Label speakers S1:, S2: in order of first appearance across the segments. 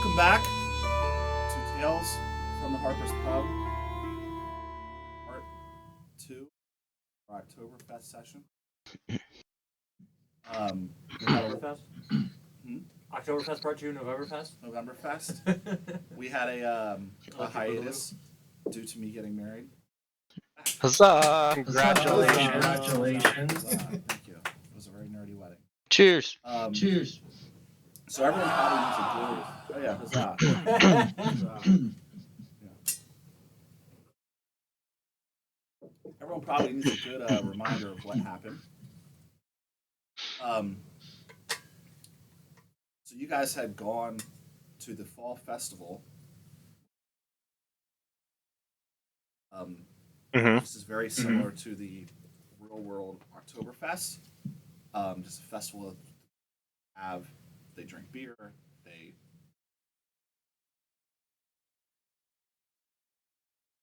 S1: Welcome back to Tales from the Harper's Pub, Part 2, our Oktoberfest session. We had
S2: Oktoberfest?
S1: Hmm?
S2: Oktoberfest Part 2, Novemberfest?
S1: Novemberfest. We had a hiatus due to me getting married.
S3: Huzzah!
S4: Congratulations.
S1: Congratulations. Thank you. It was a very nerdy wedding.
S3: Cheers.
S4: Cheers.
S1: So everyone probably needs a good... Oh yeah, huzzah. Everyone probably needs a good reminder of what happened. So you guys had gone to the fall festival. This is very similar to the real world Oktoberfest. Just a festival of they drink beer, they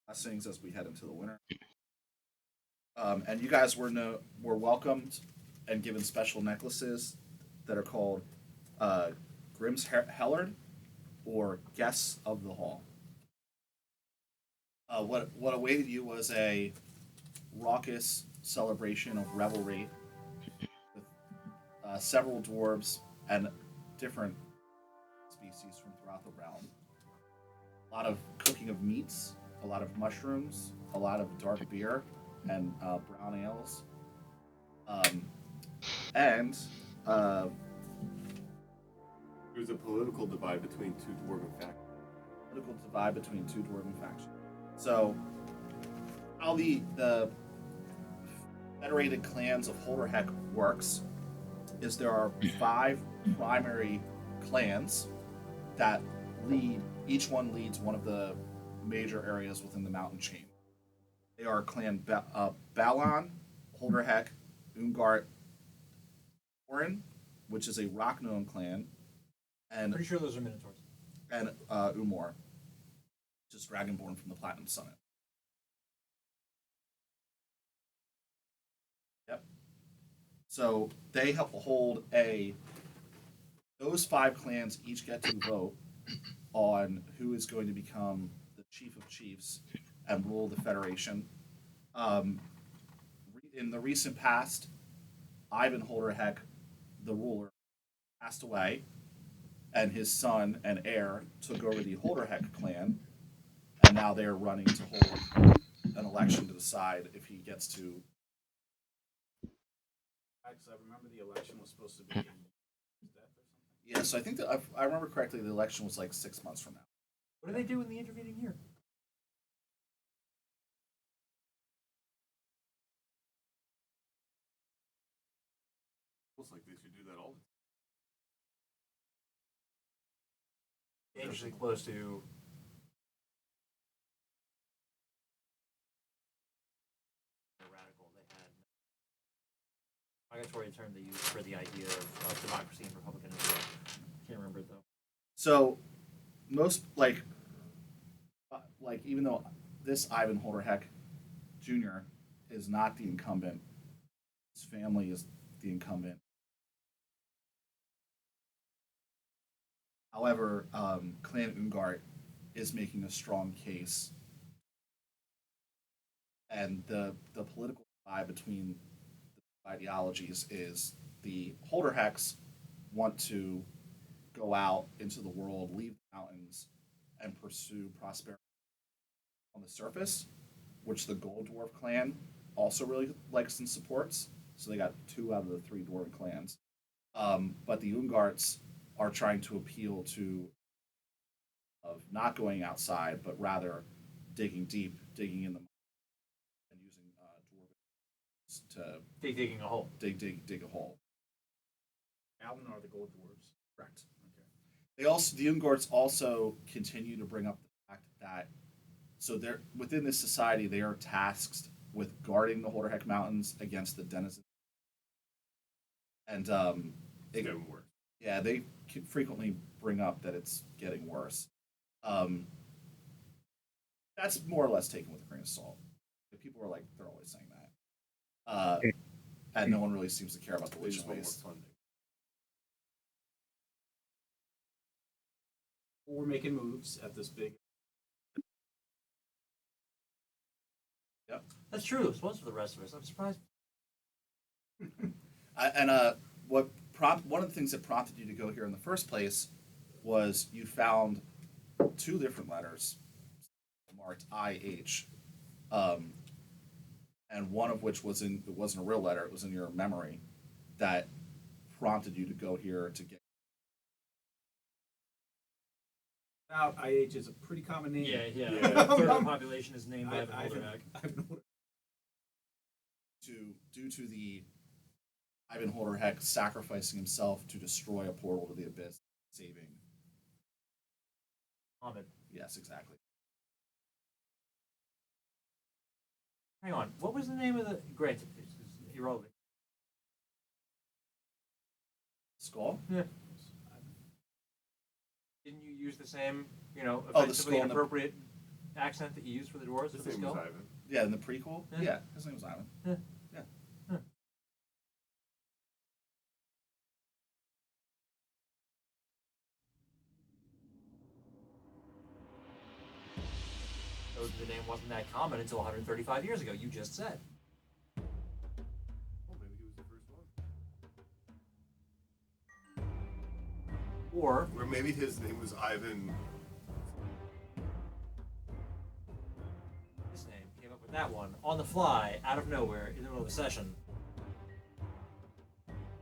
S1: blessings as we head into the winter. And you guys were welcomed and given special necklaces that are called Grimm's Hellard or Guests of the Hall. What awaited you was a raucous celebration of revelry with several dwarves and different species from throughout the realm. A lot of cooking of meats, a lot of mushrooms, a lot of dark beer, and brown ales. And
S5: there's a political divide between two dwarven
S1: factions. So, how the federated clans of Holderheck works is there are 5 primary clans that each one leads one of the major areas within the mountain chain. They are Clan Balon, Holderheck, Ungart, Orin, which is a rock gnome clan, and
S2: Pretty sure those are Minotaurs.
S1: And Umor, which is dragonborn from the Platinum Summit. Yep. So they hold those 5 clans each get to vote on who is going to become the chief of chiefs and rule the Federation. In the recent past, Ivan Holderheck, the ruler, passed away, and his son and heir took over the Holderheck clan, and now they're running to hold an election to decide if he gets to.
S6: Actually, I remember the election was supposed to be his death or something.
S1: Yeah, so I think that I remember correctly, the election was like 6 months from now.
S2: What do they do in the intervening year?
S5: Looks like they should do that all the time.
S2: Dangerously close to radical. They had migratory term they used for the idea of democracy and republicanism. Can't remember it though.
S1: So most like even though this Ivan Holderheck Jr. is not the incumbent, his family is the incumbent. However, Clan Ungart is making a strong case, and the political divide between the ideologies is the Holderhecks want to go out into the world, leave the mountains, and pursue prosperity on the surface, which the Gold Dwarf clan also really likes and supports. So they got 2 out of the 3 dwarven clans. But the Ungarts are trying to appeal to of not going outside, but rather digging deep, digging in the and using dwarven to
S2: digging a hole.
S1: Dig a hole.
S6: Alvin are the gold dwarves.
S1: Correct. Okay. The Ungarts also continue to bring up the fact that they're within this society they are tasked with guarding the Holderheck Mountains against the denizens. And
S5: it's getting worse.
S1: Yeah, they frequently bring up that it's getting worse. That's more or less taken with a grain of salt. People are like, they're always saying that. And no one really seems to care about the witch waste.
S6: we're making moves at this big.
S2: That's true. So what's for the rest of us? I'm surprised.
S1: One of the things that prompted you to go here in the first place was you found 2 different letters marked IH, and one of which it wasn't a real letter, it was in your memory that prompted you to go here to get.
S6: Out IH is a pretty common name.
S2: Yeah.
S5: Yeah.
S2: A third of the population is named Ivan Holderhack.
S1: Due to the Ivan Holderheck sacrificing himself to destroy a portal to the abyss, saving.
S2: Ahmed.
S1: Yes, exactly.
S2: Hang on. What was the name of the? Granted, it's irrelevant.
S1: Skull?
S2: Yeah. Didn't you use the same,
S1: the
S2: offensively
S1: skull and the-
S2: inappropriate accent that you used for the dwarves with
S5: His
S2: the
S5: name was
S2: skull?
S5: Ivan.
S1: Yeah, in the prequel?
S2: Yeah.
S1: Yeah, his name was Ivan.
S2: Yeah.
S1: Yeah.
S2: Huh. So the name wasn't that common until 135 years ago. You just said.
S5: Oh, maybe he was the first one.
S2: Or
S5: Or maybe his name was Ivan.
S2: this name came up with that one on the fly, out of nowhere, in the middle of a session.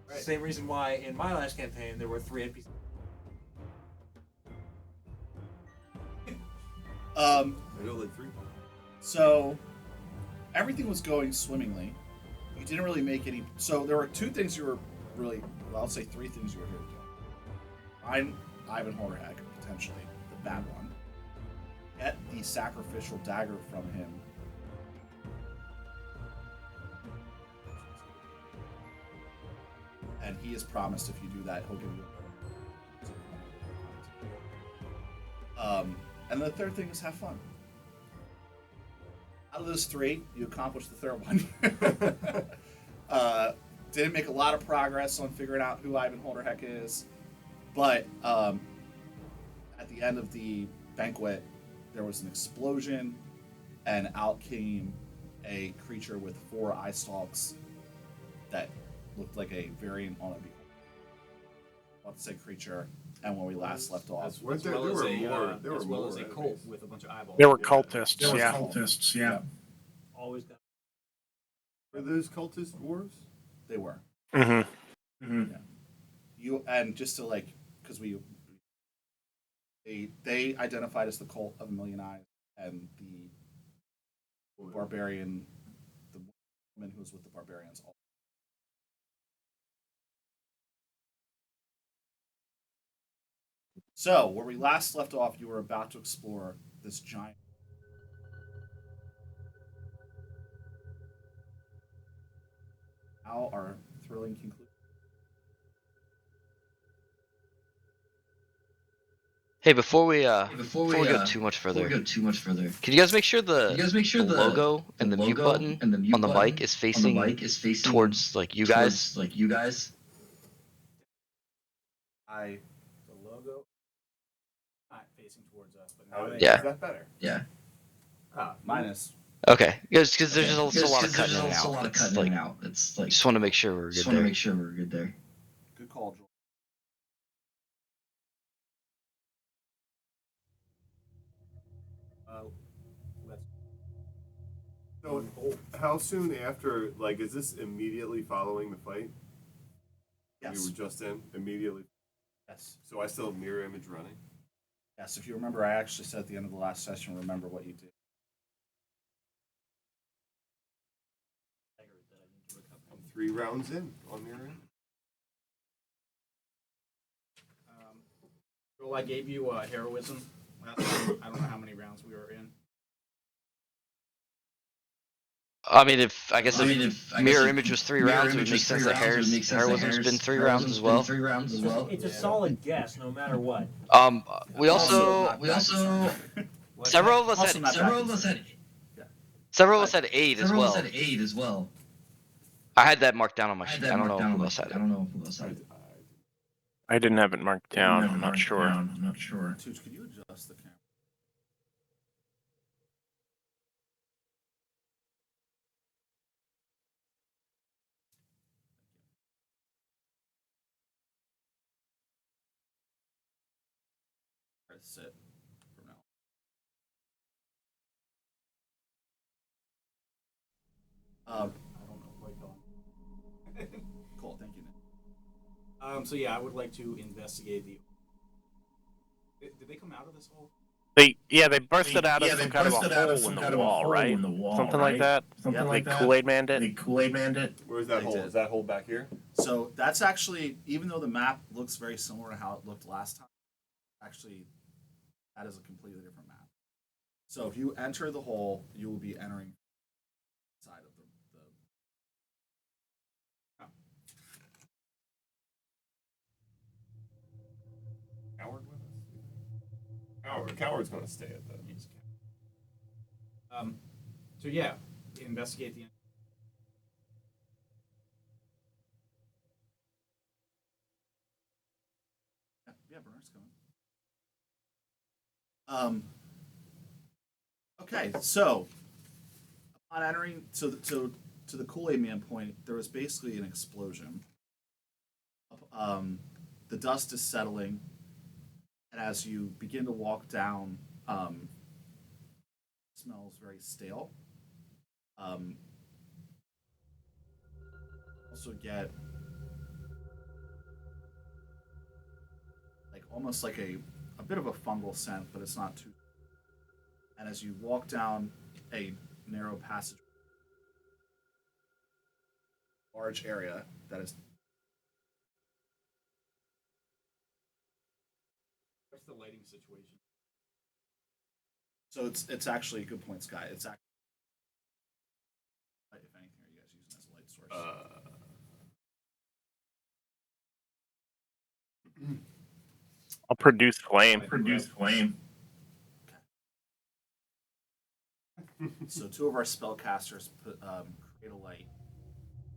S1: Right.
S2: Same reason why in my last campaign there were 3 NPCs.
S5: I know like 3.
S1: So everything was going swimmingly. You didn't really make any. So there were 2 things you were really. Well, I'll say 3 things you were here to do. Find Ivan Holderheck, potentially the bad one. Get the sacrificial dagger from him. And he has promised if you do that, he'll give you and the third thing is have fun. Out of those 3, you accomplished the third one. Didn't make a lot of progress on figuring out who Ivan Holderheck is, but at the end of the banquet, there was an explosion, and out came a creature with 4 eye stalks that looked like a variant on a beetle. I'll say creature, and when we last left off,
S6: As
S5: Weren't
S6: well
S5: there
S6: as
S5: were
S6: a,
S5: more- there
S6: as
S5: were
S6: well
S5: more
S6: as a
S5: enemies.
S6: cult with a bunch of eyeballs.
S4: They were
S5: Yeah.
S4: cultists,
S1: There was
S4: yeah.
S1: cultists, yeah.
S2: Always got.
S5: Were those cultist dwarves?
S1: They were.
S4: Mm-hmm.
S1: You and just to because they identified as the cult of a million eyes, and the barbarian, the woman who was with the barbarians. So where we last left off, you were about to explore this giant. Now our thrilling conclusion.
S3: Hey, before we go too much further, can you guys make sure the logo and the mute button on the mic is facing towards you guys?
S1: I
S6: The logo not facing towards us, but
S5: How
S6: now
S5: is
S3: Yeah.
S5: that better?
S1: minus.
S3: Okay, because there's just a lot of cutting in and out. It's just want to make sure we're good there.
S1: Good call, Joel.
S6: let's
S5: So, how soon after, is this immediately following the fight?
S1: Yes.
S5: We were just in? Immediately.
S1: Yes.
S5: So I still have mirror image running?
S1: Yes. If you remember, I actually said at the end of the last session, remember what you did.
S5: I'm 3 rounds in on mirror image.
S6: Well, I gave you heroism last time. I don't know how many rounds we were in.
S3: I mean, if mirror image was 3 rounds, it would make sense that heroism's been 3 rounds as well.
S2: It's a solid guess, no matter what.
S3: We also several of us had 8 as well. I had that marked down on my sheet. I don't know who else had it.
S4: I didn't have it marked down. I'm not sure.
S1: Tooch, could you adjust the camera? Try to sit for now.
S6: I don't know quite gone.
S1: Cool, thank you, Nick.
S6: So yeah, I would like to investigate the. Did they come out of this hole?
S4: They bursted out of some kind of a hole in the wall, right? Something like that.
S1: Something
S4: Like Kool-Aid manned it.
S5: Where's that
S1: They
S5: hole?
S1: did.
S5: Is that hole back here?
S1: So that's actually, even though the map looks very similar to how it looked last time, actually, that is a completely different map. So if you enter the hole, you will be entering inside of the
S5: Coward with us? Coward's gonna stay at the.
S6: So yeah, investigate the.
S1: Yeah, Bernard's coming. Okay, so upon entering to the Kool-Aid Man point, there was basically an explosion. The dust is settling, and as you begin to walk down, it smells very stale. Also get like almost like a bit of a fungal scent, but it's not too. And as you walk down a narrow passage, large area that is.
S6: What's the lighting situation?
S1: So it's actually a good point, Sky. It's actually, if anything, are you guys using as a light source?
S4: I'll produce flame.
S1: So two of our spellcasters create a light,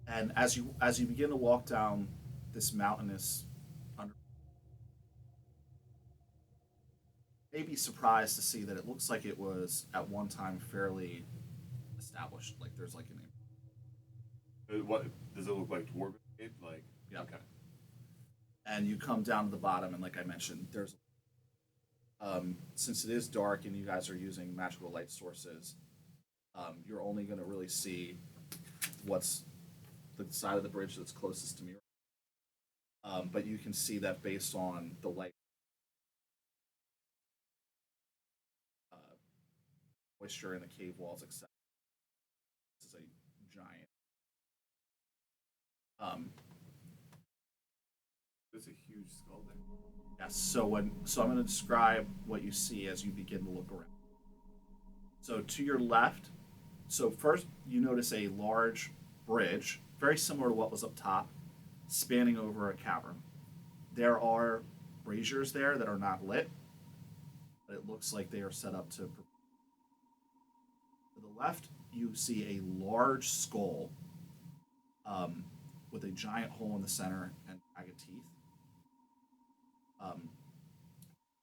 S1: and as you begin to walk down this mountainous, may be surprised to see that it looks like it was at one time fairly established. Like there's like an
S5: What does it look like? Dwarven shape? Like
S1: yeah.
S5: Okay.
S1: And you come down to the bottom, and like I mentioned, there's since it is dark and you guys are using magical light sources, you're only going to really see what's the side of the bridge that's closest to me. But you can see that based on the light, moisture in the cave walls, etc. This is a giant.
S5: There's a huge skull there.
S1: Yes. So I'm going to describe what you see as you begin to look around. So to your left, so first you notice a large bridge, very similar to what was up top, spanning over a cavern. There are braziers there that are not lit, but it looks like they are set up to. To the left, you see a large skull with a giant hole in the center and jagged teeth, as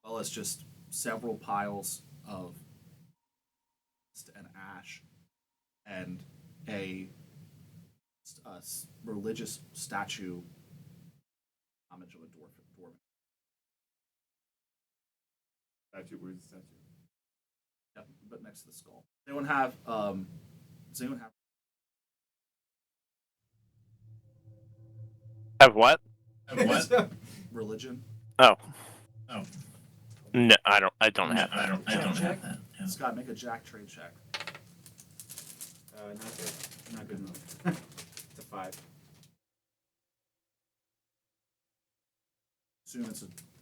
S1: well as just several piles of dust and ash and a religious statue homage of a dwarf.
S5: Statue? Where's the statue?
S1: Yep, but next to the skull. Anyone have? Does anyone have?
S4: Have what?
S1: Religion?
S4: Oh. No, I don't have that.
S5: I don't have that.
S1: Yeah. Scott, make a jack trade check.
S6: Not good. Not good enough. It's a 5.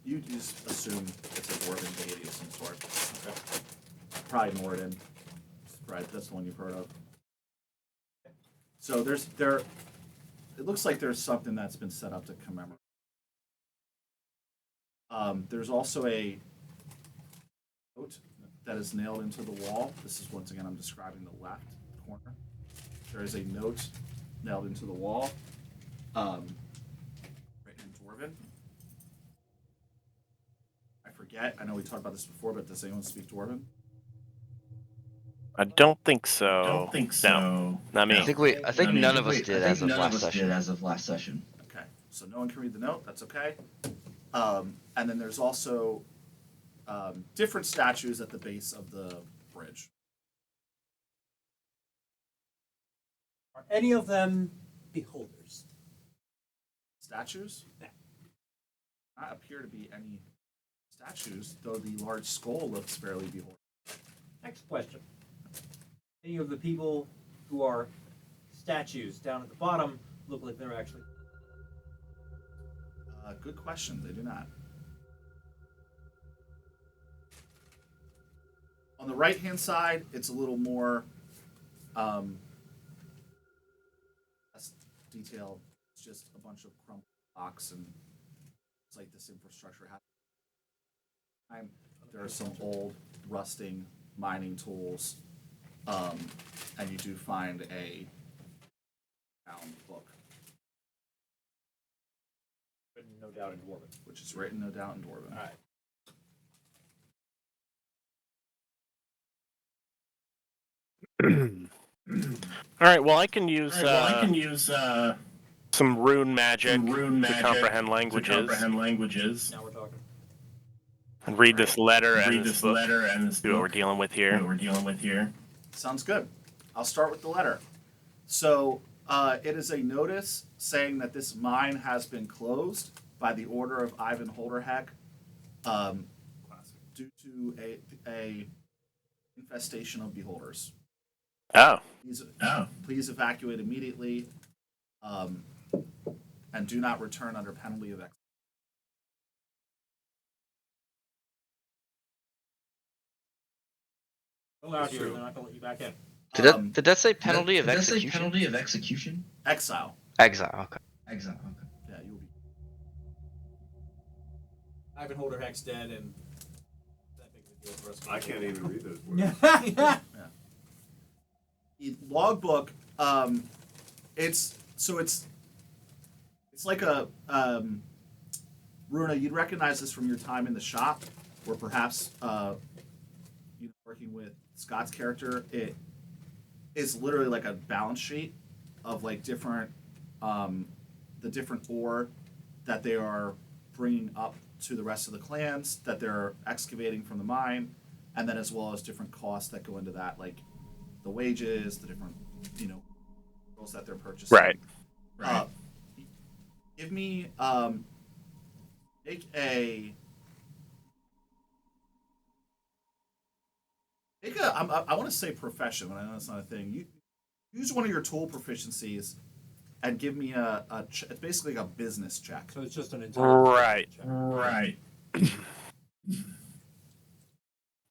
S1: You just assume it's a dwarven deity of some sort. Okay. Probably Moradin. Right, that's the one you've heard of. So it looks like there's something that's been set up to commemorate. There's also a note that is nailed into the wall. This is once again I'm describing the left corner. There is a note nailed into the wall, written in Dwarven. forget, I know we talked about this before, but does anyone speak Dwarven?
S4: I don't think so. No, not me.
S3: I think none of us did as of last session.
S1: Okay, so no one can read the note. That's okay. And then there's also different statues at the base of the bridge.
S7: Are any of them beholders?
S1: Statues?
S7: Yeah.
S1: Not appear to be any statues, though the large skull looks fairly beholden.
S7: Next question. Any of the people who are statues down at the bottom look like they're actually...
S1: Good question. They do not. On the right-hand side, it's a little more less detailed. It's just a bunch of crumpled blocks, and it's like this infrastructure happening. There are some old, rusting mining tools, and you do find a bound book,
S7: Written, no doubt, in Dwarven.
S1: which is written, no doubt, in Dwarven.
S7: All right.
S4: All right. Well, I can use some rune magic to comprehend languages.
S7: Now we're talking.
S4: And read this letter and this book. See what we're dealing with here.
S1: Sounds good. I'll start with the letter. So it is a notice saying that this mine has been closed by the order of Ivan Holderheck due to a infestation of beholders.
S4: Oh.
S1: Please evacuate immediately and do not return under penalty of execution.
S7: Go out here, they're not going to let you back in.
S3: Did that say penalty of execution?
S1: Exile.
S3: Exile. Okay.
S1: Yeah, you will be.
S7: Ivan Holderheck's dead, and that big of a deal for us.
S5: I can't even read those words.
S7: Yeah.
S1: The logbook, it's like a Runa. You'd recognize this from your time in the shop, or perhaps working with Scott's character. It is literally like a balance sheet of like different the different ore that they are bringing up to the rest of the clans that they're excavating from the mine, and then as well as different costs that go into that, like the wages, the different roles that they're purchasing.
S4: Right.
S1: Give me make I want to say profession, but I know that's not a thing. You use one of your tool proficiencies and give me it's basically like a business check.
S7: So it's just an intelligence check.
S5: Right.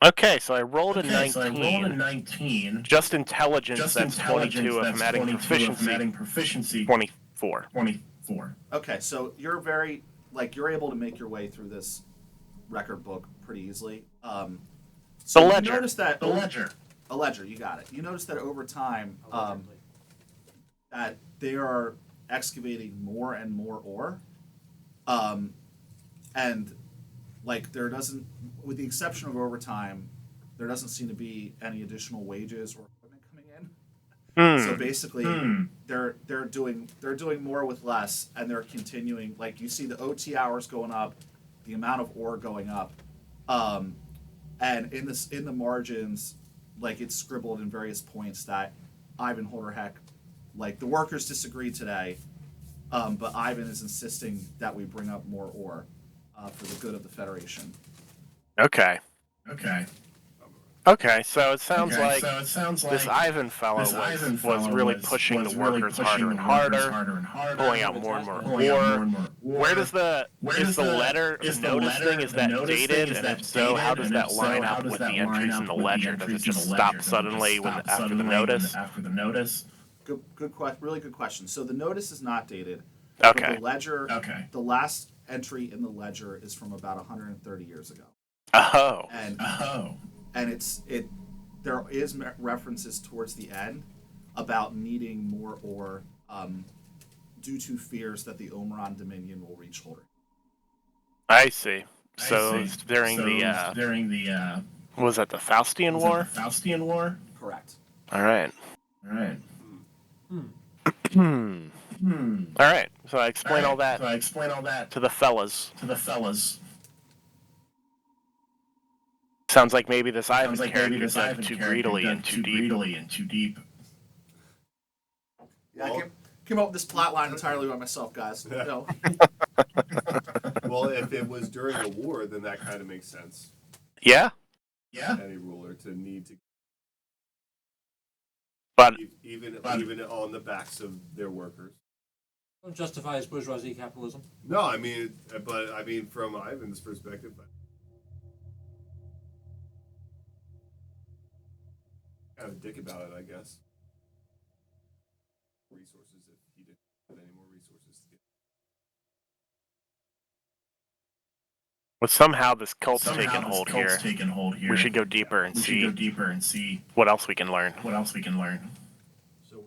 S4: Okay, so I rolled a 19. Just intelligence, that's 22. If I'm adding proficiency, 24.
S1: Okay, so you're you're able to make your way through this record book pretty easily. So
S4: the ledger.
S1: You notice that
S5: The ledger.
S1: A ledger, you got it. You notice that over time,
S7: Allegedly.
S1: that they are excavating more and more ore, and like there doesn't, with the exception of overtime, there doesn't seem to be any additional wages or equipment coming in. So basically, they're doing more with less, and they're continuing. Like you see the OT hours going up, the amount of ore going up, and in the margins, like it's scribbled in various points that Ivan Holderheck, like the workers disagree today, but Ivan is insisting that we bring up more ore for the good of the Federation.
S4: Okay, so it sounds like this Ivan fellow was really pushing the workers harder and harder, pulling out more and more ore. Where does the letter notice thing, is that dated? And if so, how does that line up with the entries in the ledger? Does it just stop suddenly after the notice?
S1: Good question. Really good question. So the notice is not dated.
S4: Okay.
S1: But the ledger. Okay. The last entry in the ledger is from about 130 years ago.
S4: Oh.
S1: And there is references towards the end about needing more ore due to fears that the Omeron Dominion will reach Holder.
S4: I see. So during the what was that, the Faustian War?
S1: Correct.
S4: All right.
S7: Hmm.
S4: All right. So I explain all that to the fellas. Sounds like maybe this Ivan character dug too greedily and too deep.
S1: Yeah, I came up with this plot line entirely by myself, guys. You know.
S5: Well, if it was during a war, then that kind of makes sense.
S4: Yeah.
S5: Any ruler to need to,
S4: But
S5: even on the backs of their workers.
S7: Don't justify his bourgeoisie capitalism.
S5: No, I mean, from Ivan's perspective, kind of a dick about it, I guess. Resources if he didn't have any more resources to get.
S4: but somehow this cult's taken hold here. We should go deeper and see what else we can learn.
S7: So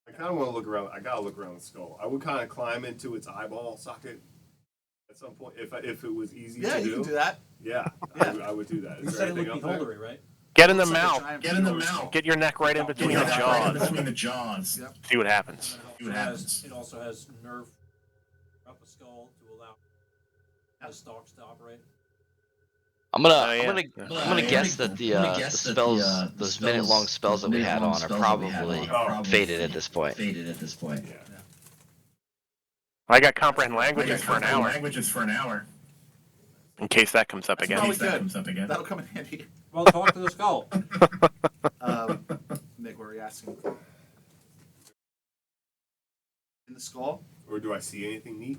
S5: I kind of want to look around. I gotta look around the skull. I would kind of climb into its eyeball socket at some point if it was easy to do.
S1: Yeah, you can do that.
S5: Yeah,
S1: Yeah.
S5: I would do that.
S7: you
S5: Is
S7: said
S5: there
S7: it
S5: anything
S7: looked
S5: up there?
S7: beholdery, right?
S4: Get in the
S1: Looks like a
S4: mouth.
S1: giant
S5: Get in the
S1: Pandora's
S5: mouth.
S1: skull.
S4: Get your neck right in between the jaws.
S1: Yep.
S4: See what happens.
S7: It also has nerve up a skull to allow the stalks to operate.
S3: I'm gonna guess that the spells, those minute-long spells that we had on, are probably faded at this point.
S5: Yeah.
S4: I got comprehend languages for an hour. In case that comes up again.
S1: Probably good. That'll come in handy.
S7: Well, talk to the skull.
S1: Nick, what were you asking? In the skull?
S5: Or do I see anything neat?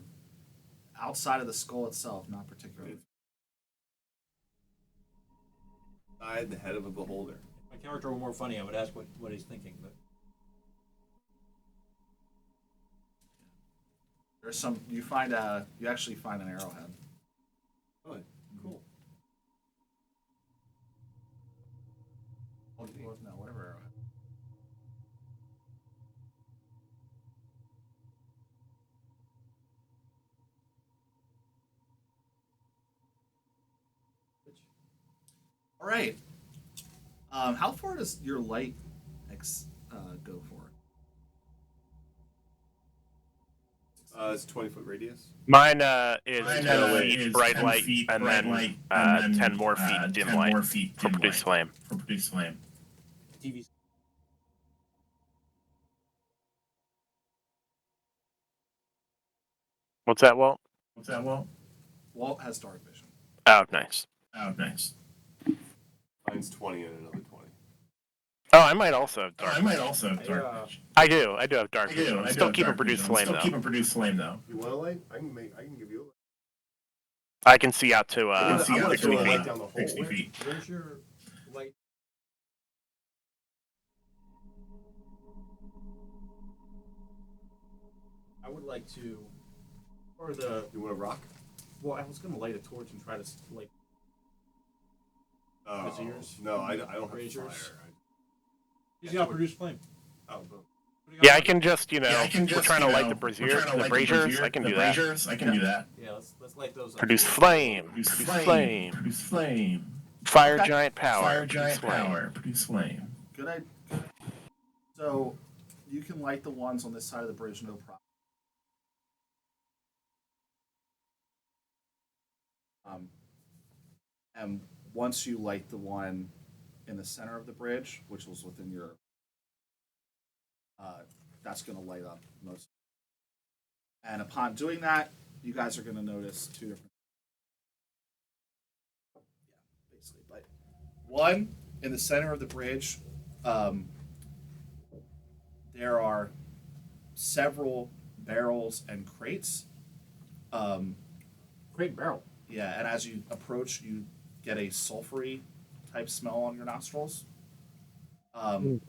S1: Outside of the skull itself, not particularly.
S5: Inside the head of a beholder.
S7: If my character were more funny, I would ask what he's thinking, but
S1: There's some. You actually find an arrowhead.
S5: Oh, cool.
S1: No, whatever arrowhead. All right. How far does your light go for?
S5: It's a 20-foot radius.
S4: Mine is 10 feet bright light, and then 10 more feet dim light for produce flame.
S7: TV.
S4: What's that, Walt?
S1: Walt has dark vision.
S4: Oh, nice.
S5: Mine's 20 and another 20.
S4: Oh, I might also have dark.
S7: I
S4: I do have dark vision. I'm still keeping produce flame though.
S5: You want a light? I can give you a light.
S4: I can see out to
S5: I'm gonna
S4: 60
S5: throw a light
S4: feet.
S5: down the hole.
S7: Where's your light? I would like to, or the.
S5: You want a rock?
S7: Well, I was going to light a torch and try to light.
S5: Oh,
S7: Braziers?
S5: no, I don't have
S7: Braziers?
S5: fire.
S7: He's got produce flame.
S5: Oh, boom.
S4: Yeah, I can just we're trying to light the braziers. I can do that.
S6: Yeah, let's light those up.
S4: Produce flame. Fire
S1: Okay.
S4: giant power.
S3: Produce flame.
S1: Good idea. So you can light the ones on this side of the bridge, no problem. And once you light the one in the center of the bridge, which was within your, that's going to light up most. And upon doing that, you guys are going to notice two different. Yeah, basically, but one in the center of the bridge, there are several barrels and crates.
S7: Great barrel.
S1: Yeah, and as you approach, you get a sulfury type smell on your nostrils. And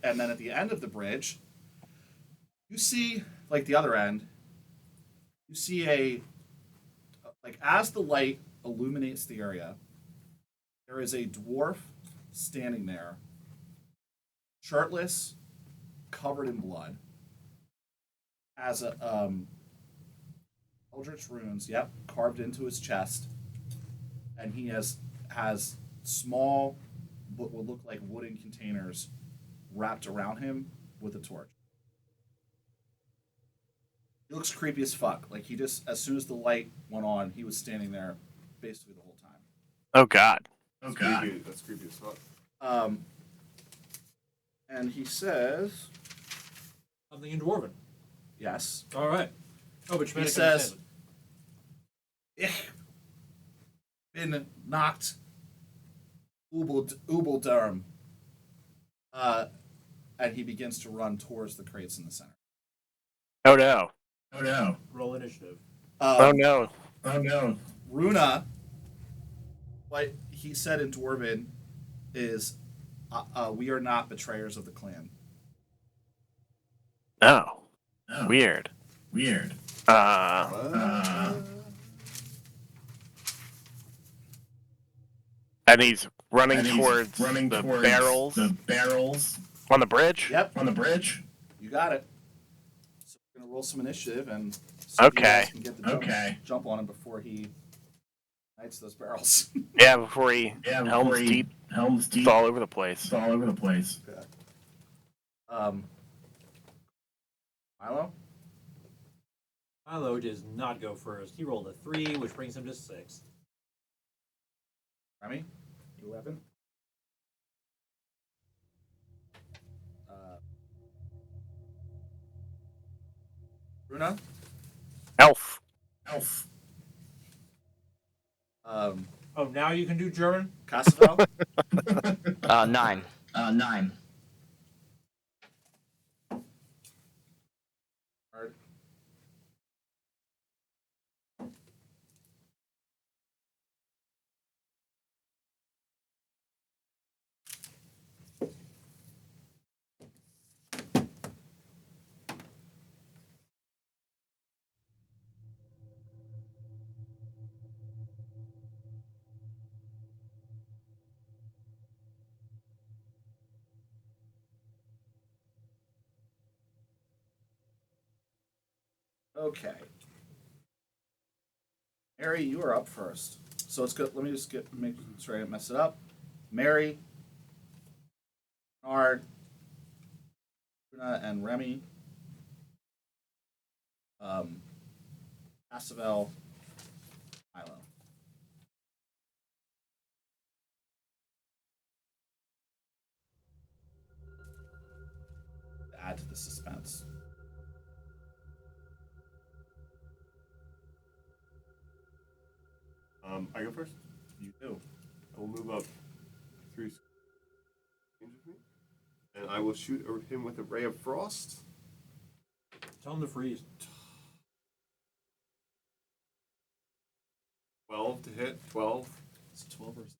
S1: then at the end of the bridge, you see, like the other end, you see as the light illuminates the area, there is a dwarf standing there, shirtless, covered in blood, has a Eldritch runes, yep, carved into his chest, and he has small, what would look like wooden containers wrapped around him with a torch. He looks creepy as fuck. Like he just, as soon as the light went on, he was standing there basically the whole time.
S4: Oh God.
S5: Oh God. Creepy. That's creepy as fuck.
S1: And he says,
S7: Something in Dwarven.
S1: yes.
S7: All right. Oh, but
S1: He says, Ich bin knocked Ubelderm. And he begins to run towards the crates in the center.
S4: Oh no.
S5: Oh no.
S7: Roll initiative.
S4: Oh no.
S5: Oh no.
S1: Runa, what he said in Dwarven is, we are not betrayers of the clan.
S4: Oh.
S5: Oh.
S4: Weird.
S5: Weird.
S4: And he's running towards the barrels.
S5: The barrels
S4: on the bridge.
S1: Yep.
S5: On the bridge.
S1: You got it. So we're going to roll some initiative and see
S4: Okay.
S1: if you guys can get the jump on him before he ignites those barrels.
S4: Yeah, before he helms deep. It's all over the place.
S5: It's all over the place.
S1: Okay. Milo?
S7: Milo does not go first. He rolled a 3, which brings him to 6.
S1: Remy? 11. Runa?
S4: Elf.
S5: Elf.
S7: Oh, now you can do German?
S1: Cassavell?
S3: 9.
S5: 9.
S1: Art? Okay. Mary, you are up first. So it's good. Let me just make sure I didn't mess it up. Mary, Bernard, Runa, and Remy. Cassavell, Milo. To add to the suspense.
S5: I go first.
S1: You do.
S5: I will move up 3 range of me, and I will shoot him with a ray of frost.
S7: Tell him to freeze.
S5: 12 to hit. 12.
S1: It's 12 versus.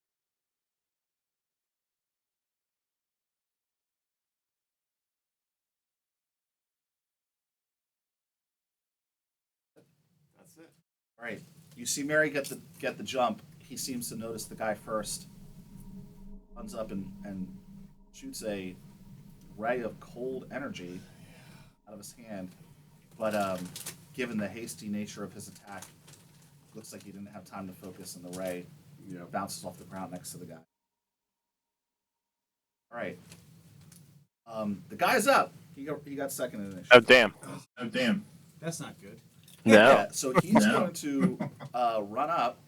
S5: That's it.
S1: All right. You see Mary get the jump. He seems to notice the guy first. Runs up and shoots a ray of cold energy out of his hand. But given the hasty nature of his attack, looks like he didn't have time to focus, and the ray, bounces off the ground next to the guy. All right. The guy's up. He got second in initiative.
S4: Oh damn.
S5: Oh damn.
S6: That's not good.
S4: No.
S1: Yeah, so he's going to run up.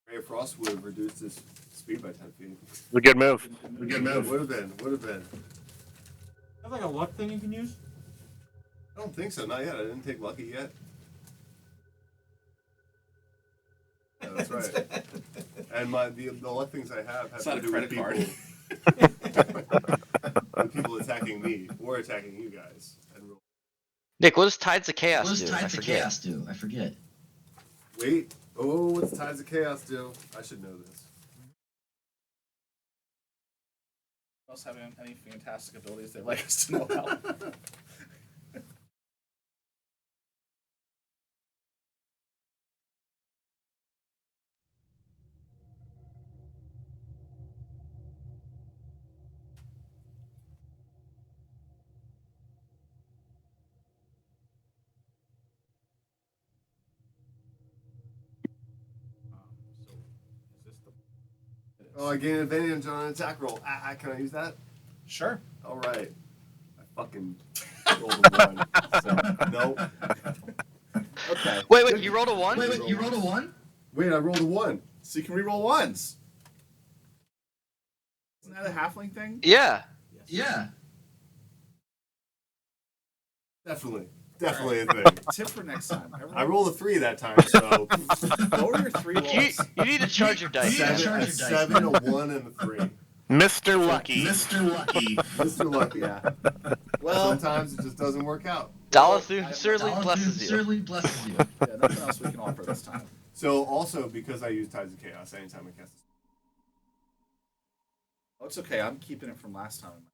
S5: Ray of frost would have reduced his speed by 10 feet.
S4: It's a good move.
S5: Good move. Would have been. Would have been.
S7: That's like a luck thing you can use?
S5: I don't think so. Not yet. I didn't take lucky yet. Yeah, that's right. And the luck things I have
S1: It's
S5: to
S1: not a
S5: do with
S1: credit
S5: people,
S1: card.
S5: with people attacking me or attacking you guys.
S3: Nick, what does Tides of Chaos
S8: What
S3: do?
S8: does Tides of Chaos do? I forget.
S5: Wait. Oh, what's Tides of Chaos do? I should know this.
S1: Else have any fantastic abilities they'd like us to know about?
S5: Oh, I gain advantage on an attack roll. Can I use that?
S1: Sure.
S5: All right. I fucking rolled a 1. So, nope.
S1: Okay.
S3: Wait, you rolled a 1?
S8: You rolled a 1?
S5: Wait, I rolled a 1.
S1: So you can reroll ones. Isn't that a halfling thing?
S3: Yeah.
S8: Yeah.
S5: Definitely a thing.
S1: Tip for next time.
S5: I rolled a 3 that time, so
S1: Lower your 3 rolls.
S3: You need to charge your dice.
S5: a 7, a 1, and a 3.
S4: Mr. Lucky.
S5: Mr. Lucky, yeah.
S1: Well,
S5: Sometimes it just doesn't work out.
S3: Dalathun certainly blesses you.
S8: Certainly blesses you.
S1: yeah, nothing else we can offer this time.
S5: So also because I use Tides of Chaos anytime I cast.
S1: Oh, it's okay. I'm keeping it from last time.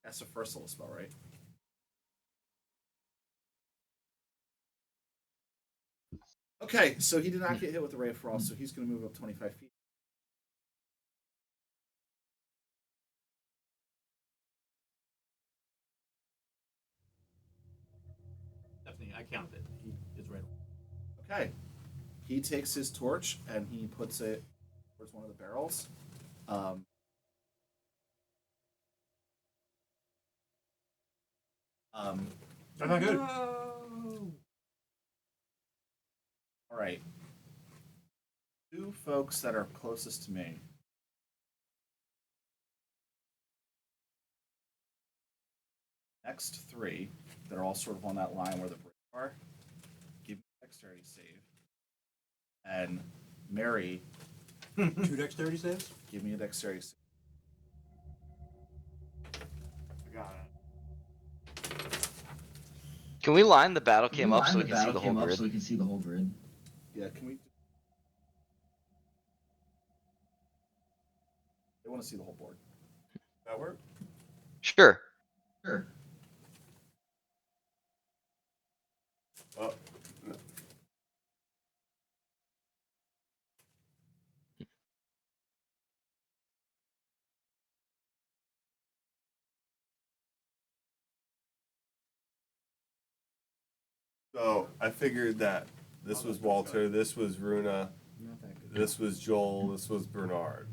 S1: That's the first level spell, right? Okay, so he did not get hit with the Ray of Frost, so he's going to move up 25 feet.
S2: Definitely, I counted it. He is right.
S1: Okay. He takes his torch and he puts it towards one of the barrels.
S2: That's not good.
S1: All right. 2 folks that are closest to me. Next 3 that are all sort of on that line where the bricks are. Give me a dexterity save. And Mary,
S6: 2 dexterity saves?
S1: give me a dexterity save.
S5: I got it.
S3: Can we line the battle
S8: Can
S3: cam
S8: we
S3: up
S8: line
S3: so we can see the whole
S8: battle cam up
S3: grid?
S8: so we can see the whole grid?
S1: Yeah, can we? They want to see the whole board.
S5: That work?
S3: Sure.
S8: Sure.
S5: Oh. No. So I figured that this was Walter, this was Runa, this was Joel, this was Bernard.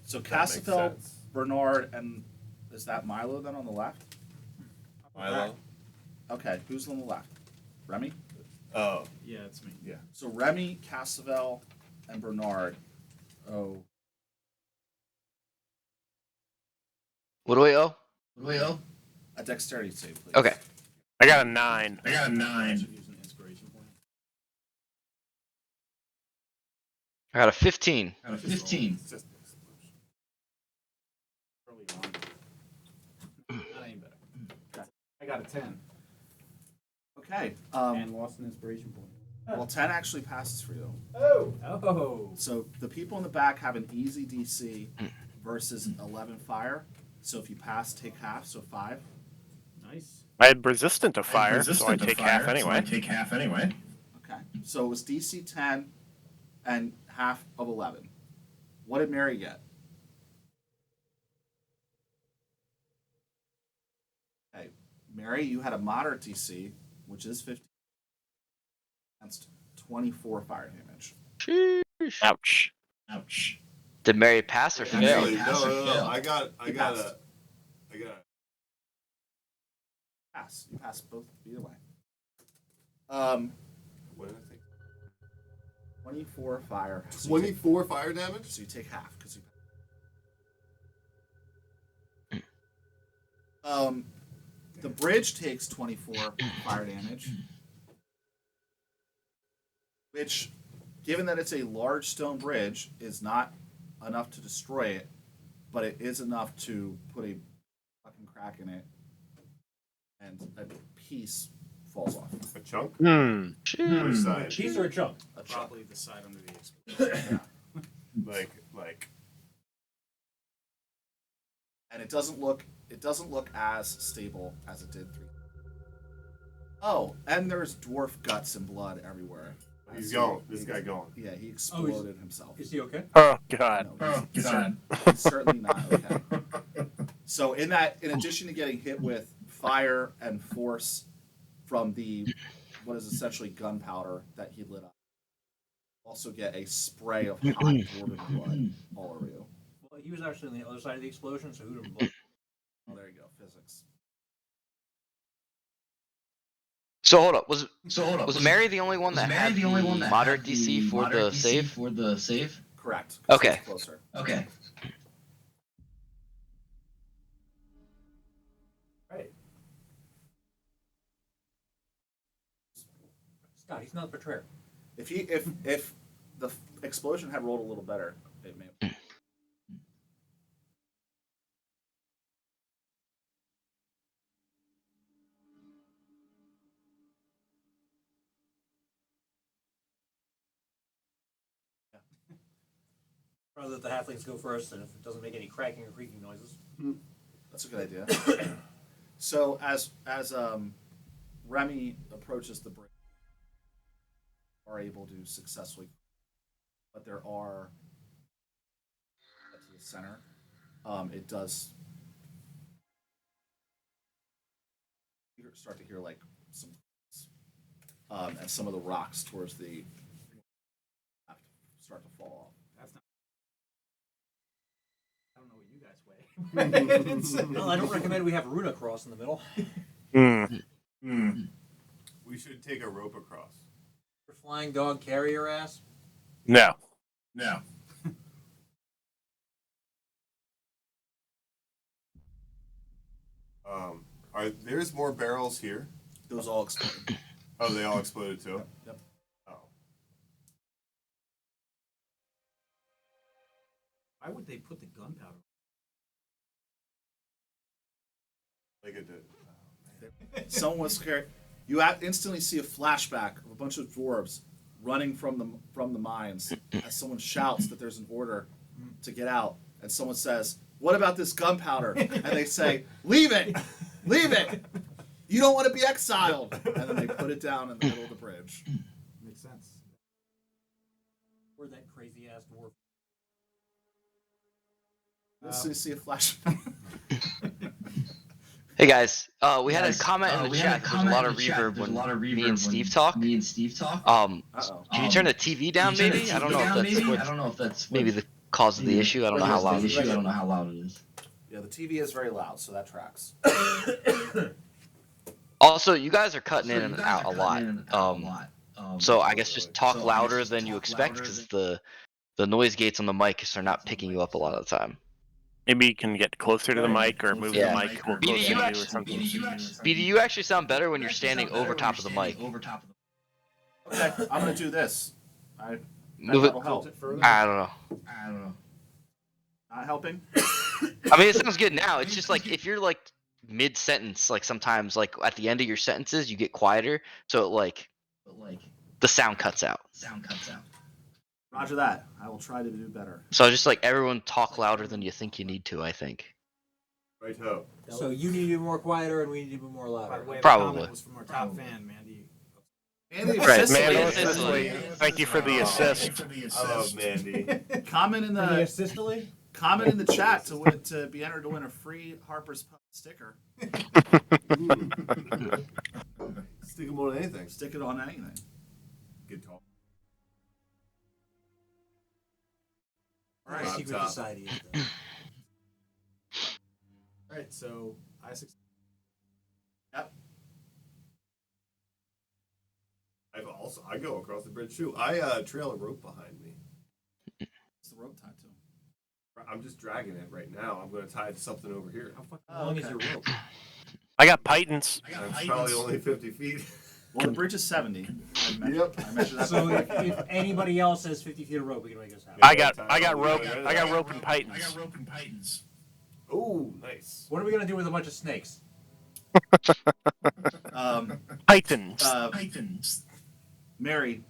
S1: So
S5: That makes
S1: Cassifel,
S5: sense.
S1: Bernard, and is that Milo then on the left?
S5: Milo?
S1: Okay, who's on the left? Remy?
S5: Oh.
S6: Yeah, it's me.
S1: Yeah. So Remy, Cassifel, and Bernard. Oh.
S3: What do we owe?
S8: What do we owe?
S1: A dexterity save, please.
S3: Okay.
S4: I got a 9.
S6: I should use an inspiration point.
S3: I got a 15.
S8: Got a 15.
S5: It's just
S6: Early on. That ain't better. Okay. I got a 10
S1: Okay.
S6: and lost an inspiration point.
S1: Well, 10 actually passes for you.
S6: Oh!
S1: So the people in the back have an easy DC versus 11 fire. So if you pass, take half, so 5.
S6: Nice.
S4: I had resistant to fire, so I take half anyway.
S1: Okay. So it was DC 10 and half of 11. What did Mary get? Okay. Mary, you had a moderate DC, which is 15, against 24 fire damage.
S3: Sheesh.
S4: Ouch.
S8: Ouch.
S3: Did Mary pass or fail?
S5: Actually,
S8: Pass or
S5: no.
S8: fail?
S5: I got
S1: You passed.
S5: a
S1: Pass. You pass both either way.
S5: what did I think?
S1: 24 fire. So you
S5: 24 fire damage?
S1: so you take half because you. The bridge takes 24 fire damage, which, given that it's a large stone bridge, is not enough to destroy it, but it is enough to put a fucking crack in it, and a piece falls off.
S5: A chunk?
S4: Hmm.
S5: Which side?
S7: Piece or a chunk?
S1: A chunk.
S6: Probably the side under the explosion.
S5: Like.
S1: And it doesn't look as stable as it did 3. Oh, and there's dwarf guts and blood everywhere.
S5: He's going. This guy going.
S1: Yeah, he exploded himself.
S7: Is he okay?
S4: Oh, God.
S1: No, he's certainly not okay. So in addition to getting hit with fire and force from the what is essentially gunpowder that he lit up, also get a spray of hot dwarven blood all over you.
S7: Well, he was actually on the other side of the explosion, so who didn't blow?
S1: Oh, there you go. Physics.
S3: So hold up. Was Mary the only one that had the moderate DC for the save?
S1: Correct. 'Cause
S3: Okay.
S1: it's closer.
S8: Okay.
S7: Right. Scott, he's not the betrayer.
S1: If the explosion had rolled a little better, it may.
S7: Rather let the halflings go first, and if it doesn't make any cracking or creaking noises.
S1: That's a good idea. So as Remy approaches the bridge, are able to successfully, but there are to the center. It does. You start to hear like some, and some of the rocks towards the start to fall off.
S6: That's not. I don't know what you guys weigh.
S7: Well, I don't recommend we have a runa cross in the middle.
S5: We should take a rope across.
S7: Your flying dog carry your ass?
S4: No.
S5: There's more barrels here?
S1: Those all exploded.
S5: Oh, they all exploded too?
S1: Yep.
S5: Oh.
S6: Why would they put the gunpowder?
S5: Like it did.
S1: Someone was scared. You instantly see a flashback of a bunch of dwarves running from the mines as someone shouts that there's an order to get out, and someone says, "What about this gunpowder?" And they say, "Leave it, leave it. You don't want to be exiled." And then they put it down in the middle of the bridge.
S6: Makes sense.
S7: Or that crazy ass dwarf.
S1: You see a flashback.
S3: Hey guys, we had a comment in the chat. There's a lot of reverb when me and Steve talk.
S1: Uh-oh.
S3: Can you turn the TV down, maybe? I don't know if that's maybe the cause of the issue. I don't know how loud it is.
S1: Yeah, the TV is very loud, so that tracks.
S3: Also, you guys are cutting in and out a lot. So I guess just talk louder than you expect, because the noise gates on the mic are not picking you up a lot of the time.
S4: Maybe you can get closer to the mic or move
S3: Yeah.
S4: the mic more closer to you or something.
S3: BD, you actually sound better when you're standing over top of the mic.
S1: Okay, I'm gonna do this.
S3: Move it.
S1: That'll help.
S3: I don't know.
S1: Not helping.
S3: I mean, it sounds good now. It's just like if you're like mid-sentence, like sometimes like at the end of your sentences, you get quieter, so the sound cuts out.
S1: Roger that. I will try to do better.
S3: So just like everyone talk louder than you think you need to, I think.
S5: Right ho.
S7: So you need to be more quieter, and we need to be more
S6: By
S7: louder.
S6: the way,
S3: Probably.
S6: the comment was from our top fan, Mandy.
S1: Mandy
S3: Right,
S1: Sicily.
S4: Mandel
S3: Sicily.
S4: Sicily, thank you for the assist.
S5: I love Mandy.
S1: Comment in the chat to be entered to win a free Harper's Pup sticker.
S5: Stick them on anything.
S1: Stick it on anything.
S5: Good talk.
S7: All right, secret
S5: Top.
S7: society is though.
S6: Alright, so I succeeded.
S1: Yep.
S5: I go across the bridge too. I trail a rope behind me.
S1: What's the rope tied to?
S5: I'm just dragging it right now. I'm going to tie it to something over here.
S7: How fucking long is your rope?
S4: I got pythons.
S5: It's probably only 50 feet.
S1: Well, the bridge is 70.
S5: Yep.
S1: I measured that.
S7: So if anybody else has 50 feet of rope, we can make this happen.
S4: I got rope and pythons.
S5: Oh, nice.
S7: What are we gonna do with a bunch of snakes?
S4: Pythons.
S1: Mary,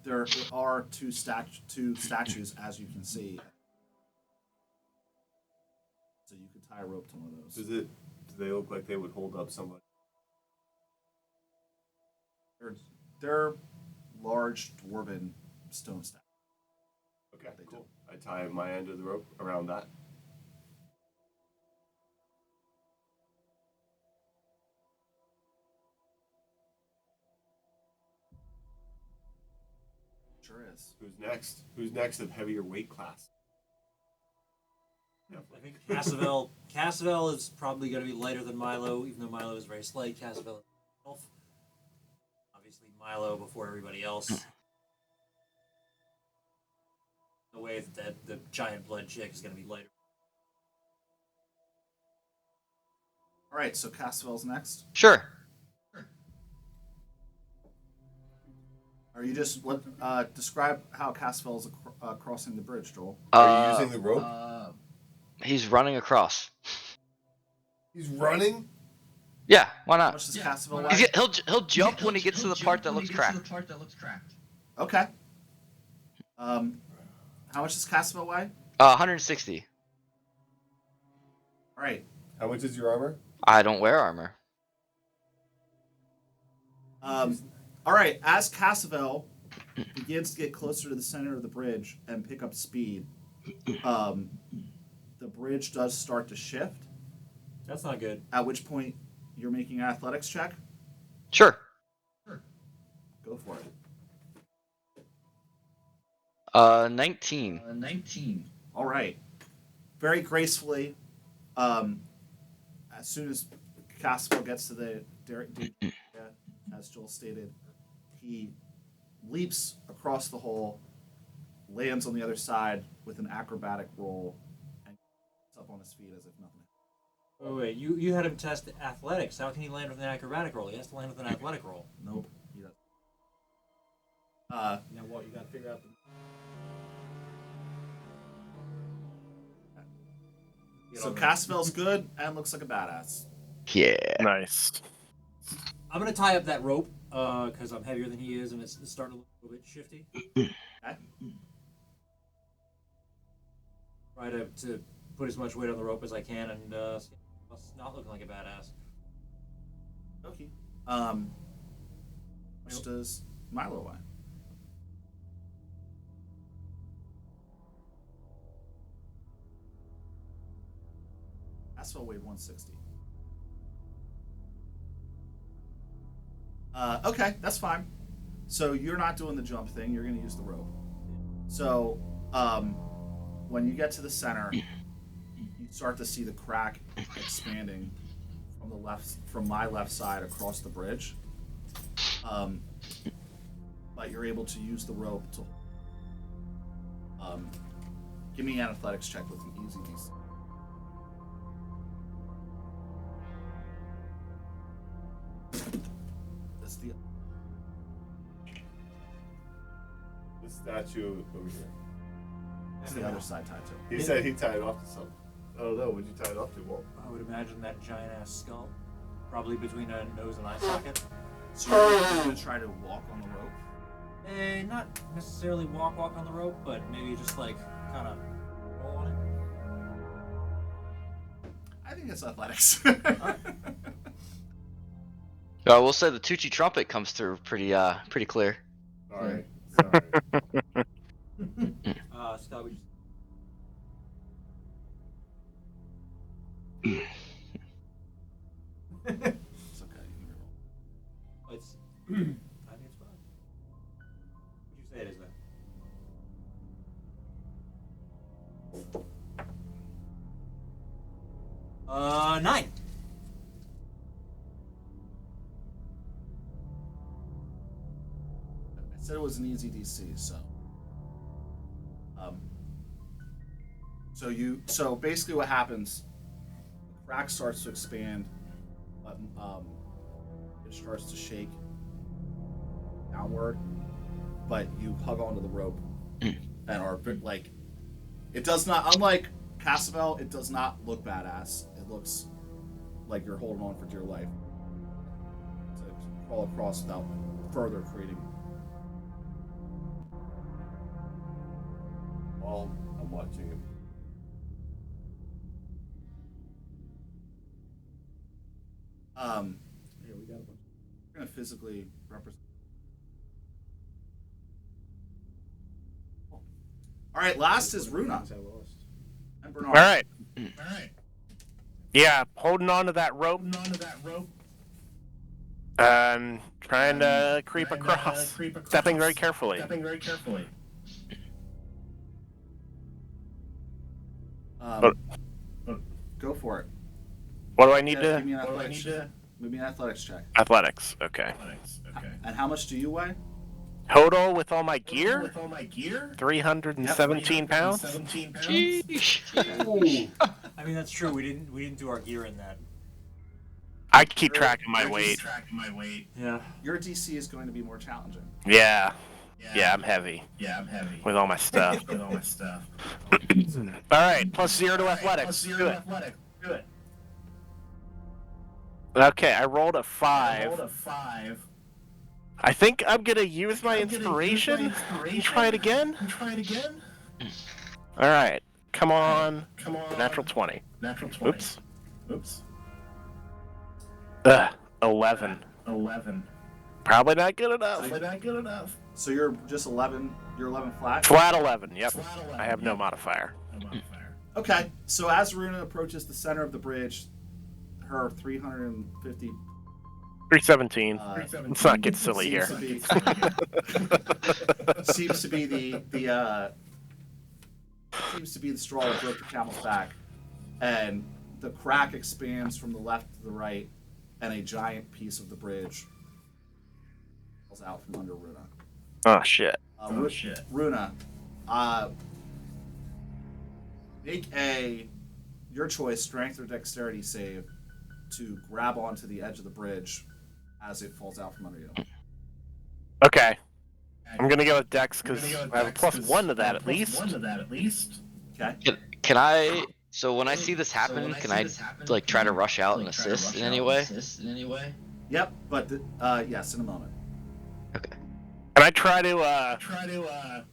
S1: there are two statues, as you can see. So you could tie a rope to one of those.
S5: Do they look like they would hold up somebody?
S1: They're large dwarven stone statues.
S5: Okay, cool. I tie my end of the rope around that.
S1: Sure is.
S5: Who's next? Who's next of heavier weight class?
S7: I think Cassavel is probably going to be lighter than Milo, even though Milo is very slight. Cassavel himself. Obviously, Milo before everybody else. The way that the giant blood chick is going to be lighter.
S1: All right, so Cassavel's next.
S3: Sure.
S1: Are you just describe how Cassavel's crossing the bridge, Joel?
S5: Are you using the rope?
S3: He's running across.
S5: He's running?
S3: Yeah, why
S1: How
S3: not?
S1: much does Cassavel weigh?
S3: He'll jump when he gets to the part that looks cracked.
S1: Okay. How much does Cassavel weigh?
S3: 160.
S1: All right.
S5: How much is your armor?
S3: I don't wear armor.
S1: All right. As Cassavel begins to get closer to the center of the bridge and pick up speed, the bridge does start to shift.
S7: That's not good.
S1: At which point you're making an athletics check.
S3: Sure.
S1: Go for it.
S3: 19.
S8: 19.
S1: All right. Very gracefully, as soon as Cassavel gets to the as Joel stated, he leaps across the hole, lands on the other side with an acrobatic roll, and gets up on his feet as if nothing happened.
S7: Wait, you had him test athletics. How can he land with an acrobatic roll? He has to land with an athletic roll.
S1: Nope. He doesn't.
S6: Now what? You got to figure out the.
S1: So Cassavel's good and looks like a badass.
S3: Yeah.
S4: Nice.
S7: I'm gonna tie up that rope because I'm heavier than he is, and it's starting to look a little bit shifty.
S1: Okay.
S7: Try to put as much weight on the rope as I can, and not looking like a badass.
S1: Okay. How much does Milo weigh? Cassavel weighed 160. Okay, that's fine. So you're not doing the jump thing. You're going to use the rope. So when you get to the center, you start to see the crack expanding from my left side across the bridge. But you're able to use the rope to. Give me an athletics check with an easy DC.
S5: The statue over here.
S1: It's the other side tied to it.
S5: He said he tied it off to something. I don't know. What'd you tie it off to, Walt?
S7: I would imagine that giant ass skull, probably between a nose and eye socket.
S1: So you're going to try to walk on the rope?
S7: Not necessarily walk on the rope, but maybe just like kind of roll on it.
S1: I think it's athletics.
S3: We'll say the Tucci trumpet comes through pretty clear.
S5: All right. Sorry.
S7: Scott, would you...
S1: It's okay. You can reroll.
S7: It's. I think it's fine. Would you say it is then? 9.
S1: I said it was an easy DC, so. So basically what happens, the crack starts to expand, but it starts to shake downward, but you hug onto the rope and are like, it does not, unlike Cassavel, it does not look badass. It looks like you're holding on for dear life to crawl across without further creating.
S5: While I'm watching him.
S6: Yeah, we got a bunch.
S1: We're gonna physically represent. All right, last is Runa
S6: I lost.
S1: and
S4: All
S1: Bernard.
S4: right.
S8: All right.
S4: Yeah, holding on to that rope. And trying to creep across. Stepping very carefully.
S1: Go for it.
S4: What do I need
S1: Give me
S4: to?
S1: an athletics check. Give me an athletics check.
S4: Athletics. Okay.
S1: And how much do you weigh?
S4: Total with all my gear? 317 pounds.
S3: Sheesh.
S7: I mean, that's true. We didn't do our gear in that.
S4: I keep track of my weight.
S7: Yeah.
S1: Your DC is going to be more challenging.
S4: Yeah. Yeah, I'm heavy. With all my stuff. Alright, +0 to athletics. Do it. Okay, I rolled a 5. I think I'm gonna use my inspiration and try it again. Alright, come on. Natural 20. Oops. 11. Probably not good enough.
S1: So you're just 11. You're 11 flat.
S4: Flat 11. Yep. I have no modifier.
S1: Okay. So as Runa approaches the center of the bridge, her 350
S4: 317. Let's not get silly here.
S1: Seems to be the straw that broke the camel's back, and the crack expands from the left to the right, and a giant piece of the bridge falls out from under Runa.
S4: Oh shit.
S1: Runa, make your choice, strength or dexterity save, to grab onto the edge of the bridge as it falls out from under you.
S4: Okay. I'm gonna go with Dex because I have a +1 to that at least.
S1: Okay.
S3: Can I? So when I see this happen, can I like try to rush out and assist in any way?
S1: Yep, but yes, in a moment.
S3: Okay.
S4: Can I try to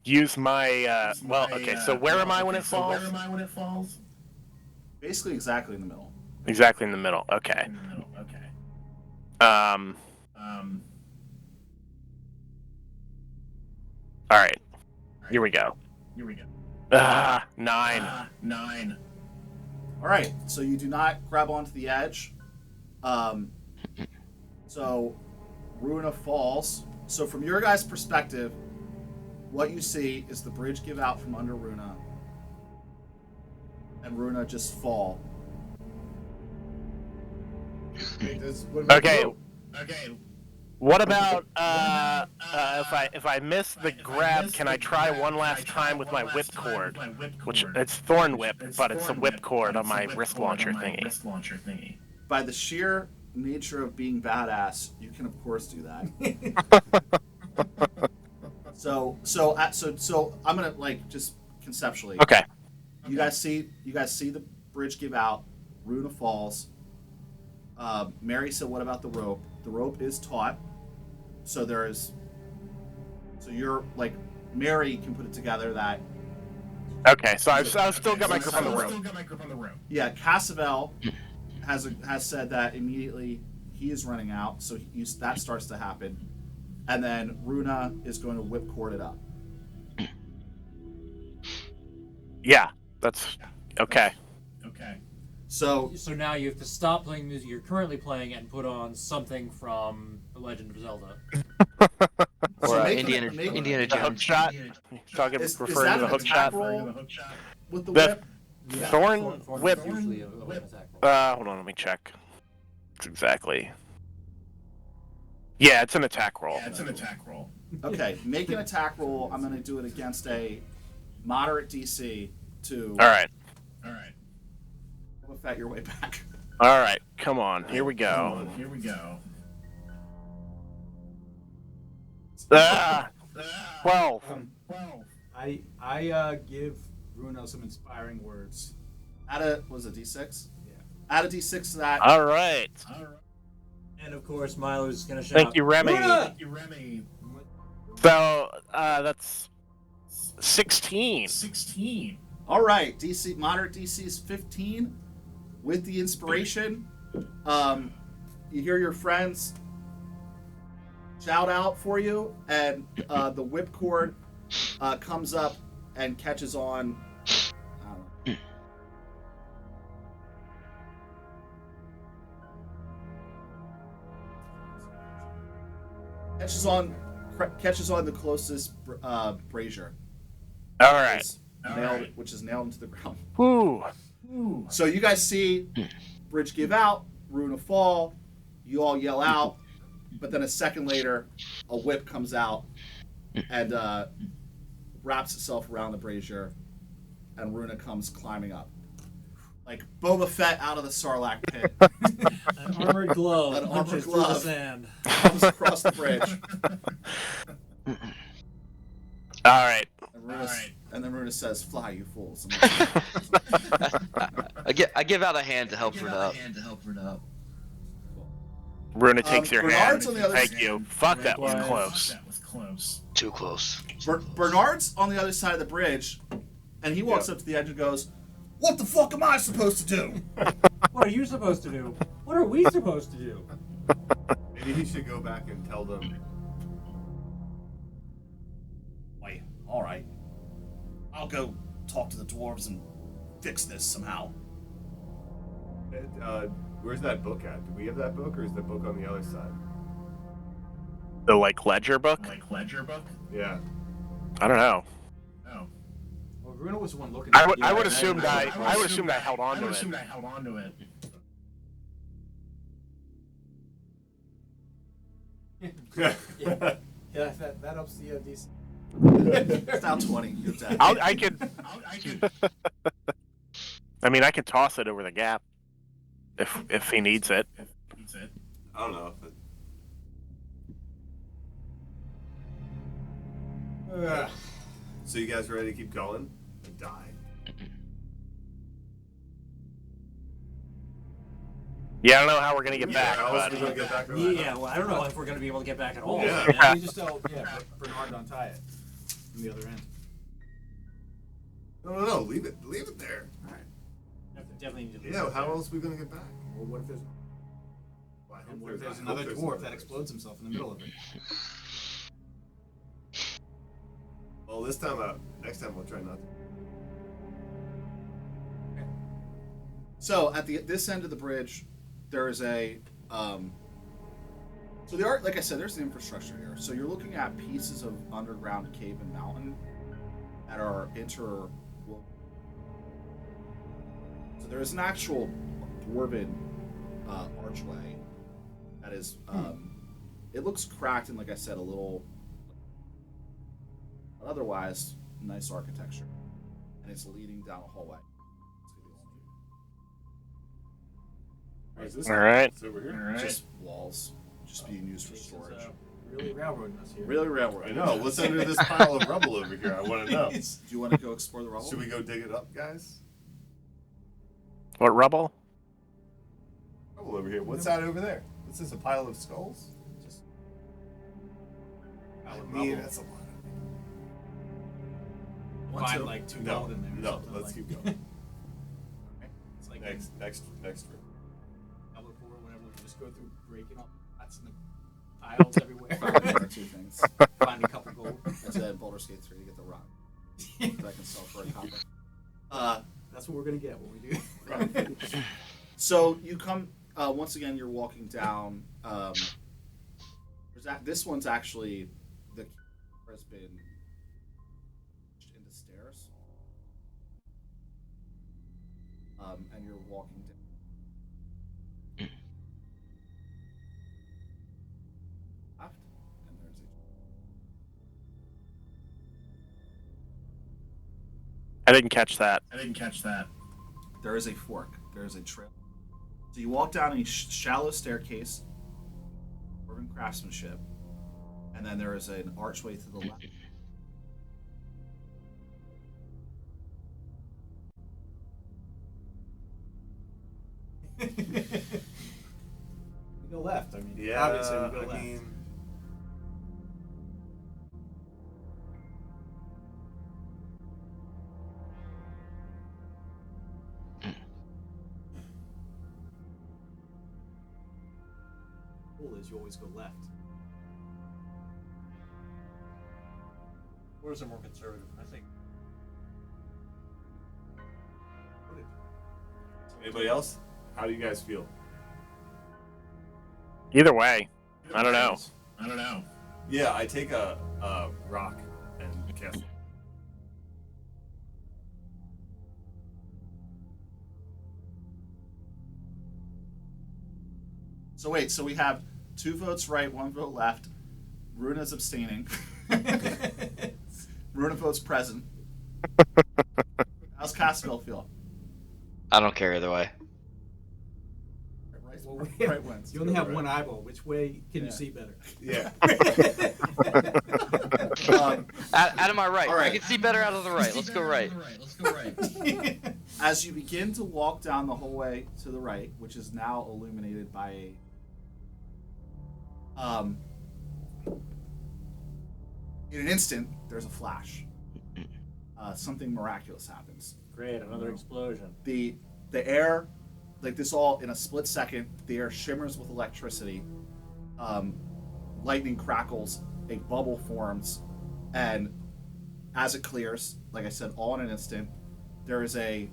S4: use my well? Okay, so where am I when it falls?
S1: Basically, exactly in the middle.
S4: Exactly in the middle. Okay. All right. Here we go. 9.
S1: All right, so you do not grab onto the edge. So Runa falls. So from your guys' perspective, what you see is the bridge give out from under Runa, and Runa just fall.
S4: Okay. What about if I miss the grab, can I try one last time with my whip cord? Which it's thorn whip, but it's a whip cord on my wrist launcher thingy.
S1: By the sheer nature of being badass, you can of course do that. So I'm gonna like just conceptually.
S4: Okay.
S1: You guys see the bridge give out. Runa falls. Mary said, "What about the rope?" The rope is taut, so you're like Mary can put it together that.
S4: Okay, so I've still got my grip on the rope.
S1: Yeah, Cassavel has said that immediately he is running out, so that starts to happen, and then Runa is going to whipcord it up.
S4: Yeah, that's okay.
S1: So
S7: now you have to stop playing music you're currently playing and put on something from The Legend of Zelda.
S3: Or Indiana
S4: The hook
S3: Jones.
S4: shot. Talking
S1: is
S4: referring
S1: that
S4: to the
S1: an
S4: hook
S1: attack
S4: shot.
S1: roll with the
S4: The
S1: whip?
S7: Yeah,
S4: thorn whip.
S7: is usually an attack roll.
S4: Hold on, let me check. It's exactly. Yeah, it's an attack roll.
S1: Okay, make an attack roll. I'm going to do it against a moderate DC to
S4: All right.
S1: affect your way back.
S4: All right. Come on. Here we go. 12.
S6: I give Bruno some inspiring words.
S1: Add a D6?
S6: Yeah.
S1: Add a D6 to that.
S4: All right.
S7: And of course, Milo's gonna shout.
S4: Thank you, Remy.
S7: "Runa!"
S4: So that's 16.
S1: All right, DC moderate DC is 15. With the inspiration, you hear your friends shout out for you, and the whipcord comes up and catches on. I don't know. catches on the closest brazier.
S4: All right.
S1: Which is nailed into the ground.
S4: Woo.
S1: So you guys see bridge give out, Runa fall. You all yell out, but then a second later, a whip comes out and wraps itself around the brazier, and Runa comes climbing up. Like Boba Fett out of the Sarlacc pit.
S7: An armored glove.
S1: An armored
S7: punches through
S1: glove.
S7: the sand.
S1: Comes across the bridge.
S4: All right.
S1: And then Runa says, "Fly, you fools."
S3: I give out a hand to help Runa up.
S4: Runa takes your
S1: Bernard's
S4: hand.
S1: on the other
S4: Thank
S1: side.
S4: you. Fuck, that was close.
S3: Too close.
S1: Bernard's on the other side of the bridge, and he walks up to the edge and goes, "What the fuck am I supposed to do?"
S7: What are you supposed to do? What are we supposed to do?
S5: Maybe he should go back and tell them.
S1: Wait, all right. I'll go talk to the dwarves and fix this somehow.
S5: Where's that book at? Do we have that book, or is the book on the other side?
S4: The ledger book?
S5: Yeah.
S4: I don't know.
S6: Well, Runa was the one looking.
S4: I would assume that I held on to it.
S6: Yeah, that ups the DC.
S1: It's down 20. You're dead.
S4: I mean, I could toss it over the gap if he needs it.
S5: I don't know. So you guys ready to keep going? And die.
S4: Yeah, I don't know how we're gonna get back,
S5: How else
S4: but
S5: are we gonna get back?
S7: Yeah, well, I don't know if we're going to be able to get back at all.
S6: Yeah, we just tell Bernard to untie it from the other end.
S5: No. Leave it there.
S6: All right.
S7: Definitely need to.
S5: Yeah. How else are we gonna get back?
S6: Well, what if there's?
S5: Well, I hope
S6: And what if
S5: there's
S6: there's another dwarf
S5: another
S6: that explodes himself in the middle of it?
S5: Well, next time we'll try not to.
S1: So at this end of the bridge, there is a so there are, like I said, there's an infrastructure here. So you're looking at pieces of underground cave and mountain that are So there is an actual dwarven archway that is it looks cracked and, like I said, a little, but otherwise nice architecture, and it's leading down a hallway.
S5: Is this
S4: all right.
S5: It's over here.
S1: Just walls, just being used for storage.
S6: Really railroading us here.
S1: Really railroad.
S5: I know. What's under this pile of rubble over here? I want to know.
S1: Do you want to go explore the rubble?
S5: Should we go dig it up, guys?
S4: What rubble?
S5: Rubble over here. What's that over there? What's this? A pile of skulls?
S6: Just
S5: I
S6: of
S5: mean,
S6: rubble.
S5: that's a lot.
S6: Find like 2 gold in there. or
S5: No.
S6: something
S5: Let's
S6: like-
S5: keep going.
S6: It's like
S5: Next room.
S6: Number 4, whenever we just go through breaking up pots in the piles everywhere.
S1: One or two things.
S6: Find a couple gold.
S1: That's it. Baldur's Gate 3 to get the rock that I can sell for a copper.
S6: That's what we're gonna get when we do.
S1: So you come once again. You're walking down. This one's actually the has been into stairs, and you're walking down. Left, and there's
S4: I didn't catch that.
S1: there is a fork. There is a trail. So you walk down a shallow staircase, dwarven craftsmanship, and then there is an archway to the left.
S6: We go left. I mean,
S5: Yeah.
S6: obviously we go left.
S5: I mean,
S6: Rule is you always go left.
S7: Dwarves are more conservative, I think.
S5: anybody else? How do you guys feel?
S4: Either way, I don't know.
S5: Yeah, I take a rock and cast.
S1: So wait, so we have 2 votes right, 1 vote left. Runa's abstaining. Runa votes present. How's Cassville feel?
S3: I don't care either way.
S6: Well,
S1: Right wins.
S6: you only have one eyeball. Which way can you
S1: Yeah.
S6: see better?
S5: Yeah.
S3: Out of my right.
S1: All right.
S3: I can see better out of the right. Let's go right.
S1: As you begin to walk down the hallway to the right, which is now illuminated by in an instant, there's a flash. Something miraculous happens.
S7: Great, another explosion.
S1: The air, like this, all in a split second, the air shimmers with electricity. Lightning crackles, a bubble forms, and as it clears, like I said, all in an instant, there is a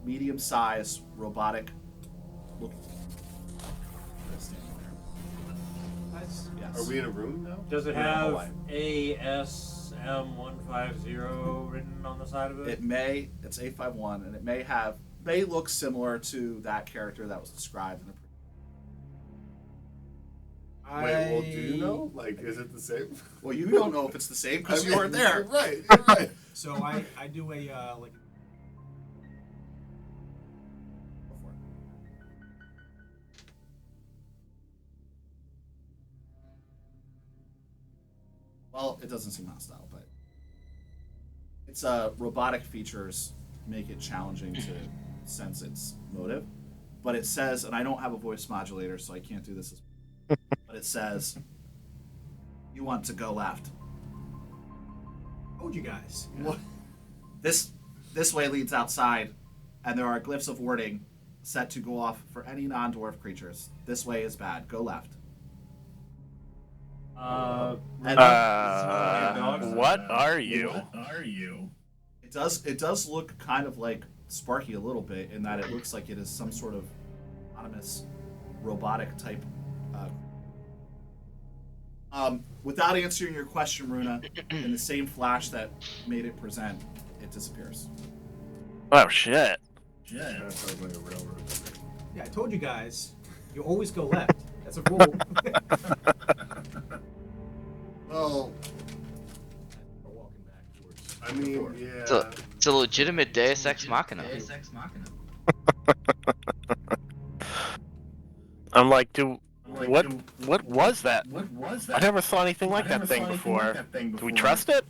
S1: medium-sized robotic look.
S6: Nice.
S1: Yes.
S5: Are we in a room now?
S7: Does it
S1: We're in a
S7: have
S1: hallway.
S7: ASM150 written on the side of it?
S1: It's A51, and it may look similar to that character that was described in the.
S5: Wait, well, do you know? Like, is it the same?
S1: Well, you don't know if it's the same because you weren't there.
S5: You're right. You're right.
S6: So I do a like.
S1: Go for it. Well, it doesn't seem hostile, but its robotic features make it challenging to sense its motive. But it says, and I don't have a voice modulator, so I can't do this. But it says, "You want to go left.
S6: Told you guys.
S1: What? This way leads outside, and there are glyphs of warding set to go off for any non-dwarf creatures. This way is bad. Go left."
S4: What are you?
S1: It does look kind of like Sparky a little bit in that it looks like it is some sort of autonomous robotic type. Without answering your question, Runa, in the same flash that made it present, it disappears.
S4: Oh shit.
S5: That sounds like a railroad.
S6: Yeah, I told you guys. You always go left. That's a rule.
S1: Well,
S6: We're walking back towards.
S5: I mean, yeah.
S3: It's a legitimate Deus Ex Machina.
S4: I'm like, what was that? I never saw anything like that thing before. Do we trust it?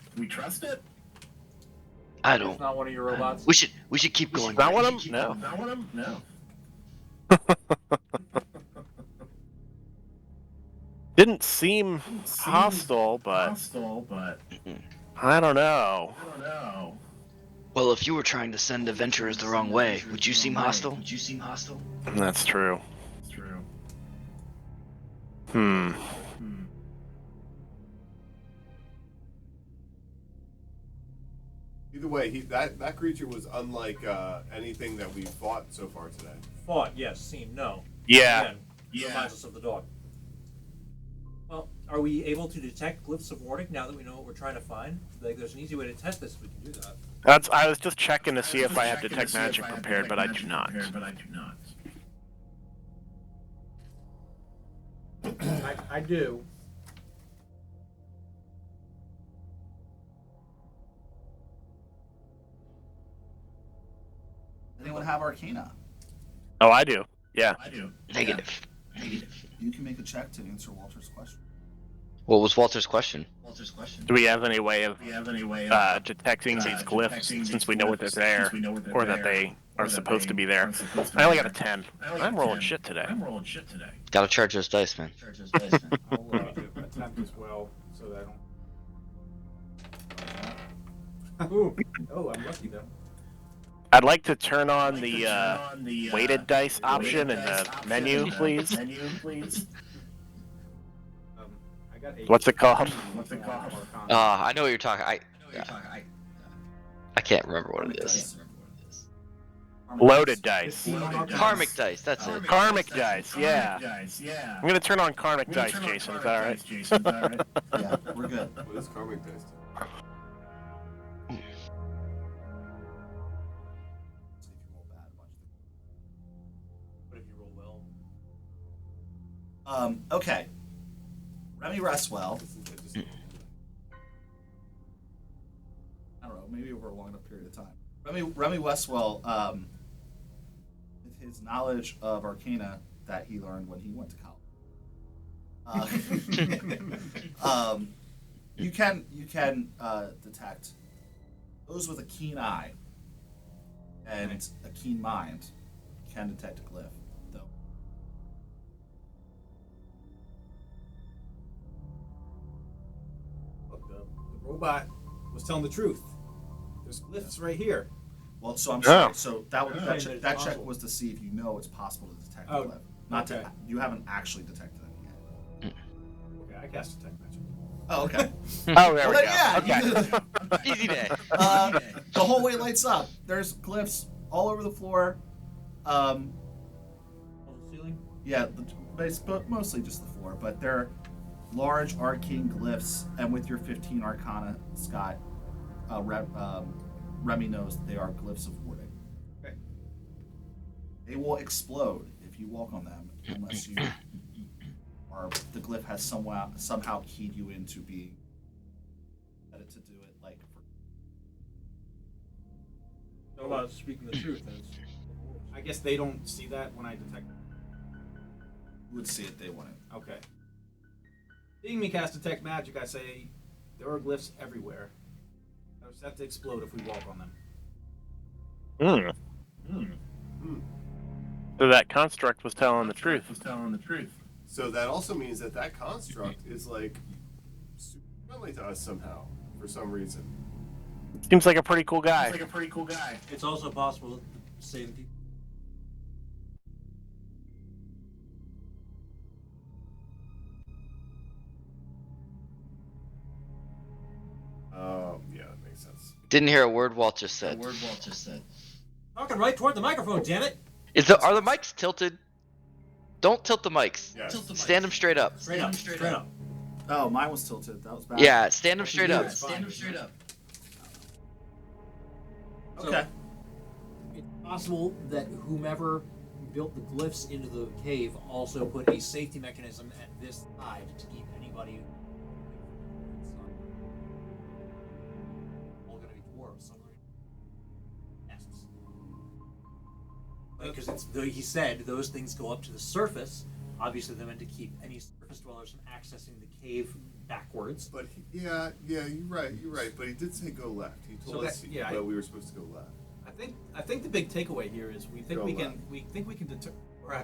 S3: I
S7: It's
S3: don't.
S7: not one of your robots.
S3: We should keep going.
S4: Is that one of them? No. Didn't seem hostile, but I don't know.
S3: Well, if you were trying to send adventurers the wrong way, would you seem hostile?
S4: That's true.
S5: Either way, that creature was unlike anything that we've fought so far today.
S7: Fought, yes. Seen, no.
S4: Yeah.
S7: Again, reminds us of the dog. Well, are we able to detect glyphs of warning now that we know what we're trying to find? Like, there's an easy way to test this if we can do that.
S4: I was just checking to see if I have detect magic prepared, but I do not.
S6: I do.
S1: anyone have Arcana?
S4: Oh, I do. Yeah.
S3: Negative.
S1: You can make a check to answer Walter's question.
S3: What was Walter's question?
S4: Do we have any way of detecting these glyphs since we know what they're there, or that they are supposed to be there? I only got a 10. I'm rolling shit today.
S3: Gotta charge those dice, man.
S6: I'll attempt as well, so that I don't. Ooh. Oh, I'm lucky though.
S4: I'd like to turn on the weighted dice option in the menu, please.
S6: I got 8.
S4: What's it called?
S3: I know what you're talking. I can't remember what it is.
S4: Loaded dice.
S3: Karmic dice. That's it.
S4: Karmic dice. Yeah. I'm gonna turn on karmic dice, Jason. Is that all right?
S1: Yeah, we're good.
S5: What is karmic dice?
S1: See if you roll bad, watch
S7: What if you roll well?
S1: Okay. Remy Restwell. I don't know, maybe over a long enough period of time. Remy Westwell, with his knowledge of Arcana that he learned when he went to college, you can detect those with a keen eye and a keen mind can detect a glyph, though.
S6: Look, the robot was telling the truth. There's glyphs right here.
S1: Well, so I'm sorry.
S4: Oh.
S1: So that check was to see if you know it's possible to detect a
S6: Oh,
S1: glyph. Not
S6: okay.
S1: to you haven't actually detected any yet.
S6: Okay, I cast detect magic.
S1: Oh, okay.
S4: Oh, there we
S1: Well,
S4: go.
S1: yeah,
S4: Okay.
S3: Easy day.
S1: The hallway lights up. There's glyphs all over the floor.
S7: On the ceiling?
S1: Yeah, but mostly just the floor. But they're large arcane glyphs, and with your 15 Arcana, Scott, Remy knows that they are glyphs of warding.
S6: Okay.
S1: They will explode if you walk on them, unless you or the glyph has somehow keyed you into being set to do it like for.
S7: What about speaking the truth?
S6: I guess they don't see that when I detect.
S1: You would see it, they wouldn't.
S6: Okay. Seeing me cast detect magic, I say there are glyphs everywhere. They're set to explode if we walk on them.
S4: So that construct was telling the truth.
S5: So that also means that that construct is like super friendly to us somehow for some reason.
S4: Seems like a pretty cool guy.
S7: It's also possible that the same people.
S5: Oh, yeah, that makes sense.
S3: Didn't hear a word Walt just said.
S7: Talking right toward the microphone, damn it!
S3: Are the mics tilted? Don't tilt the mics.
S5: Yes.
S3: Stand them straight up.
S7: Straight up.
S1: Oh, mine was tilted. That was bad.
S3: Yeah, stand them straight up.
S1: Okay.
S7: It's possible that whomever built the glyphs into the cave also put a safety mechanism at this side to keep anybody. All gonna be dwarves. Some are nests. Because he said those things go up to the surface. Obviously, they meant to keep any surface dwellers from accessing the cave backwards.
S5: But yeah, you're right. But he did say go left. He told us that we were supposed to go left.
S6: I think the big takeaway here is we think we can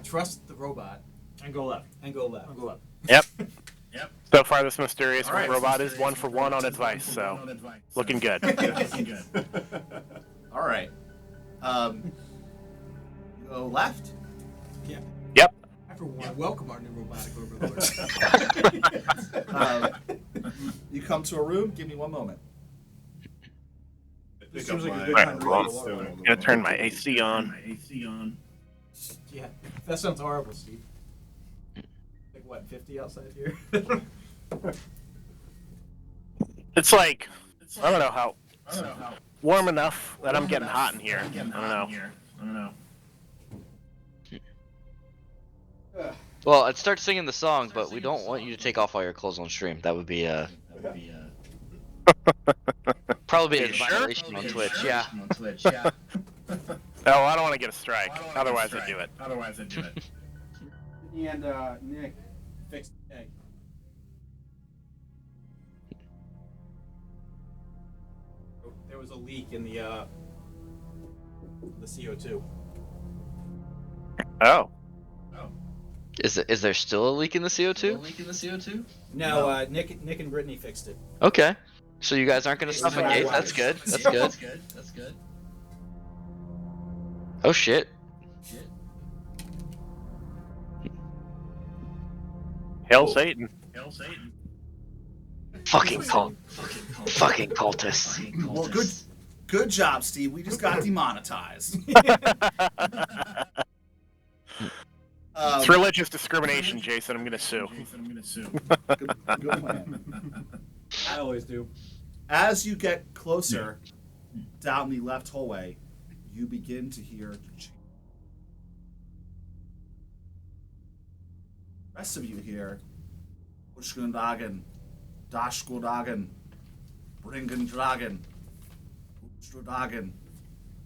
S6: trust the robot
S7: And go left.
S6: and go left.
S4: Yep. So far, this mysterious robot is 1 for 1 on advice, so looking good.
S1: All right. Go left.
S6: Yeah.
S4: Yep.
S6: I for one welcome our new robotic overlord.
S1: You come to a room. Give me one moment.
S5: Pick
S6: seems
S5: up
S6: like a
S5: my
S6: good time to
S5: Rolling
S6: roll
S5: Stone
S6: over.
S5: on the
S4: Gonna
S5: wall.
S4: turn my AC on.
S6: Yeah, that sounds horrible, Steve. Like what, 50 outside here?
S4: It's like I don't know how warm enough that I'm getting hot in here. I don't know.
S3: Well, I'd start singing the song, but we don't want you to take off all your clothes on stream. That would be probably be a violation on Twitch. Yeah.
S4: Oh, I don't want to get a strike. Otherwise, I'd do it.
S6: And Nick fixed the egg. There was a leak in the CO2.
S4: Oh.
S3: Is there still a leak in the CO2?
S6: No, Nick and Brittany fixed it.
S3: Okay. So you guys aren't gonna suffocate. That's good. That's good. Oh shit.
S4: Hail Satan.
S3: Fucking cultists.
S1: Well, good. Good job, Steve. We just got demonetized.
S4: It's religious discrimination, Jason. I'm gonna sue.
S1: Good plan.
S7: I always do.
S1: As you get closer down the left hallway, you begin to hear. The rest of you hear. Ushgundagen, Dashgudagen, Bringendragen, Ustrudagen,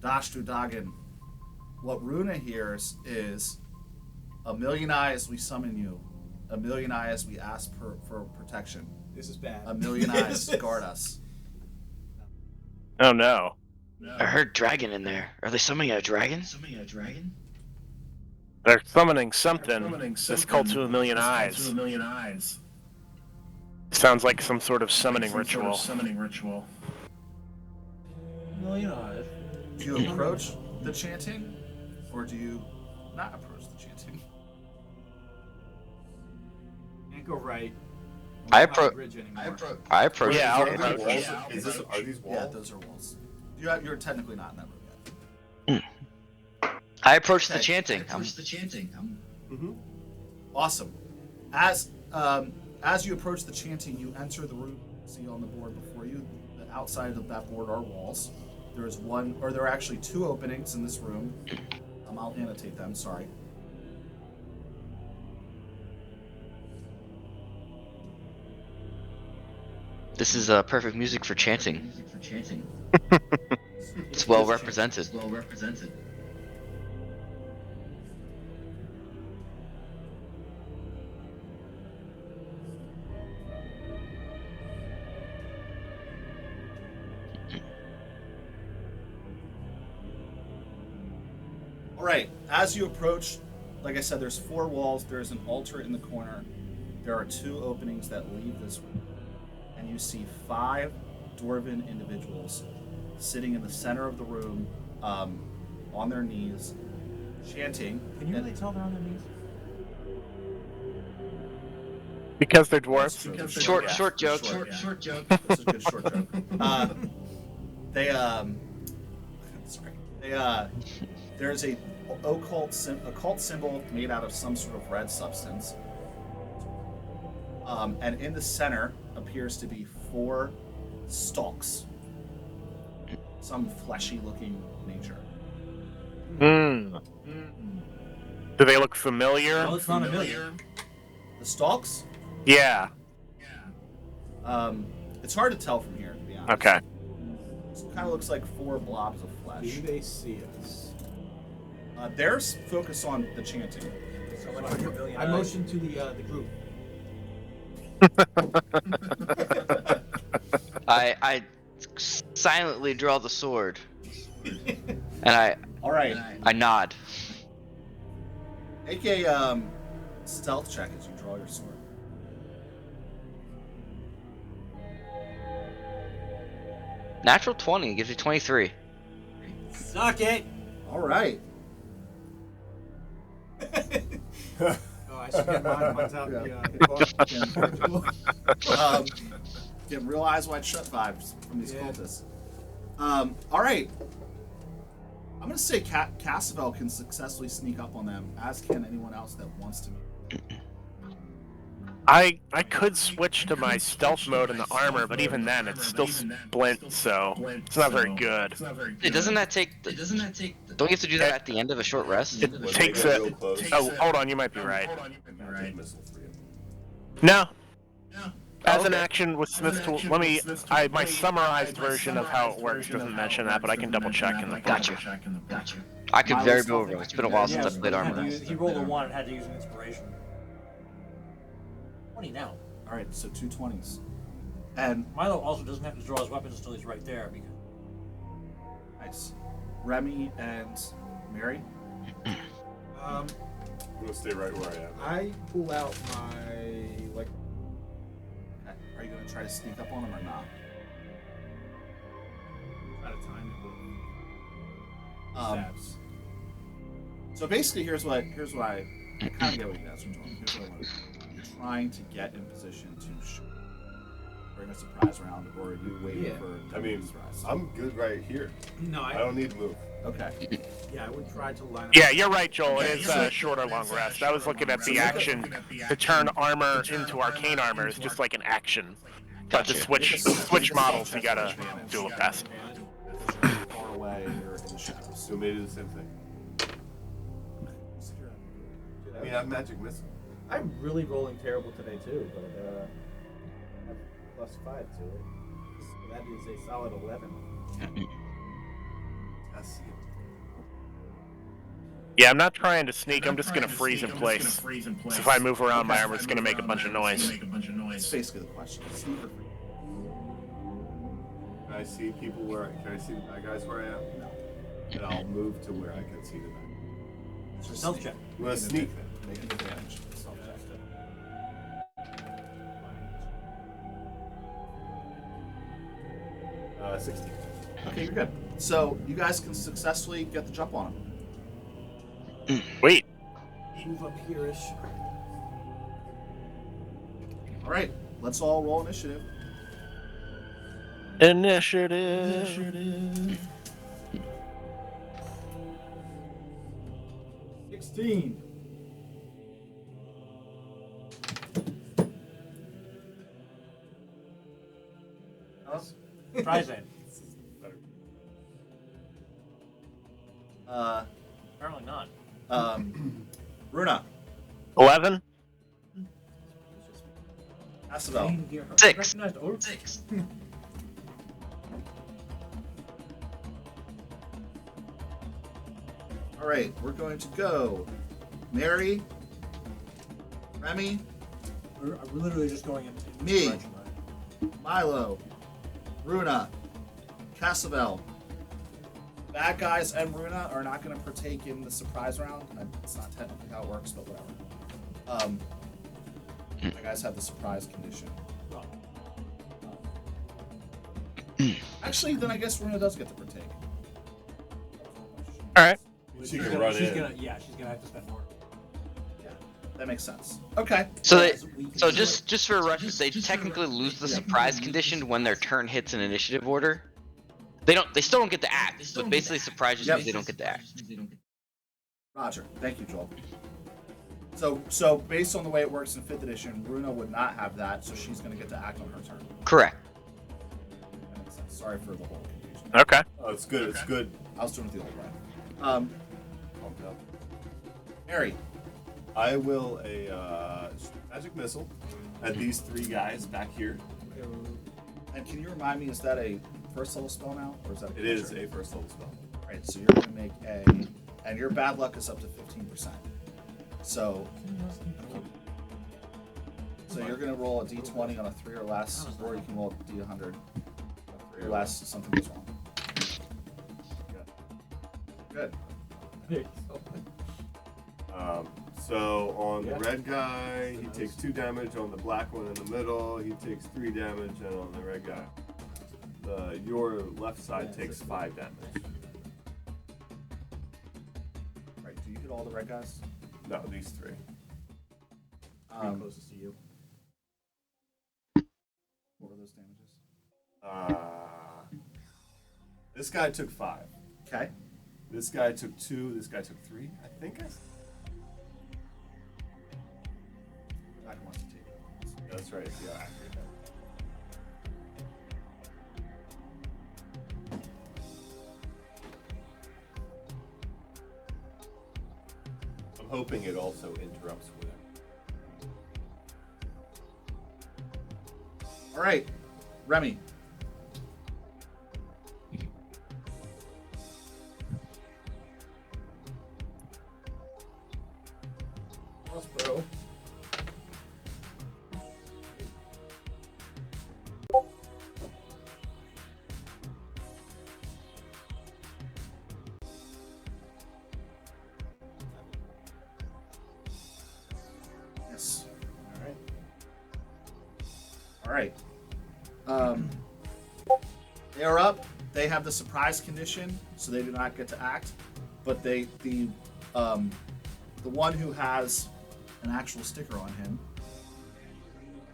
S1: Dashtudagen. What Runa hears is, a million eyes we summon you, a million eyes we ask for protection.
S6: This is bad.
S1: A million eyes guard us.
S4: Oh no.
S3: I heard dragon in there. Are they summoning a dragon?
S4: They're summoning something. This cult to a million eyes. Sounds like some sort of summoning ritual.
S7: Million eyes.
S1: Do you approach the chanting, or do you not approach the chanting?
S6: Can't go right.
S3: I
S6: We're not on
S3: appro-
S6: bridge anymore.
S3: I approach.
S4: Yeah, I'll
S5: Are
S4: approach.
S5: these walls? Are these walls?
S1: Yeah, those are walls. You're technically not in that room yet.
S3: I approach the
S1: Okay.
S3: chanting.
S5: Mm-hmm.
S1: Awesome. As you approach the chanting, you enter the room. See on the board before you. The outside of that board are walls. There are actually two openings in this room. I'll annotate them. Sorry.
S3: This is perfect music for chanting. It's well represented.
S1: All right. As you approach, like I said, there's 4 walls. There's an altar in the corner. There are 2 openings that leave this room, and you see 5 dwarven individuals sitting in the center of the room, on their knees, chanting.
S7: Can you really tell they're on their knees?
S4: Because they're dwarfs.
S3: Short joke.
S1: Short joke. This is a good short joke. There's a occult symbol made out of some sort of red substance. And in the center appears to be 4 stalks. Some fleshy looking nature.
S4: Do they look familiar?
S7: No, it's not a million.
S1: The stalks?
S4: Yeah.
S1: It's hard to tell from here, to be honest.
S4: Okay.
S1: It kind of looks like 4 blobs of flesh.
S6: Do they see us?
S1: Theirs focus on the chanting.
S7: So much for a million
S6: I
S7: eyes.
S6: motion to the group.
S3: I silently draw the sword, and
S1: All right.
S3: I nod.
S1: Make a stealth check as you draw your sword.
S3: Natural 20 gives you 23.
S7: Suck it!
S1: All right.
S6: Oh, I should get mine. Mine's out
S1: Getting real eyes wide shut vibes from these
S6: Yeah.
S1: cultists. All right. I'm going to say Cassavell can successfully sneak up on them, as can anyone else that wants to.
S4: I could switch to my stealth mode in the armor, but even then, it's still splint, so it's not very good.
S3: Hey, doesn't that take? Don't you have to do that at the end of a short rest?
S4: It takes
S5: Real
S4: it.
S5: close.
S4: Oh, hold on, you might be right.
S5: Magic missile for you.
S4: No. As an
S3: Okay.
S4: action with Smith's tool, my summarized version of how it works doesn't mention that, but I can double check in the book.
S3: Gotcha. I could very well wrong. It's been a while since I've played
S7: Had
S3: armor.
S7: to use- he rolled a 1 and had to use an inspiration. 20 now.
S1: All right, so 2 20s. And
S7: Milo also doesn't have to draw his weapons until he's right there because
S1: nice. Remy and Mary.
S5: I'm gonna stay right where I am.
S6: I pull out my
S1: Okay. Are you going to try to sneak up on them or not?
S6: Try to time it with
S1: Um,
S6: stabs.
S1: So basically, here's what I kind of get what you guys are doing. Here's what I want. You're trying to get in position to shoot, or bring a surprise round, or are you waiting
S6: Yeah.
S1: for?
S5: I mean,
S1: surprise?
S5: I'm good right here.
S6: No,
S5: I don't need to move.
S1: Okay.
S6: Yeah, I would try to line up.
S4: Yeah, you're right, Joel. It is a short or long rest. I was looking at the action to turn armor into arcane armor is just like an action. But to
S3: Gotcha.
S4: switch models, you gotta do a pass.
S1: Far away, you're in the shadows.
S5: So maybe do the same thing. I mean, I have magic missile.
S6: I'm really rolling terrible today too, but I have +5 to it. So that is a solid 11.
S5: I see it.
S4: Yeah, I'm not trying to sneak. I'm just gonna freeze in place. So if I move around, my armor's gonna make a bunch of noise.
S1: That's basically the question. Sneaker free.
S5: Can I see people where? Can I see the bad guys where I am?
S1: No.
S5: And I'll move to where I can see the bad.
S1: It's just
S7: Stealth
S1: sneak.
S7: check.
S5: I'm gonna sneak then.
S1: Make an advantage. Stealth check.
S5: 16.
S1: Okay, you're good. So you guys can successfully get the jump on him.
S4: Wait.
S6: Move up here-ish.
S1: All right, let's all roll initiative.
S4: Initiative.
S6: 16.
S7: Try Zane.
S2: Apparently not.
S1: Runa,
S4: 11.
S1: Asabel,
S3: 6.
S7: Recognized orcs?
S1: all right, we're going to go. Mary, Remy,
S7: We're literally just going in
S1: Me.
S7: this direction, right?
S1: Milo, Runa, Casabel. Bad guys and Runa are not going to partake in the surprise round. It's not technically how it works, but whatever. You guys have the surprise condition. Actually, then I guess Runa does get to partake.
S4: All right.
S5: She can run
S7: she's
S5: in.
S7: gonna have to spend more.
S1: Yeah, that makes sense. Okay.
S3: So just for reference, they technically lose the surprise condition when their turn hits in initiative order. They still don't get to act, but basically surprise just means they don't get to act.
S1: Roger. Thank you, Joel. So based on the way it works in 5th edition, Runa would not have that, so she's going to get to act on her turn.
S3: Correct.
S1: That makes sense. Sorry for the whole confusion.
S4: Okay.
S5: Oh, it's good. It's good.
S1: I was doing it the old way.
S5: Pumped up.
S1: Mary,
S5: I will a magic missile at these 3 guys back here.
S1: and can you remind me, is that a first level spell now, or is that a
S5: It is
S1: cantrip?
S5: a first level spell.
S1: Right, so you're going to make and your bad luck is up to 15%. So you're going to roll a d20 on a 3 or less, or you can roll a d100 or less, something goes wrong. Good.
S5: So on the red guy, he takes 2 damage. On the black one in the middle, he takes 3 damage, and on the red guy, your left side takes 5 damage.
S1: Right, do you hit all the red guys?
S5: No, these 3.
S6: Closest to you.
S1: What were those damages?
S5: This guy took 5.
S1: Okay.
S5: This guy took 2. This guy took 3. I think
S1: Back wants to take it.
S5: that's right. Yeah, accurate. I'm hoping it also interrupts with it.
S1: All right, Remy.
S6: Crossbow.
S1: Yes.
S6: All right.
S1: All right. They are up. They have the surprise condition, so they do not get to act. But the one who has an actual sticker on him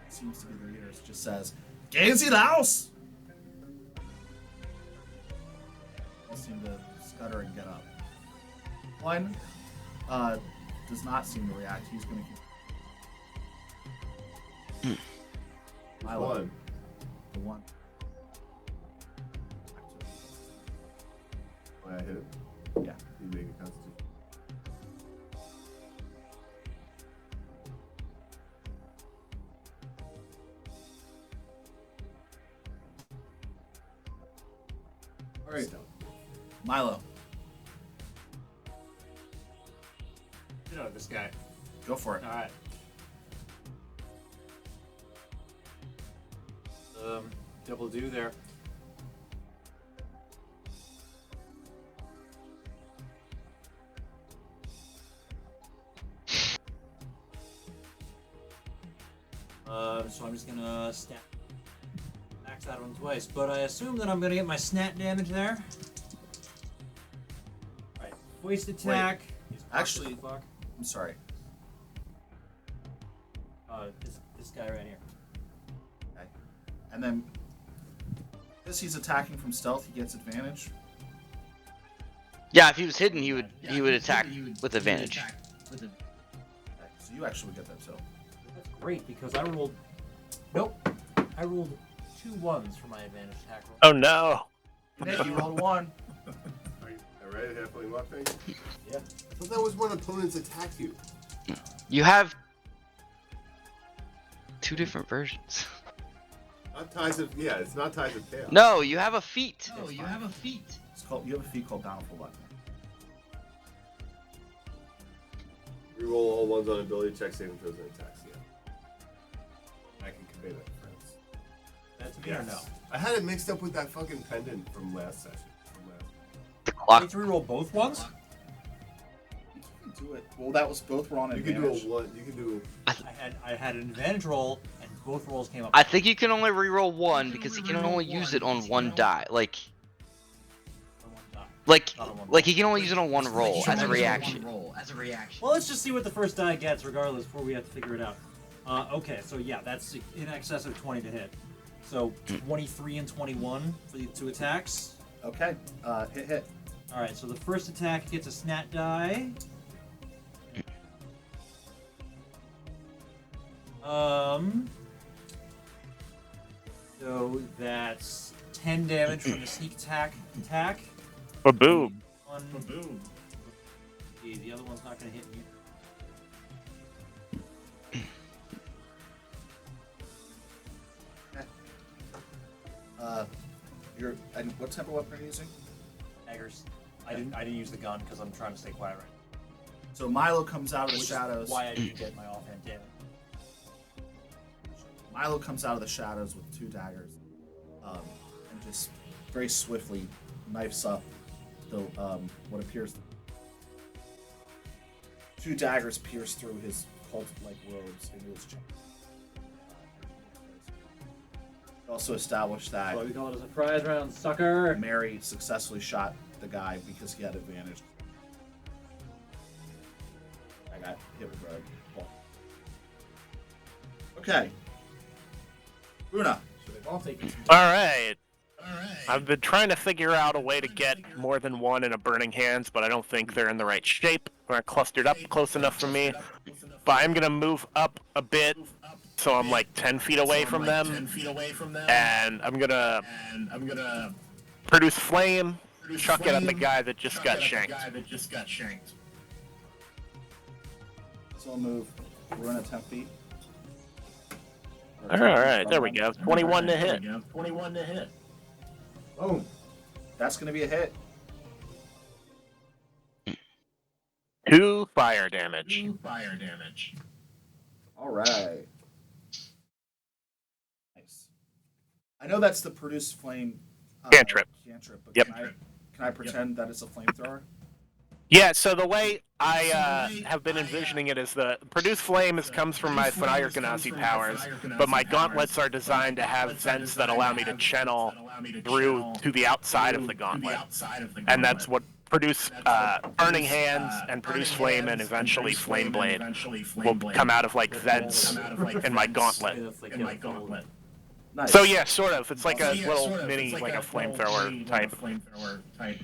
S1: seems to be the leader. It just says, Gansy Laos! All seem to stutter and get up. One does not seem to react. He's going to keep.
S5: One.
S1: The one.
S5: Oh, I hit him.
S1: Yeah.
S5: You make a constitution.
S1: All right. Milo,
S7: You know this guy.
S1: go for it.
S7: All right. Double do there. So I'm just gonna max that one twice, but I assume that I'm gonna get my snap damage there. Alright, voiced attack. is
S1: Actually-
S7: fuck.
S1: I'm sorry.
S7: This guy right here.
S1: Okay. And then, because he's attacking from stealth, he gets advantage.
S3: Yeah, if he was hidden, he would attack with advantage.
S1: Okay. So you actually would get that too.
S7: That's great because I rolled. Nope. I rolled 2 1s for my advantage attack roll.
S4: Oh no.
S1: Nick, you rolled a 1.
S5: Are you ready, halfway muffin?
S7: Yeah.
S5: I thought that was when opponents attack you.
S3: You have 2 different versions.
S5: Not ties of, yeah, it's not ties of chaos.
S3: No, you have a feat.
S8: Oh, you have a feat.
S1: It's called. You have a feat called Bountiful Luck.
S5: Reroll all ones on ability checks, saving throws, and attacks. Yeah. I can convey that to friends.
S7: That's me or no?
S5: I had it mixed up with that fucking pendant from last session.
S3: The
S7: I
S3: clock.
S7: need to reroll both ones?
S1: You can do it. Well, that was both were on
S5: You can do a
S1: advantage.
S5: one. You can do.
S7: I had an advantage roll, and both rolls came up.
S3: I think you can only reroll 1 because he can only use it on 1 die. Like
S7: for one die. Not on one
S3: like he can only use it on 1 roll as a reaction.
S7: Well, let's just see what the first die gets, regardless, before we have to figure it out. Okay, so yeah, that's in excess of 20 to hit. So 23 and 21 for the 2 attacks.
S1: Okay. Hit.
S7: All right, so the first attack gets a snap die. So that's 10 damage from the sneak attack.
S4: Ba-boom.
S7: One. The other one's not going to hit me.
S1: And what type of weapon are you using?
S7: Daggers. I didn't use the gun because I'm trying to stay quiet right now.
S1: So Milo comes out of the
S7: Which
S1: shadows.
S7: is why I didn't get my offhand damage.
S1: Milo comes out of the shadows with 2 daggers, and just very swiftly knifes up the what appears. 2 daggers pierce through his cult-like robes into his chest. Also established that
S7: That's why we call it a surprise round, sucker.
S1: Mary successfully shot the guy because he had advantage. I got hit with a ball. Okay. Una.
S6: So they've all taken some
S4: All right. I've been trying to figure out a way to get more than 1 in a Burning Hands, but I don't think they're in the right shape. They're clustered up close enough for me. But I'm gonna move up a bit, so I'm like 10 feet away from them. And I'm gonna produce flame, chuck it at the guy that just got shanked.
S1: So I'll move. We're at 10 feet.
S4: All right, there we go. 21 to hit.
S1: Boom. That's going to be a hit.
S4: 2 fire damage.
S1: All right. Nice. I know that's the produce flame
S4: Cantrip.
S1: But
S4: Yep.
S1: can I pretend that it's a flamethrower?
S4: Yeah, so the way I have been envisioning it is the produce flame comes from my Fire Ganassi powers, but my gauntlets are designed to have vents that allow me to channel through to the outside of the gauntlet. And that's what produce Burning Hands and produce flame and eventually Flame Blade will come out of like vents in my gauntlet.
S7: That's like,
S1: Nice.
S4: So yeah, sort of. It's like a
S5: Yeah,
S4: little
S5: sort of.
S4: mini,
S5: It's
S4: like a
S5: little
S4: flamethrower
S5: mini,
S4: type
S5: type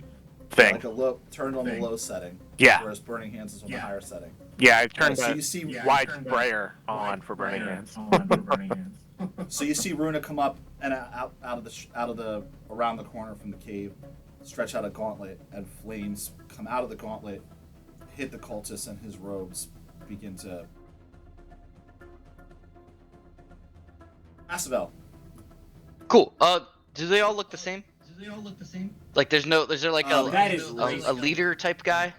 S4: thing.
S1: Like a low, turned on the
S5: Thing.
S1: low setting.
S4: Yeah.
S1: Whereas Burning Hands is on the
S5: Yeah.
S1: higher setting.
S4: Yeah, I turned
S1: So
S4: the
S1: you see,
S4: wide sprayer on for burning hands.
S1: so you see Runa come up and out of the around the corner from the cave, stretch out a gauntlet, and flames come out of the gauntlet, hit the cultist, and his robes begin to. Asabel.
S3: Cool. Do they all look the same? Like, is there like
S6: that is
S3: a leader type guy?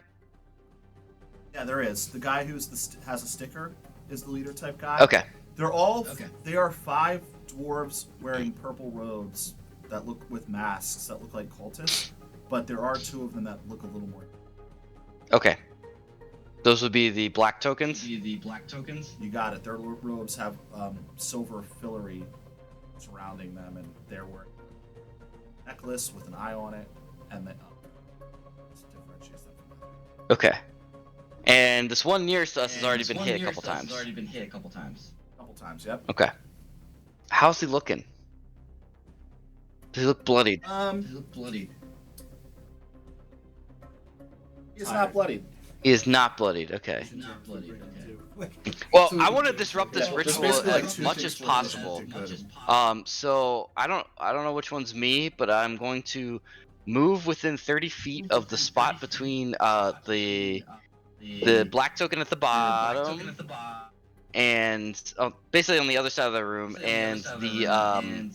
S1: Yeah, there is. The guy has a sticker is the leader type guy.
S3: Okay.
S1: They're all. They are 5 dwarves wearing purple robes that look with masks that look like cultists, but there are 2 of them that look a little more.
S3: Okay. Those would be the black tokens.
S1: You got it. Their robes have silver filigree surrounding them, and they're wearing a necklace with an eye on it, and then differentiates them from that.
S3: Okay. And this one nearest us has already been hit a couple times.
S1: A couple times, yep.
S3: Okay. How's he looking? Does he look bloodied?
S1: He's not bloodied.
S3: He is not bloodied. Okay. Well, I want to disrupt this ritual
S1: basically like
S3: as
S1: 2
S3: much
S1: things
S3: as
S1: for
S3: possible. So I don't know which one's me, but I'm going to move within 30 feet of the spot between the black token at the bottom and basically on the other side of the room, and the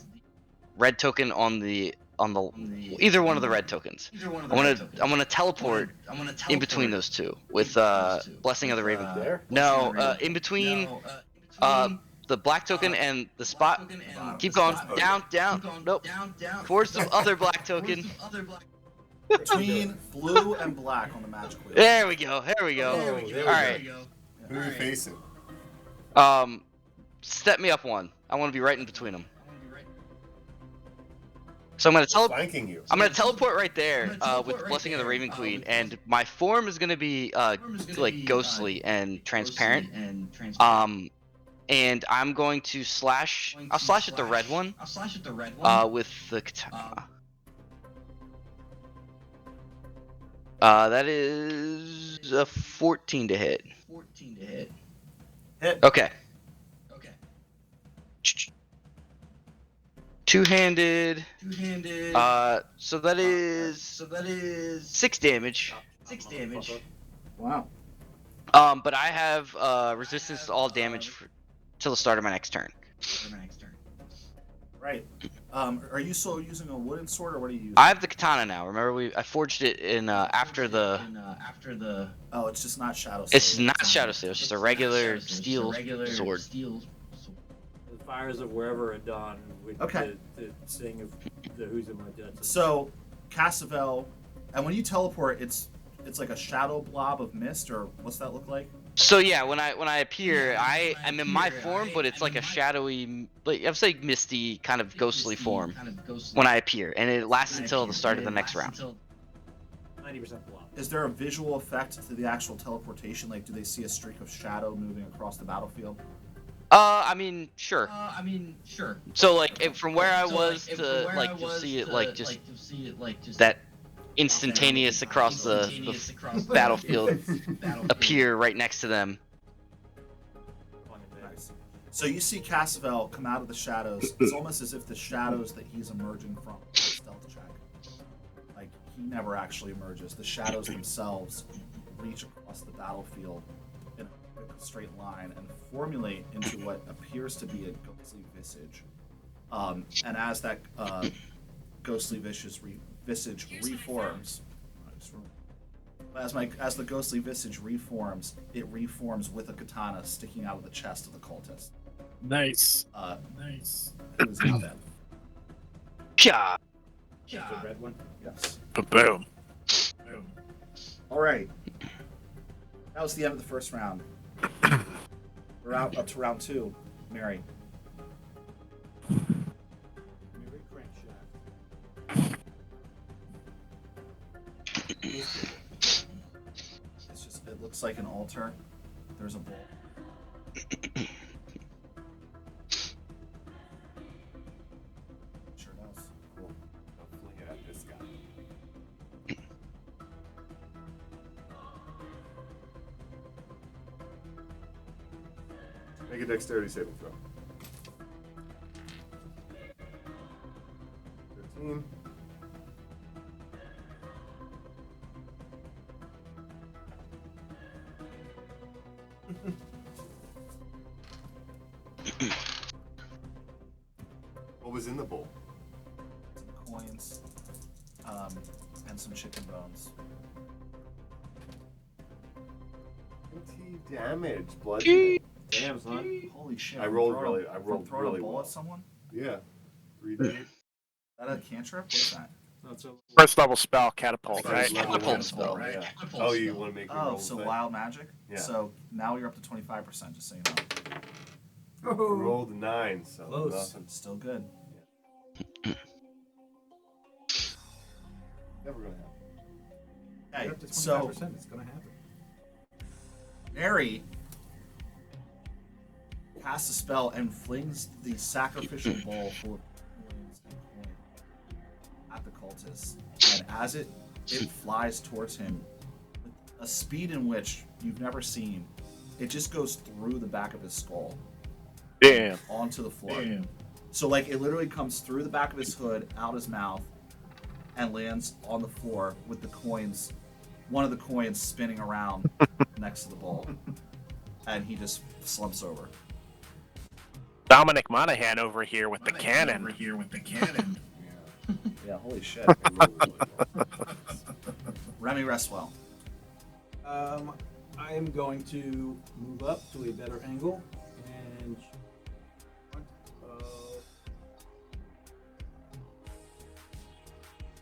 S3: red token on the either one of the red tokens. I'm gonna teleport in between those 2 with Blessing of the Raven. No, in between the black token and the spot. Keep going down. Nope. Towards the other black token.
S1: Between blue and black on the magic wheel.
S3: There we go. All right.
S5: Who are you facing?
S3: Step me up 1. I want to be right in between them. So I'm gonna
S5: Flanking you.
S3: I'm gonna teleport right there with Blessing of the Raven Queen, and my form is gonna be like ghostly and transparent. And I'm going to slash. I'll slash at the red one. With the katana. That is a 14 to hit.
S1: Hit.
S3: Okay. Two-handed. So that is 6 damage.
S1: Wow.
S3: But I have resistance to all damage till the start of my next turn.
S1: Right. Are you still using a wooden sword, or what are you using?
S3: I have the katana now. Remember, I forged it in after the.
S1: Oh, it's just not Shadow Sword.
S3: It's not Shadow Steel. It's just a regular steel sword.
S7: The fires of wherever are done with
S1: Okay.
S7: the sing of the Who's in My Dead.
S1: So, Cassavel, and when you teleport, it's like a shadow blob of mist, or what's that look like?
S3: So yeah, when I appear, I'm in my form, but it's like a shadowy, like I'm saying, misty kind of ghostly form when I appear, and it lasts until the start of the next round.
S7: 90% blob.
S1: Is there a visual effect to the actual teleportation? Like, do they see a streak of shadow moving across the battlefield?
S3: I mean, sure. So like, from where I was to like, you'll see it like just that instantaneous across the battlefield appear right next to them.
S1: Nice. So you see Cassavel come out of the shadows. It's almost as if the shadows that he's emerging from are a stealth check. Like, he never actually emerges. The shadows themselves reach across the battlefield in a quick straight line and formulate into what appears to be a ghostly visage. And as that ghostly visage reforms, as the ghostly visage reforms, it reforms with a katana sticking out of the chest of the cultist.
S4: Nice.
S1: Who is now dead.
S3: Pya!
S6: The red one.
S1: Yes.
S4: Boom.
S1: All right. That was the end of the first round. We're up to round 2. Mary.
S6: Mary Crankshaft.
S1: It's just, it looks like an altar. There's a bowl.
S5: Make a dexterity saving throw. 15. What was in the bowl?
S1: Some coins, and some chicken bones.
S5: 20 damage, bludgeoning.
S6: Damn, son.
S1: Holy shit!
S5: I rolled
S1: Throwing a-
S5: really- I rolled
S1: throwing
S5: really
S1: a bowl
S5: well.
S1: at someone?
S5: Yeah. 3d8.
S1: Is that a cantrip? What is that?
S6: Not so.
S4: First level spell, catapult,
S5: Sorry,
S4: right?
S5: level
S3: Catapult
S5: one
S3: spell,
S5: right?
S8: right?
S5: Yeah.
S8: Catapult
S5: Oh, you
S8: spell.
S5: want to make me
S1: Oh,
S5: roll
S1: so
S5: the
S1: wild magic?
S5: Yeah.
S1: So now you're up to 25%, just so you know.
S5: I rolled a 9, so
S6: Close.
S5: nothing.
S1: Still good.
S5: Never gonna happen.
S1: Hey,
S6: You're up to 25%.
S1: so
S6: It's gonna happen.
S1: Mary casts a spell and flings the sacrificial bowl full of coins and coin at the cultist. And as it flies towards him, with a speed in which you've never seen, it just goes through the back of his skull
S4: Damn.
S1: onto the floor.
S8: Damn.
S1: So like it literally comes through the back of his hood, out his mouth, and lands on the floor with the coins, one of the coins spinning around next to the bowl. And he just slumps over.
S4: Dominic Monaghan over here with the cannon.
S8: Over here with the cannon.
S1: Yeah, holy shit.
S5: I rolled really well.
S1: Remy rests well.
S6: I am going to move up to a better angle and.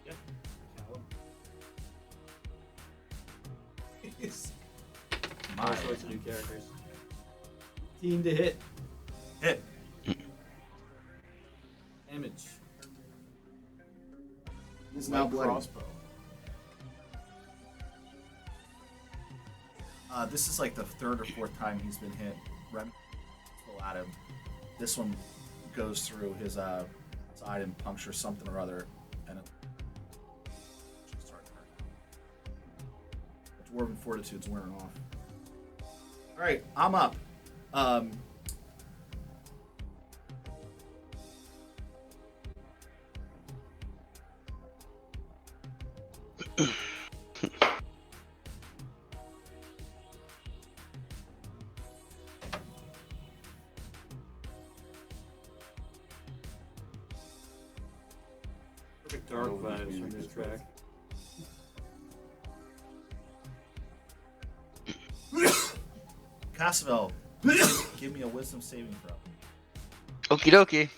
S6: Yeah. Callum.
S2: All sorts of new characters.
S6: 15 to hit.
S1: Hit.
S6: Damage.
S1: He's now bloody.
S6: Crossbow.
S1: This is like the third or fourth time he's been hit. Remy full at him. This one goes through his side and punctures something or other, and it starts to hurt. Dwarven Fortitude's wearing off. All right, I'm up.
S2: Perfect dark vibes from this track.
S1: Cassavell, give me a wisdom saving throw.
S3: Okie dokie.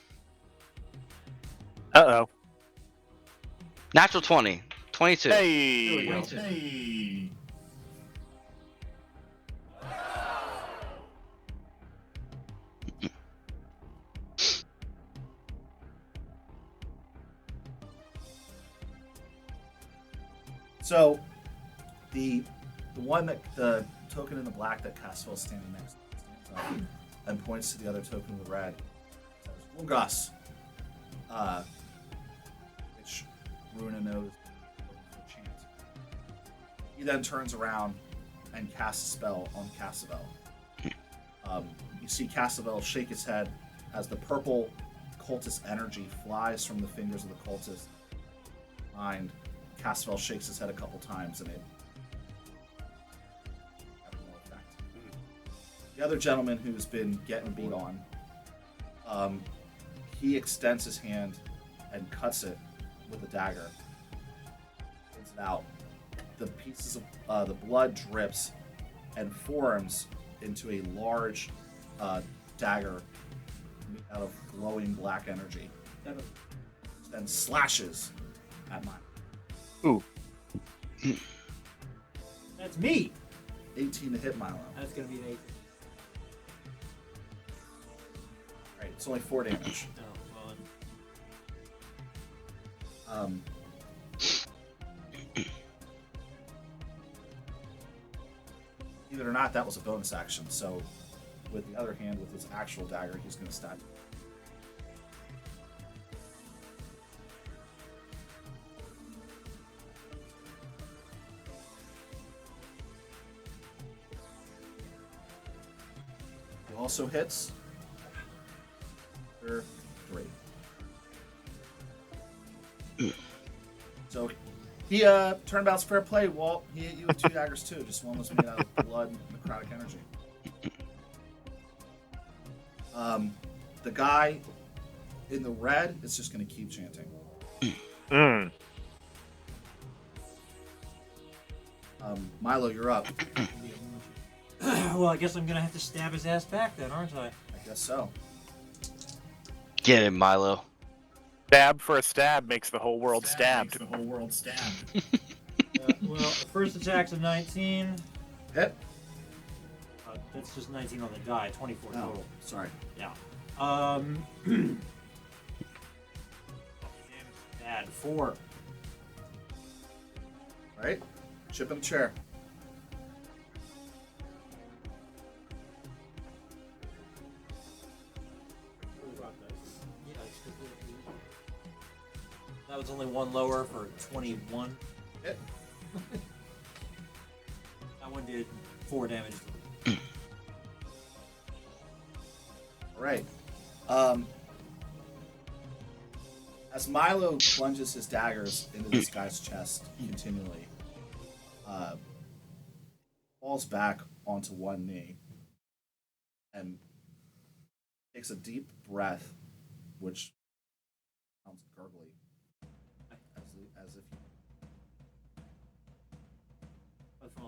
S4: Uh-oh.
S3: Natural 20. 22.
S4: Hey.
S8: Hey.
S1: So, the one that the token in the black that Cassavell's standing next to stands up and points to the other token in the red. Says, Wungas. Which Runa knows for chant. He then turns around and casts a spell on Cassavell. You see Cassavell shake his head as the purple cultist energy flies from the fingers of the cultist. Mind, Cassavell shakes his head a couple times and it has no effect. The other gentleman who's been getting beat on, he extends his hand and cuts it with a dagger. Pulls it out. The pieces of the blood drips and forms into a large dagger made out of glowing black energy. And slashes at mine.
S4: Ooh.
S6: That's me.
S1: 18 to hit Milo.
S6: That's gonna be an 8.
S1: Right, it's only 4 damage.
S6: Oh, fun.
S1: Believe it or not, that was a bonus action. So, with the other hand, with his actual dagger, he's going to stab you. also hits. For 3. So he turnabout's fair play, Walt. He hit you with 2 daggers too. Just one was made out of blood and necrotic energy. The guy in the red is just going to keep chanting. Milo, you're up.
S7: Well, I guess I'm gonna have to stab his ass back then, aren't I?
S1: I guess so.
S3: Get it, Milo.
S4: Stab for a stab makes the whole world stabbed.
S7: Well, the first attack's a 19.
S1: Hit.
S7: That's just 19 on the die, 24
S1: Oh,
S7: total.
S1: sorry.
S7: Yeah. Bad. 4.
S1: All right. Chip in the chair.
S7: That was only one lower for 21.
S1: Hit.
S7: That one did 4 damage.
S1: All right. As Milo plunges his daggers into this guy's chest continually, falls back onto one knee and takes a deep breath, which sounds gurgly, as if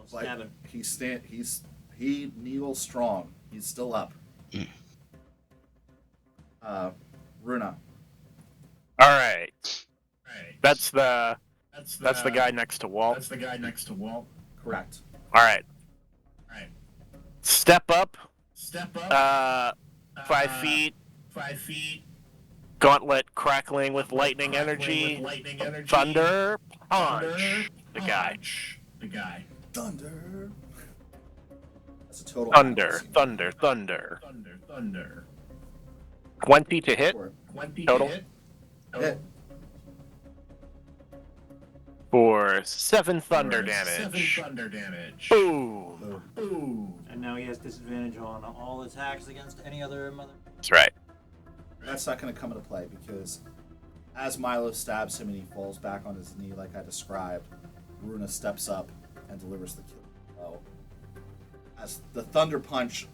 S7: Stabbing.
S1: he kneels strong. He's still up. Runa.
S4: All right. That's the guy next to Walt.
S1: Correct.
S4: All right. Step up. 5 feet. Gauntlet crackling with lightning energy. Thunder punch. The guy.
S1: Thunder. That's a total.
S4: Thunder. 20 to hit. Total.
S1: Hit.
S4: For 7 thunder damage. Boom.
S7: And now he has disadvantage on all attacks against any other mother.
S4: That's right.
S1: That's not going to come into play because as Milo stabs him and he falls back on his knee like I described, Runa steps up and delivers the kill blow. As the thunder punch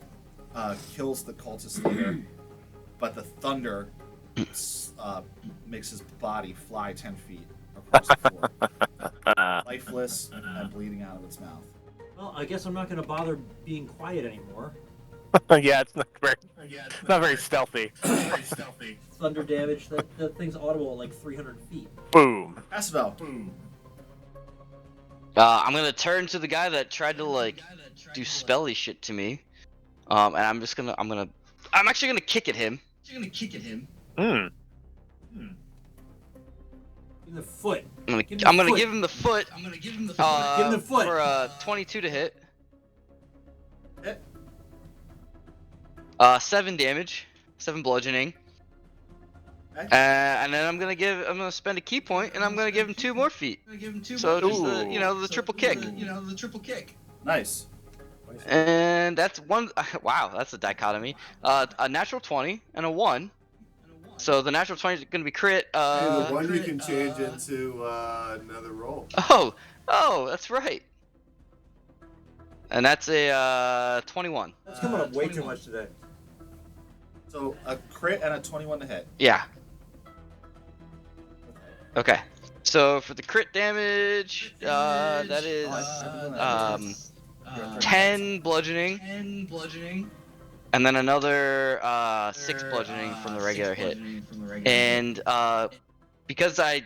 S1: kills the cultist leader, but the thunder makes his body fly 10 feet across the floor, lifeless and bleeding out of its mouth.
S7: Well, I guess I'm not going to bother being quiet anymore.
S4: Yeah, it's not very stealthy.
S7: Thunder damage, that thing's audible at like 300 feet.
S4: Boom.
S1: Asbel.
S3: I'm gonna turn to the guy that tried to like do spelly shit to me, and I'm actually gonna kick at him.
S7: Give him the foot.
S3: I'm gonna give him the foot.
S7: Give him the foot.
S3: For a 22 to hit.
S1: Hit.
S3: 7 damage, 7 bludgeoning.
S1: Okay.
S3: And then I'm gonna spend a key point, and I'm gonna give him 2 more feet. So just the triple kick.
S1: Nice.
S3: And that's one. Wow, that's a dichotomy. A natural 20 and a 1. So the natural 20 is gonna be crit.
S5: Hey, the one you can change into another roll.
S3: Oh, that's right. And that's a 21.
S7: That's coming up way too much today.
S1: So a crit and a 21 to hit.
S3: Yeah. Okay. So for the crit damage, that is 10 bludgeoning, and then another 6 bludgeoning from the regular hit. And because I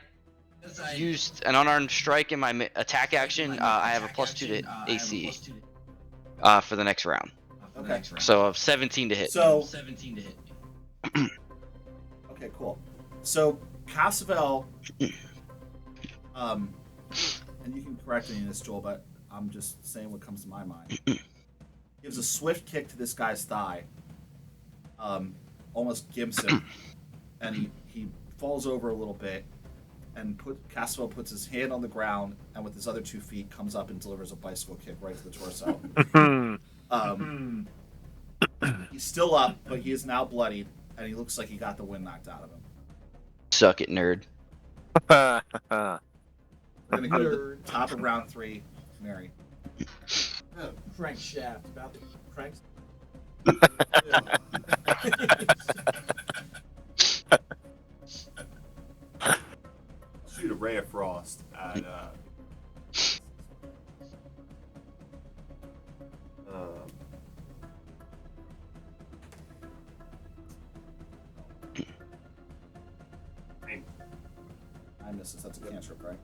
S3: used an unarmed strike in my attack action, I have a +2 to AC for the next round.
S1: Okay.
S3: So 17 to hit.
S1: So. Okay, cool. So Cassavel, and you can correct me in this, Joel, but I'm just saying what comes to my mind. Gives a swift kick to this guy's thigh, almost gimps him, and he falls over a little bit, and Cassavel puts his hand on the ground, and with his other 2 feet comes up and delivers a bicycle kick right to the torso. He's still up, but he is now bloodied, and he looks like he got the wind knocked out of him.
S3: Suck it, nerd.
S1: We're gonna go to the top of round 3, Mary.
S6: Crankshaft about the cranks.
S5: Shoot a ray of frost at.
S1: I misses. That's a cantrip, right?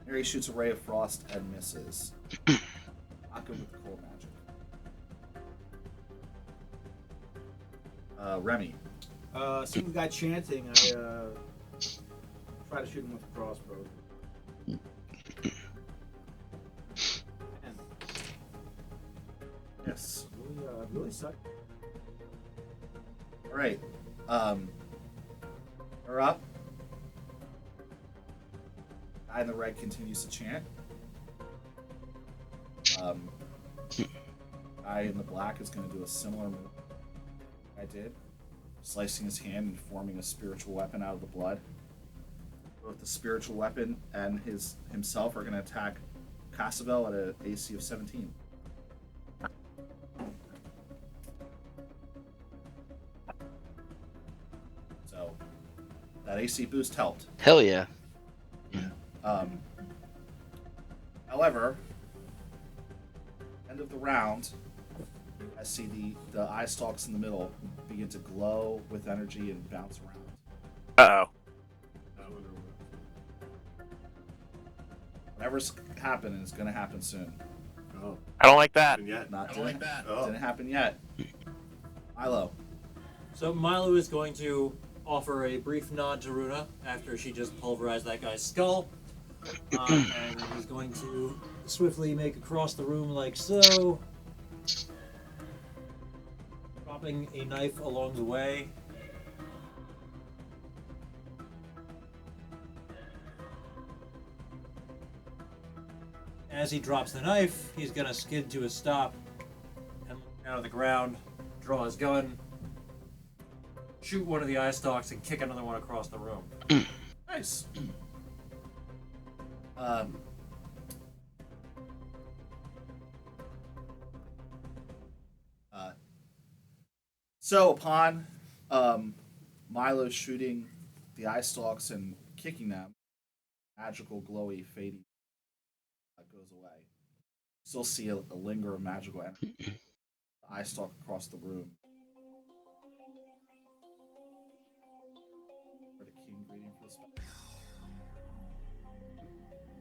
S1: Mary shoots a ray of frost and misses. Not good with the cold magic. Remy.
S6: Seeing the guy chanting, I try to shoot him with a crossbow. And
S1: Yes.
S6: really suck.
S1: All right. We're up. Guy in the red continues to chant. Guy in the black is going to do a similar move I did, slicing his hand and forming a spiritual weapon out of the blood. Both the spiritual weapon and himself are going to attack Casabel at an AC of 17. So that AC boost helped.
S3: Hell yeah.
S1: However, end of the round, I see the eye stalks in the middle begin to glow with energy and bounce around.
S4: Uh-oh.
S1: Whatever's happening is going to happen soon.
S5: Oh,
S4: I don't like that.
S5: yet.
S1: Not
S8: I don't like that.
S5: Oh.
S1: Didn't happen yet. Milo.
S7: So Milo is going to offer a brief nod to Runa after she just pulverized that guy's skull. And he's going to swiftly make across the room like so. Dropping a knife along the way. As he drops the knife, he's going to skid to a stop and look down at the ground, draw his gun, shoot one of the eye stalks, and kick another one across the room.
S1: Nice. So upon Milo shooting the eye stalks and kicking them, magical, glowy, fading goes away. Still see a linger of magical energy. The eye stalk across the room. For the key ingredient for the spell.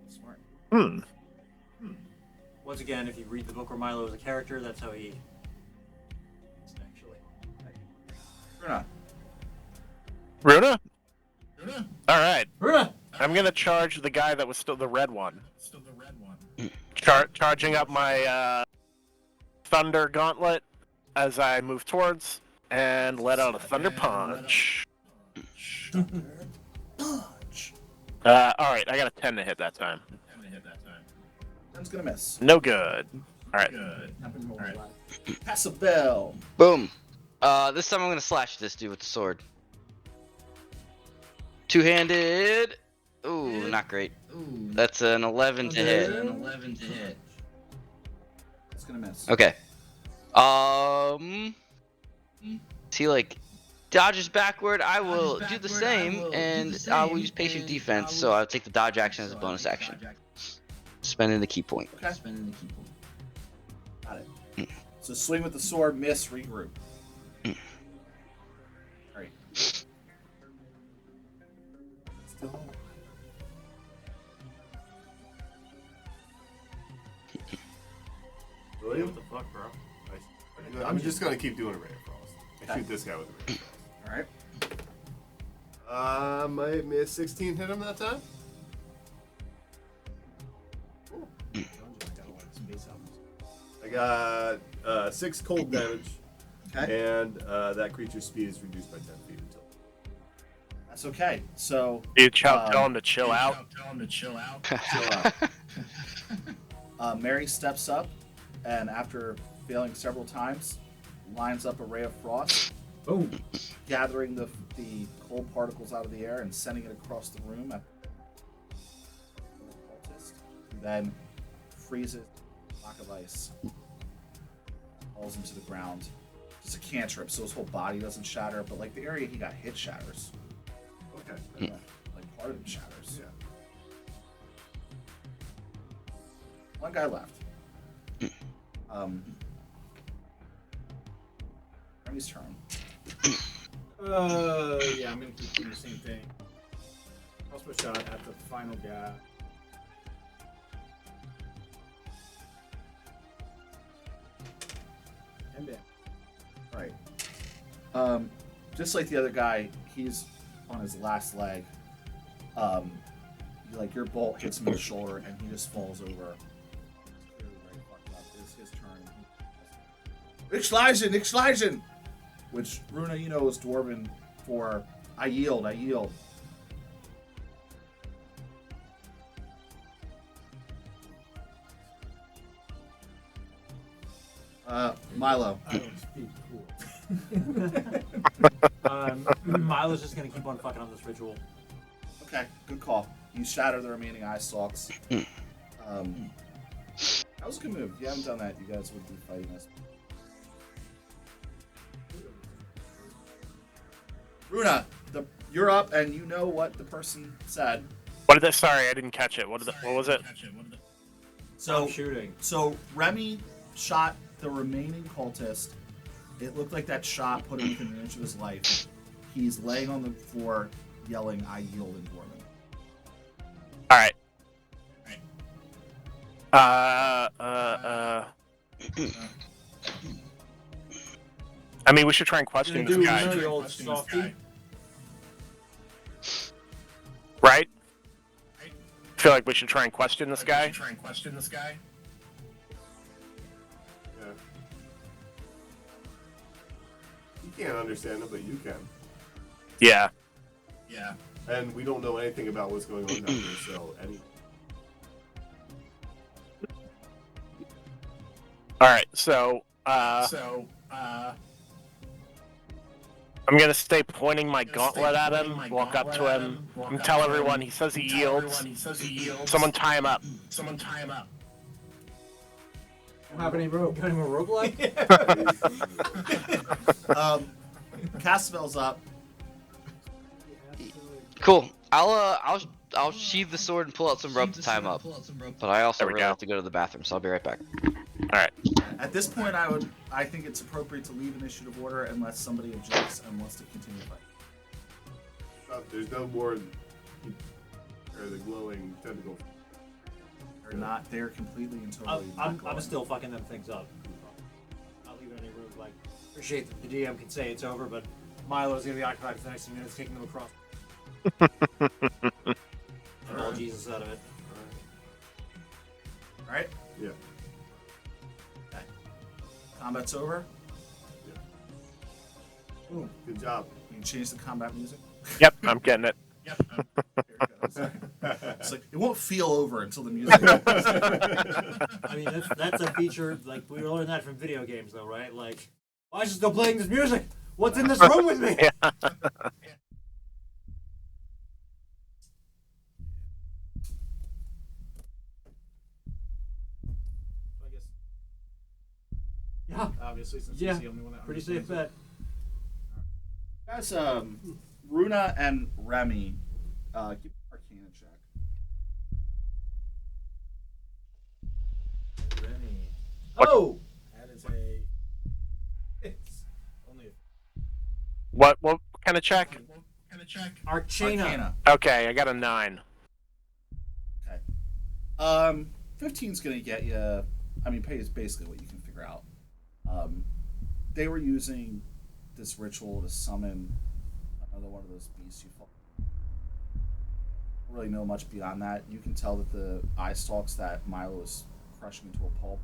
S1: Smart.
S7: Once again, if you read the book where Milo is a character, that's how he... Actually.
S1: Runa.
S4: Runa?
S8: Runa?
S4: All right.
S7: Runa!
S4: I'm going to charge the guy that was still the red one.
S8: Still the red one.
S4: Charging up my thunder gauntlet as I move towards and let out a thunder punch.
S1: Punch.
S4: Alright, I got a 10 to hit that time.
S8: 10 to hit that time.
S1: That's gonna miss.
S4: No good. Alright.
S8: Good. Alright.
S1: Pass a bell.
S3: Boom. This time I'm gonna slash this dude with the sword. Two-handed. Ooh, not great. That's an 11 to hit.
S1: That's gonna miss.
S3: Okay. He like dodges backward. I will do the same, and I will use patient defense. So I'll take the dodge action as a bonus action, spending the key point.
S1: Okay. Got it. So swing with the sword, miss, regroup. Alright. Still.
S5: Really?
S2: What the fuck, bro?
S5: I'm just gonna keep doing a ray of frost. I shoot this guy with a ray of frost.
S1: Alright.
S5: My 16 hit him that time? Cool. I got 6 cold damage,
S1: Okay.
S5: and that creature's speed is reduced by 10 feet until.
S1: That's okay. So
S4: You tell him to chill out.
S8: Tell him to chill out.
S1: Mary steps up, and after failing several times, lines up a ray of frost,
S6: Boom.
S1: gathering the cold particles out of the air and sending it across the room at the cultist, who then freezes a block of ice, falls into the ground. It's a cantrip, so his whole body doesn't shatter, but like the area he got hit shatters.
S5: Okay.
S1: Like part of it shatters.
S5: Yeah.
S1: One guy left. Remy's turn.
S6: Yeah, I'm gonna keep doing the same thing. Also a shot at the final guy. And then.
S1: Right. Just like the other guy, he's on his last leg. Like your bolt hits him in the shoulder and he just falls over. Clearly very fucked up. It's his turn. Ich leisen! Which Runa, you know, is Dwarven for I yield. Milo.
S6: I don't speak cool.
S7: Milo's just gonna keep on fucking on this ritual.
S1: Okay, good call. You shatter the remaining eye stalks. That was a good move. If you haven't done that, you guys would be fighting us. Runa, you're up, and you know what the person said.
S4: What did that? Sorry, I didn't catch it. What was it?
S1: So
S7: Shooting.
S1: So Remy shot the remaining cultist. It looked like that shot put him within an inch of his life. He's laying on the floor, yelling, "I yield" in Dwarven.
S4: All right. I mean, we should try and question this guy,
S6: the old softy.
S4: right? I feel like we should try and question this guy.
S5: Yeah. You can't understand it, but you can.
S4: Yeah.
S5: And we don't know anything about what's going on down here, so
S4: All right. So, I'm gonna stay pointing my gauntlet at him, walk up to him, and tell everyone he says he yields. Someone tie him up.
S6: Don't have any rope.
S7: Got him a roguelike?
S1: Castavel's up.
S3: Cool. I'll sheathe the sword and pull out some rope to tie him up. But I also
S4: There we
S3: really
S4: go.
S3: have to go to the bathroom, so I'll be right back.
S4: All right.
S1: At this point, I think it's appropriate to leave initiative order unless somebody objects and wants to continue fighting.
S5: there's no more or the glowing tentacle.
S1: They're not. They're completely and totally.
S7: I'm still fucking them things up. Not leaving any room. Like, appreciate that the DM can say it's over, but Milo's gonna be occupied for the next few minutes, taking them across. And all Jesus out of it.
S1: Right?
S5: Yeah.
S1: Okay. Combat's over.
S5: Ooh, good job.
S1: You can change the combat music.
S4: Yep, I'm getting it.
S1: It's like it won't feel over until the music.
S7: I mean, that's a feature. Like, we learned that from video games, though, right? Like, why is it still playing this music? What's in this room with me?
S4: Yeah.
S6: I guess.
S7: Yeah,
S6: Obviously, since
S7: Yeah,
S6: he's the only one that
S7: pretty safe bet.
S1: Guys, Runa and Remy, keep an Arcana check.
S6: Rennie.
S4: What-
S6: Oh! That is a. It's only a.
S4: What kind of check?
S7: Arcana.
S4: Okay, I got a 9.
S1: Okay. 15's gonna get you. I mean, pay is basically what you can figure out. They were using this ritual to summon another one of those beasts you fought. Don't really know much beyond that. You can tell that the eye stalks that Milo is crushing into a pulp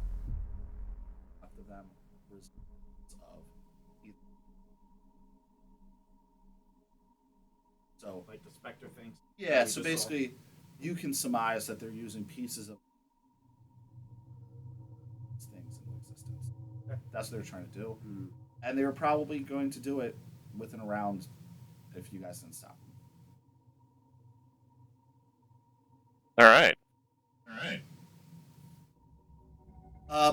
S1: left of them was of either. So
S6: Like the specter things.
S1: yeah,
S6: we
S1: so
S6: just
S1: basically you can surmise that they're using pieces of things into existence. That's what they were trying to do.
S5: Hmm.
S1: And they were probably going to do it within a round if you guys didn't stop them.
S4: All right.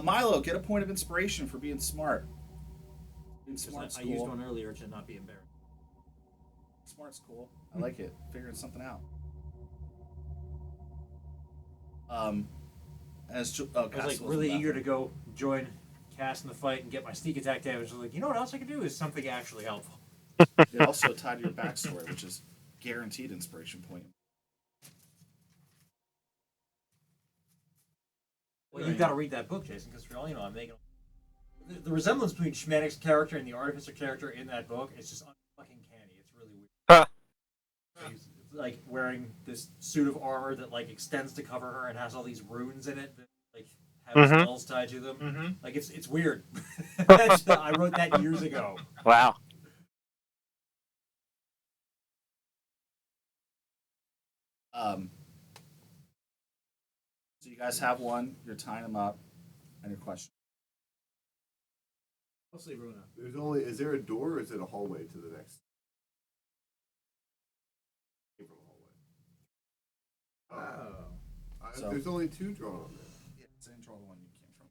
S1: Milo, get a point of inspiration for being smart. Being smart's
S7: I
S1: cool.
S7: used one earlier to not be embarrassed.
S1: Smart's cool. I like it. Figuring something out. As
S7: I was like really eager to go join Cass in the fight and get my sneak attack damage. I was like, you know what else I can do is something actually helpful.
S1: It also tied to your backstory, which is guaranteed inspiration point.
S7: Well, you've got to read that book, Jason, because for all you know, I'm making the resemblance between Schmanic's character and the Artificer character in that book is just unfucking canny. It's really weird.
S4: Huh.
S7: He's like wearing this suit of armor that like extends to cover her and has all these runes in it that like have spells tied to them. Like it's weird. I wrote that years ago.
S4: Wow.
S1: So you guys have one. You're tying them up, and your question.
S6: Mostly Runa.
S5: There's only. Is there a door or is it a hallway to the next? Came from a hallway.
S1: So-
S5: There's only 2 drawn on there.
S1: Yeah, same draw the one you came from.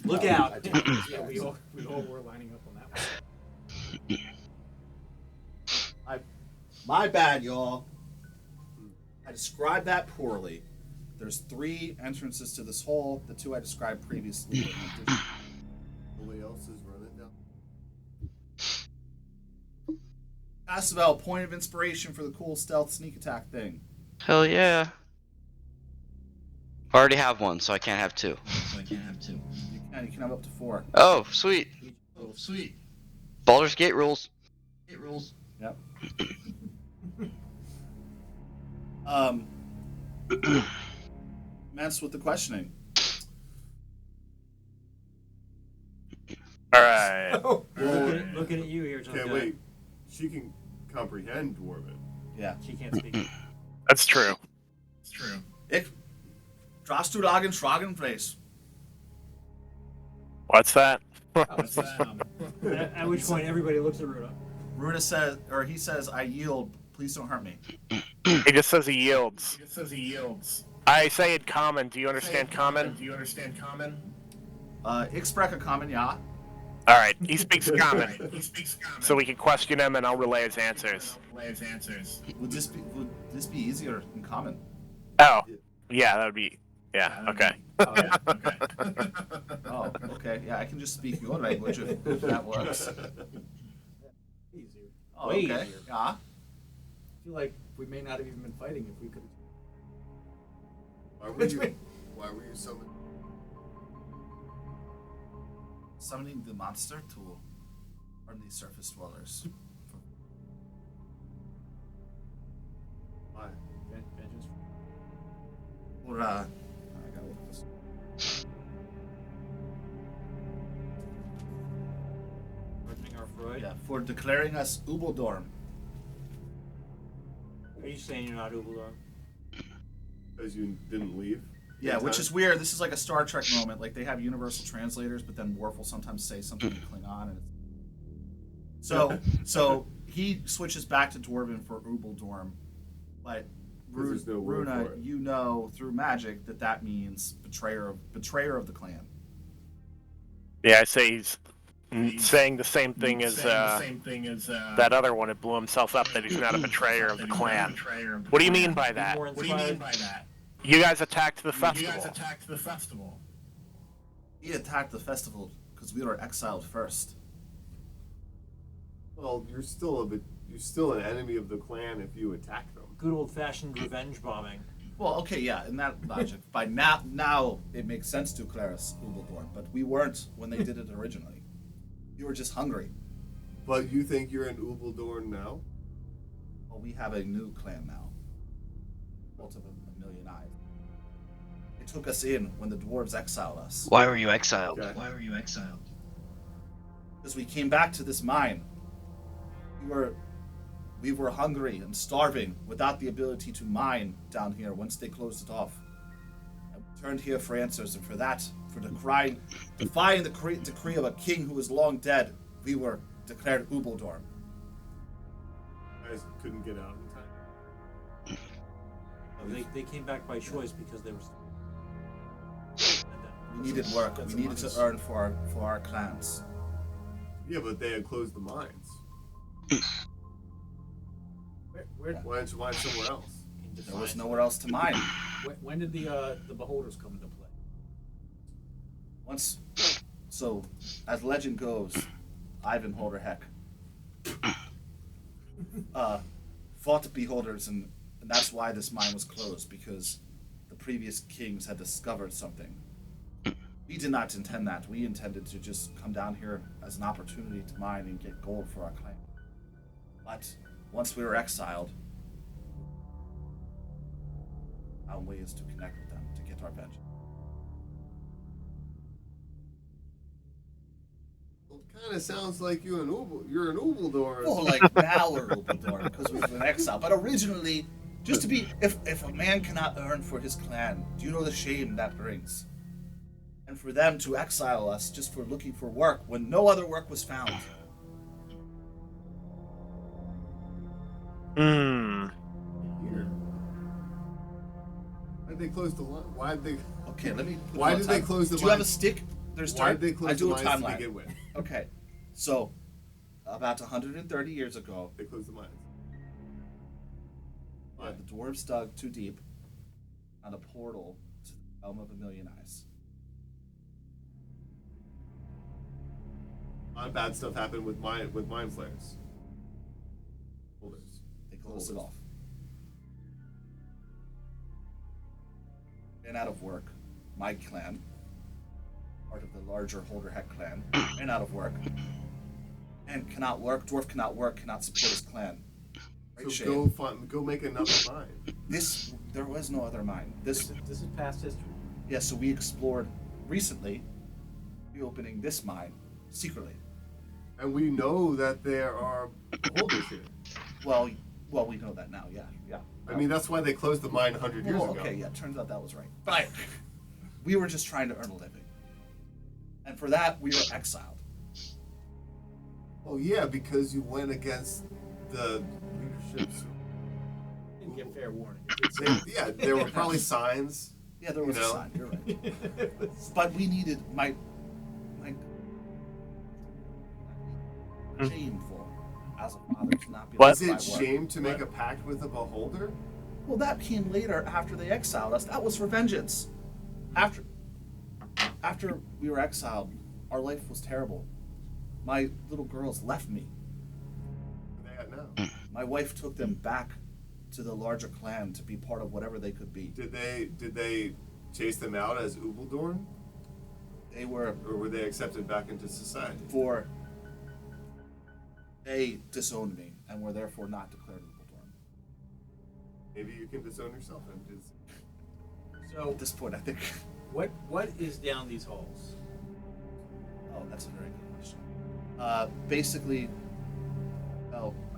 S7: Look
S1: I
S7: out!
S1: did.
S6: Yeah, we all were lining up on that one.
S1: My bad, y'all. I described that poorly. There's 3 entrances to this hole. The 2 I described previously.
S5: Nobody else is running down.
S1: Asabel, point of inspiration for the cool stealth sneak attack thing.
S3: Hell yeah. I already have one, so I can't have 2.
S1: You can have up to 4.
S3: Oh, sweet. Baldur's Gate rules.
S1: Yep. Mess with the questioning.
S4: All right.
S7: Oh, looking at you here,
S5: Okay, wait. She can comprehend Dwarven.
S1: Yeah.
S7: She can't speak.
S4: That's true.
S1: Ich Drast du Lagen Schragen Place.
S4: What's that?
S7: At which point, everybody looks at Runa.
S1: Runa says, or he says, I yield. Please don't hurt me.
S4: He just says he yields. I say it common. Do you understand common?
S1: Ich spreche Common, ja.
S4: All right. He speaks common. So we can question him, and I'll relay his answers.
S1: Would this be easier in Common?
S4: Oh, yeah, that would be. Yeah. Okay.
S1: Oh, okay. Yeah, I can just speak your language if that works.
S6: Easier.
S1: Oh,
S6: Way
S1: okay.
S6: easier.
S1: Yeah.
S6: I feel like we may not have even been fighting if we could.
S5: Why were you summoned?
S1: Summoning the monster to harm these surface dwellers.
S5: Why?
S6: Vengeance.
S1: Or, I gotta look at this.
S7: Opening our Freud.
S1: Yeah, for declaring us Ubeldorm.
S7: Are you saying you're not Ubaldorm?
S5: Because you didn't leave?
S1: Yeah, which is weird. This is like a Star Trek moment. Like they have universal translators, but then Worf will sometimes say something in Klingon, and so he switches back to Dwarven for Ubeldorm, but
S5: There's no word
S1: Runa,
S5: for it.
S1: you know through magic that means betrayer of the clan.
S4: Yeah, I say he's saying the same thing as that other one that blew himself up. That he's not a betrayer of the clan. What do you mean by that?
S7: More inspired?
S4: You guys attacked the festival.
S1: He attacked the festival because we were exiled first.
S5: Well, you're still an enemy of the clan if you attack them.
S7: Good old-fashioned revenge bombing.
S1: Well, okay, yeah, in that logic. By now it makes sense to declare us Ubeldorm, but we weren't when they did it originally. We were just hungry.
S5: But you think you're in Ubeldorn now?
S1: Well, we have a new clan now. Built of a million eyes. They took us in when the dwarves exiled us.
S3: Why were you exiled?
S5: Okay.
S1: Because we came back to this mine. We were hungry and starving without the ability to mine down here once they closed it off. turned here for answers, and for defying the decree of a king who is long dead, we were declared Ubaldorm.
S5: You guys couldn't get out in time.
S7: They came back by choice because they were.
S1: We needed work. We needed to earn for our clans.
S5: Yeah, but they had closed the mines.
S6: Where,
S5: Why didn't you mine somewhere else?
S1: There was nowhere else to mine.
S6: when did the beholders come into play?
S1: So, as legend goes, Ivan Holderheck fought the beholders, and that's why this mine was closed, because the previous kings had discovered something. We did not intend that. We intended to just come down here as an opportunity to mine and get gold for our clan. But once we were exiled, our way is to connect with them to get our vengeance.
S5: Well, it kind of sounds like you're an Ubaldor.
S1: Well, like now we're Ubaldor because we've been exiled. But originally, just to be, if a man cannot earn for his clan, do you know the shame that brings? And for them to exile us just for looking for work when no other work was found.
S5: Here. Why did they close the line? Why did they?
S1: Okay, let me.
S5: Why did they close the?
S1: Do you have a stick? There's
S5: Why
S1: time.
S5: did they close
S1: I do
S5: the
S1: a
S5: mines to
S1: timeline.
S5: begin with?
S1: Okay, so about 130 years ago,
S5: They closed the mines.
S1: the dwarves dug too deep on a portal to the realm of a million eyes.
S5: A lot of bad stuff happened with mind flares. Holders.
S1: They closed it off. Ran out of work. My clan, part of the larger Holderheck clan, ran out of work. And cannot work. Dwarf cannot work. Cannot support his clan. Great
S5: So
S1: shame.
S5: go make another mine.
S1: There was no other mine.
S6: This is past history.
S1: Yeah. So we explored recently, reopening this mine secretly.
S5: And we know that there are holders here.
S1: Well, we know that now. Yeah.
S5: I mean, that's why they closed the mine 100 years ago.
S1: Okay, yeah, turns out that was right. But we were just trying to earn a living. And for that, we were exiled.
S5: Oh yeah, because you went against the leadership's.
S6: Didn't get fair warning.
S5: Yeah, there were probably signs.
S1: Yeah, there was
S5: You
S1: a
S5: know?
S1: sign, you're right. But we needed my shameful as a father to not be able
S4: What?
S5: Is
S1: to
S5: it
S1: buy work.
S5: shame to make a pact with a beholder?
S1: Well, that came later after they exiled us. That was for vengeance. After we were exiled, our life was terrible. My little girls left me.
S5: Where they at now?
S1: My wife took them back to the larger clan to be part of whatever they could be.
S5: Did they chase them out as Ubaldorn,
S1: They were
S5: or were they accepted back into society?
S1: they disowned me and were therefore not declared Ubaldorn.
S5: Maybe you can disown yourself and just.
S6: So
S1: At this point, I think.
S6: what is down these halls?
S1: Oh, that's a very good question. Basically,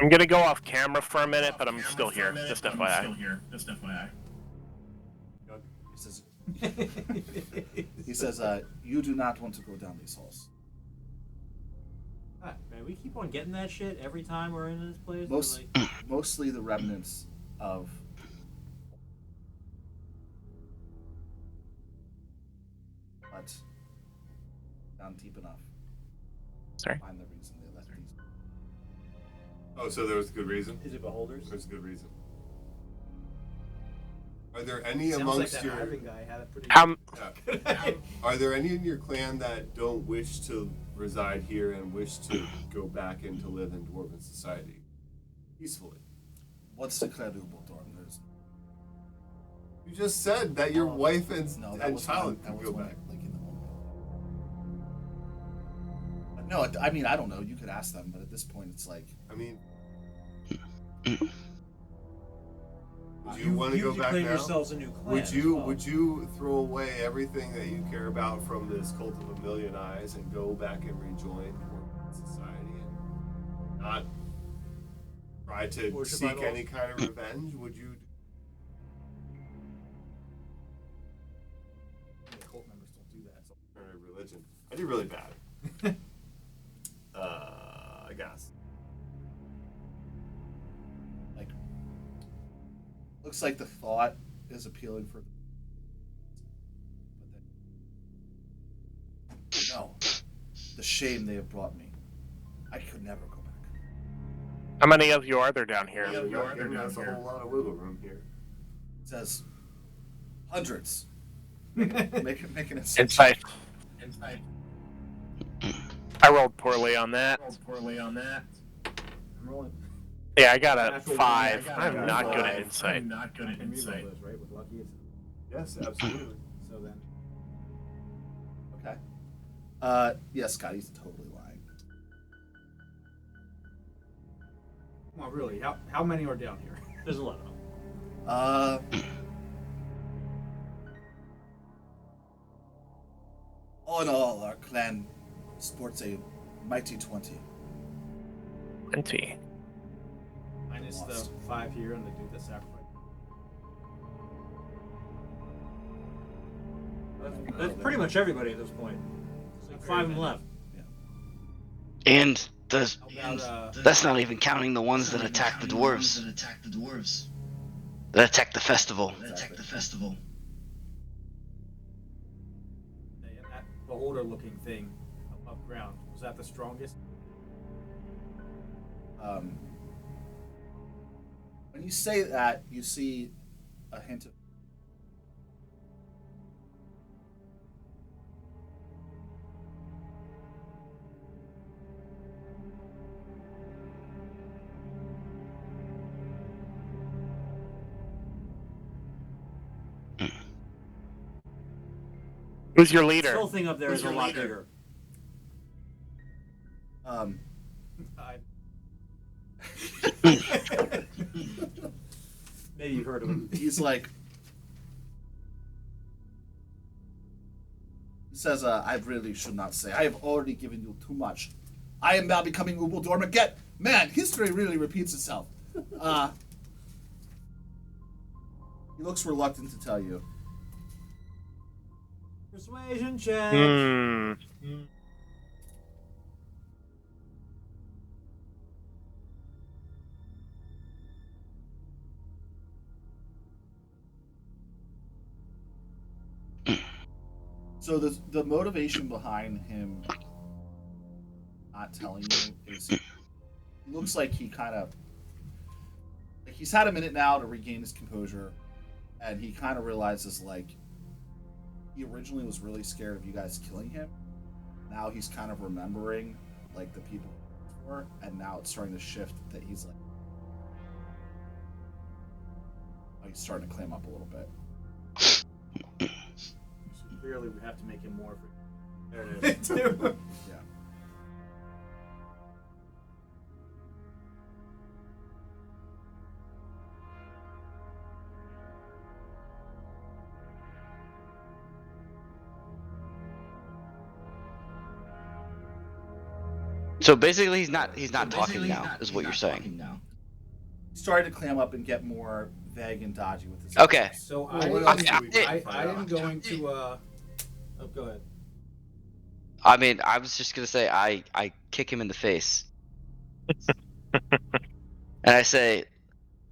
S4: I'm gonna go off camera for a minute, but I'm still here. Just FYI.
S1: he says, you do not want to go down these halls.
S2: Ah, man, we keep on getting that shit every time we're in this place.
S1: Mostly the remnants of. But down deep enough.
S4: Sorry.
S1: Find the reason they left these.
S5: Oh, so there was a good reason.
S6: Is it beholders?
S5: There's a good reason. Are there any
S6: Sounds like
S5: amongst
S6: that
S5: your?
S6: Ivan guy had a pretty.
S5: Yeah. Are there any in your clan that don't wish to reside here and wish to go back and to live in dwarven society peacefully?
S1: What's declared Ubaldorn? There's
S5: You just said that your wife and
S1: that was
S5: child
S1: that
S5: could
S1: was
S5: go
S1: when,
S5: back.
S1: like in the moment. No, I mean I don't know. You could ask them, but at this point, it's like
S5: I mean, would you want to go back
S7: declared
S5: now?
S7: yourselves a new clan.
S5: Would you
S7: as well.
S5: would you throw away everything that you care about from this cult of a million eyes and go back and rejoin dwarven society and not try to
S6: Worship
S5: seek
S6: idols?
S5: any kind of revenge? Would you? alternative religion. I do really bad. I guess.
S1: Like, looks like the thought is appealing for. But then, no, the shame they have brought me. I could never go back.
S4: How many of you are there down here?
S5: Yeah, you're not giving us a whole lot of wiggle room here.
S1: It says hundreds. Making it.
S4: Insight. I rolled poorly on that.
S6: I'm rolling.
S4: Yeah, I got a
S6: Natural
S4: 5.
S6: one.
S4: I'm not good at
S8: I'm
S4: insight.
S8: not good at
S6: Can reroll
S8: insight.
S6: those, right? With lucky, it's
S5: Yes, absolutely.
S6: so then.
S1: Okay. Yeah, Scotty's totally lying.
S6: Come on, really? How many are down here?
S7: There's 11 of them.
S1: All in all, our clan sports a mighty 20.
S4: 20.
S6: Minus the
S1: Lost.
S6: 5 here and the dude that sacrificed.
S7: That's pretty much everybody at this point. There's like 5 of them left.
S3: And the,
S6: How about,
S3: that's not even counting the ones that attacked the dwarves. That attacked the festival.
S6: that beholder-looking thing above ground? Was that the strongest?
S1: When you say that, you see a hint of.
S4: Who's your
S7: This
S4: leader?
S7: whole thing up there is a lot bigger. Maybe you've heard of him.
S1: He's like. He says, I really should not say. I have already given you too much. I am now becoming Ubel Dormaget. Man, history really repeats itself. He looks reluctant to tell you.
S7: Persuasion check.
S4: Hmm.
S1: So the motivation behind him not telling you is, it looks like he kind of, like he's had a minute now to regain his composure, and he kind of realizes like he originally was really scared of you guys killing him. Now he's kind of remembering like the people before, and now it's starting to shift that he's like, oh, he's starting to clam up a little bit.
S6: Clearly, we have to make him more.
S7: There it is.
S1: Yeah.
S3: So basically, he's not talking now, is what you're saying.
S1: He's starting to clam up and get more vague and dodgy with his.
S3: Okay.
S6: So
S5: Well, what
S3: Okay,
S5: else do we
S6: I
S5: find
S6: am
S5: out?
S6: going to. Oh, go ahead.
S3: I mean, I was just gonna say I kick him in the face, and I say,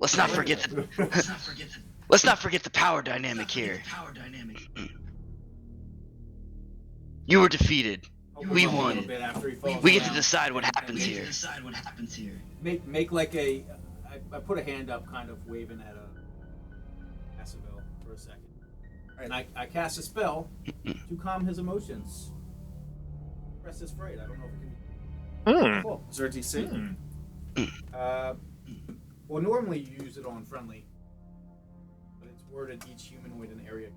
S3: let's not forget the power dynamic here. You were defeated. We
S6: A little
S3: won.
S6: bit after he falls
S3: We get to
S6: down.
S3: decide what happens here.
S6: Make like a. I put a hand up, kind of waving at a Cassaville for a second, and I cast a spell to calm his emotions. Press his fright. I don't know if it can.
S4: Hmm.
S1: Cool. Is there a DC?
S6: Well, normally you use it on friendly, but it's worded each humanoid in the area.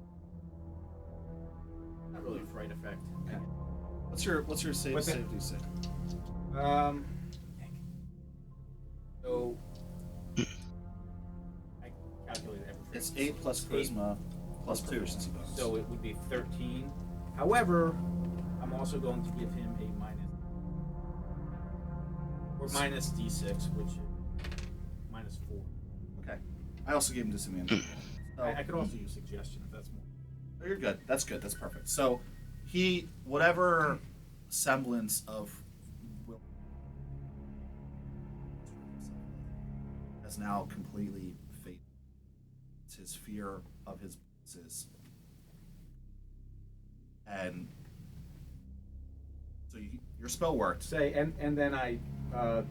S6: Not really a fright effect.
S1: Okay. What's your save
S6: What's it?
S1: DC?
S6: So I calculated everything.
S1: It's 8 plus charisma plus proficiency bonus.
S6: So it would be 13. However, I'm also going to give him a minus d6, which is minus 4.
S1: Okay. I also gave him disadvantage. So,
S6: I could also use suggestion if that's more.
S1: oh, you're good. That's good. That's perfect. So He, whatever semblance of will has now completely faded. It's his fear of his bosses. And so your spell worked.
S6: Say, and then I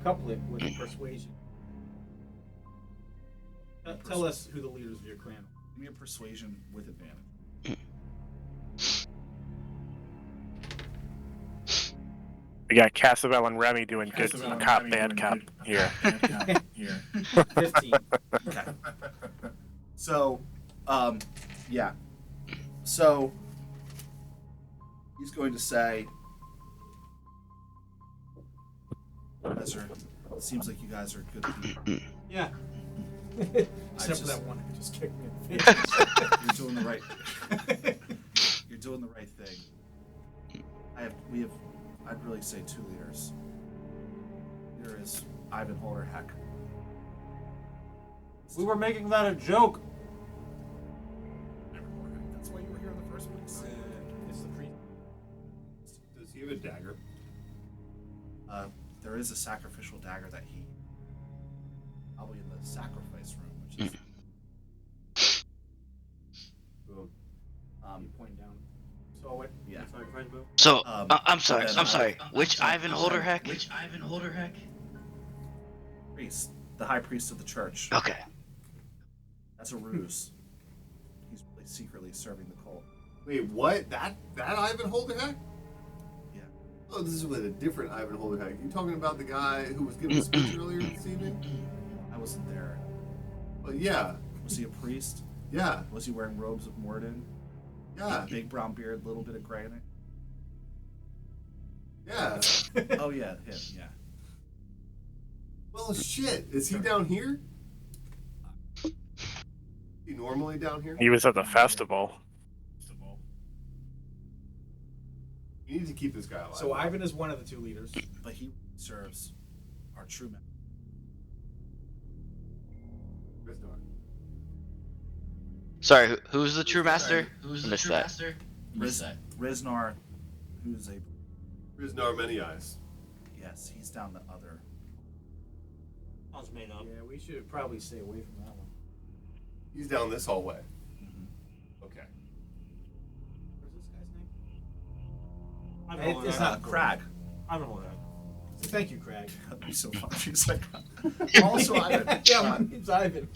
S6: couple it with persuasion. Tell us who the leaders of your clan are.
S1: Give me a persuasion with advantage.
S4: We got Casabel and Remy doing good cop, bad cop here.
S6: 15.
S1: Okay. So, yeah. So, he's going to say, it seems like you guys are good people.
S6: Yeah. Except for that one who just kicked me in the face.
S1: You're doing the right. You're doing the right thing. I'd really say 2 leaders. There is Ivan Holderheck.
S7: We were making that a joke.
S1: That's why you were here in the first place.
S6: It's the priest.
S5: Does he have a dagger?
S1: There is a sacrificial dagger that he probably in the sacrifice room, which is
S5: Boom.
S6: Point down. So what?
S1: yeah.
S3: So
S1: Um,
S3: I'm sorry.
S1: then,
S3: I'm sorry.
S1: uh,
S3: Which Ivan Holderheck?
S1: Priest, the high priest of the church.
S3: Okay.
S1: That's a ruse. He's really secretly serving the cult.
S5: Wait, what? That Ivan Holderheck?
S1: Yeah.
S5: Oh, this is with a different Ivan Holderheck. You talking about the guy who was giving a speech earlier this evening?
S1: I wasn't there.
S5: Well, yeah,
S1: Was he a priest?
S5: yeah,
S1: Was he wearing robes of Morden?
S5: yeah,
S1: Big brown beard, little bit of gray in it.
S5: yeah.
S1: Oh yeah, him. Yeah.
S5: Well, shit. Is he down here? Is he normally down here?
S4: He was at the festival.
S5: You need to keep this guy alive.
S6: So Ivan is one of the 2 leaders.
S1: But he serves our true men.
S5: Risnar.
S3: Sorry. Who's the true master? Missed that.
S1: Riznar, who's a
S5: Risnar Many Eyes.
S1: yes, he's down the other.
S7: Sounds made up.
S6: Yeah, we should probably stay away from that one.
S5: He's down this hallway. Okay.
S6: What's this guy's name?
S7: Ivan
S6: It's
S7: Holderheck.
S6: not
S1: Crag.
S7: Ivan Holderheck.
S6: So thank you, Craig.
S1: That'd be so fun. He's like, also Ivan.
S6: Yeah, my name's Ivan.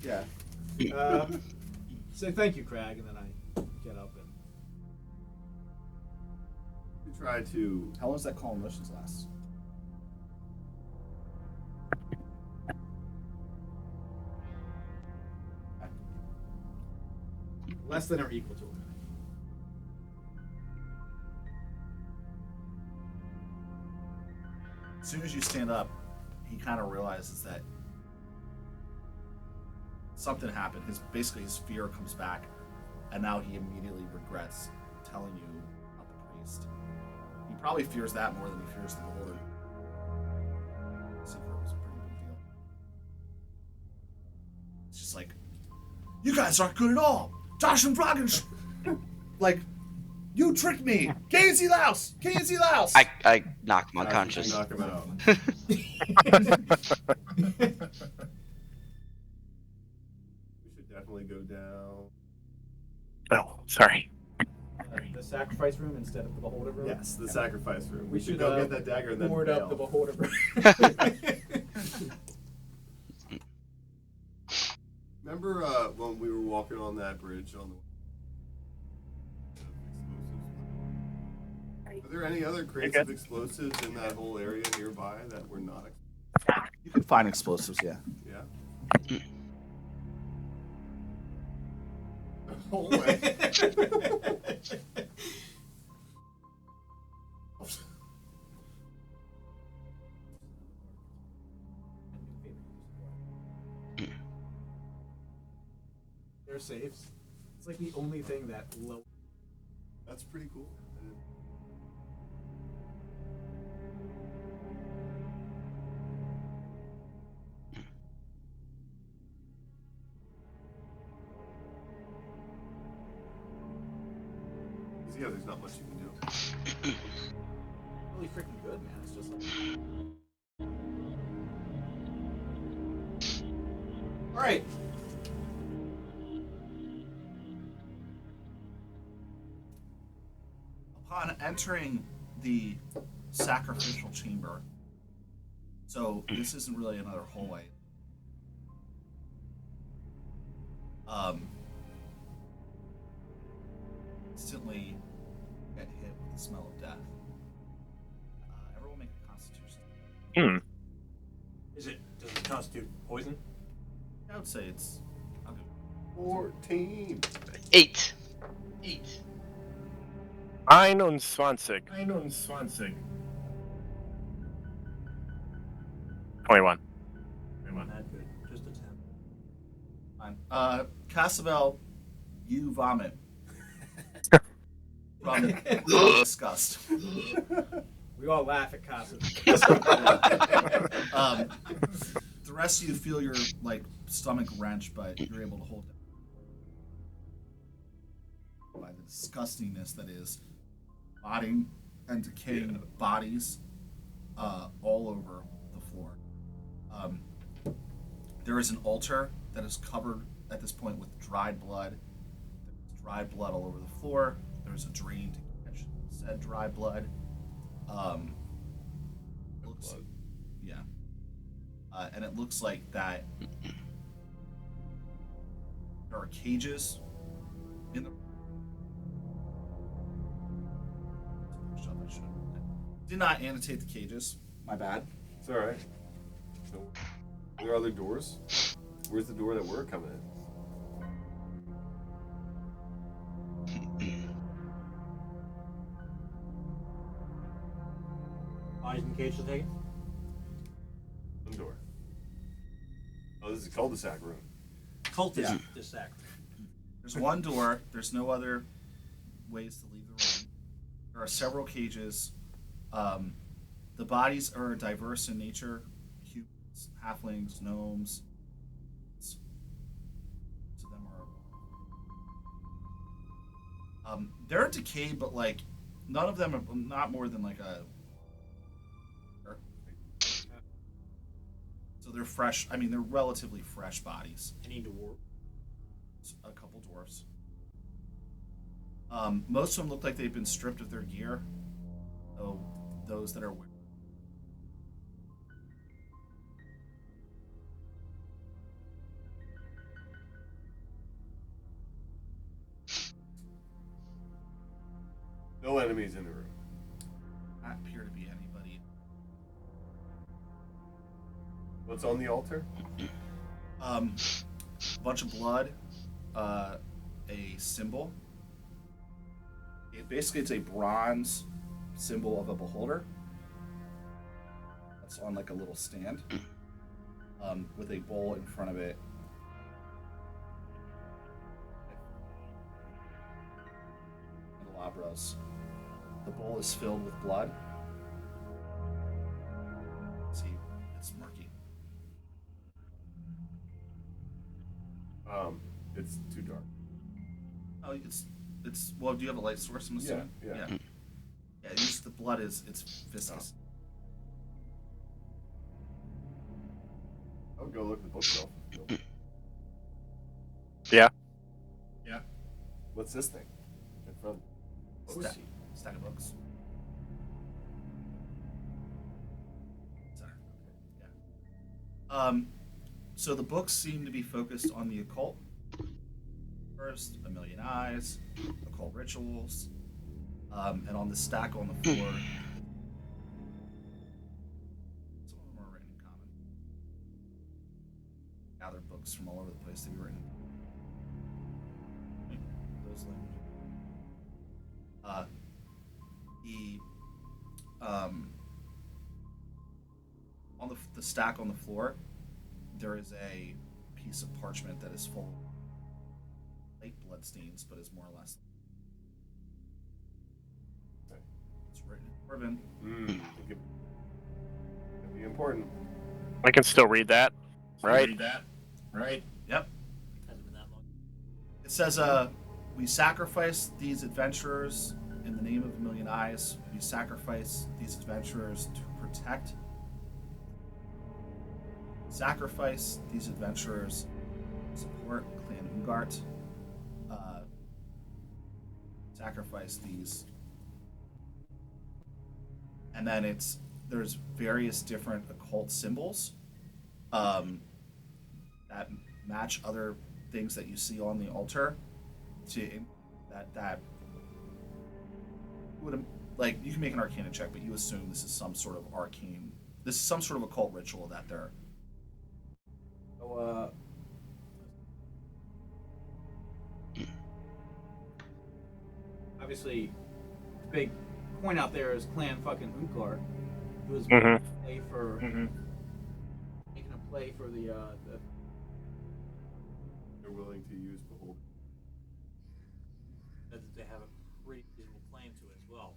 S1: Yeah.
S6: Say thank you, Craig, and then I get up and.
S5: We try to.
S1: How long does that call emotions last?
S6: Less than or equal to a minute.
S1: As soon as you stand up, he kind of realizes that something happened. His fear comes back, and now he immediately regrets telling you about the priest. He probably fears that more than he fears the beholder. Secret was a pretty big deal. It's just like, you guys aren't good at all. Josh and Broggins, like, you tricked me. K&Z Louse.
S3: I knock him unconscious.
S5: Knock him out. We should definitely go down.
S4: Oh, sorry.
S6: The sacrifice room instead of the beholder room.
S5: Yes, the sacrifice room.
S6: We
S5: We should
S6: should,
S5: go get that dagger and then
S6: Board up
S5: bail.
S6: the beholder room.
S5: Remember when we were walking on that bridge on the. Are there any other crates of explosives in that whole area nearby that were not?
S1: You can find explosives, yeah.
S5: Yeah. The whole way.
S6: They're safes. It's like the only thing that low.
S5: That's pretty cool. Is Yeah, there's not much you can do.
S6: Really freaking good, man. It's just like. All right.
S1: Upon entering the sacrificial chamber, so this isn't really another hallway. Instantly get hit with the smell of death. Everyone make a constitution.
S7: Does it constitute poison?
S1: I would say it's. I'll go.
S5: 14.
S3: 8.
S4: 21. 21.
S7: Not good. Just a 10.
S1: Fine. Casabel, you vomit. From disgust.
S6: We all laugh at Casa.
S1: The rest of you feel your stomach wrench, but you're able to hold it by the disgustingness that is rotting and decaying bodies all over the floor. There is an altar that is covered at this point with dried blood. There's dried blood all over the floor. There's a drain to catch said dry blood. Looks, yeah. And it looks like that there are cages in the. Did not annotate the cages. My bad.
S5: It's alright. So, are there other doors? Where's the door that we're coming in?
S7: Bodies in the cage to take it?
S5: One door. Oh, this is a cul-de-sac room.
S7: Cultist
S1: Yeah.
S7: sack.
S1: There's one door. There's no other ways to leave the room. There are several cages. The bodies are diverse in nature. Humans, halflings, gnomes. Most of them are. They're decayed, but none of them are not more than a. So they're fresh. I mean, they're relatively fresh bodies.
S7: Any dwarf?
S1: A couple dwarfs. Most of them look like they've been stripped of their gear. So those that are wearing.
S5: No enemies in the room.
S1: Not appear to be anybody.
S5: What's on the altar?
S1: A bunch of blood, a symbol. It's a bronze symbol of a beholder. That's on a little stand, with a bowl in front of it. Candelabras. The bowl is filled with blood. See, it's murky.
S5: It's too dark.
S1: Oh, it's. Well, do you have a light source? I'm assuming.
S5: Yeah.
S1: Yeah. The blood it's viscous.
S5: I would go look at the bookshelf.
S4: Yeah.
S5: What's this thing? In front.
S1: Stack of books. Sorry. Yeah. So the books seem to be focused on the occult. First, A Million Eyes, Occult Rituals, and on the stack on the floor, some of them are written in common. Gathered books from all over the place to be written. Those languages. On the stack on the floor, there is a piece of parchment that is full of light blood stains, but is more or less. It's written in Dwarven.
S5: It'd be important.
S4: I can still read that, right?
S1: Yep.
S7: Hasn't been that long.
S1: It says, we sacrifice these adventurers in the name of a million eyes, we sacrifice these adventurers to protect. Sacrifice these adventurers, support Clan Ungart. Sacrifice these, and then there's various different occult symbols that match other things that you see on the altar. That would, like, you can make an Arcana check, but you assume this is some sort of arcane. This is some sort of occult ritual that they're.
S6: So, obviously, the big point out there is Clan fucking Unkar, who is making a play for the
S5: They're willing to use behold.
S7: That they have a pretty reasonable claim to it as well.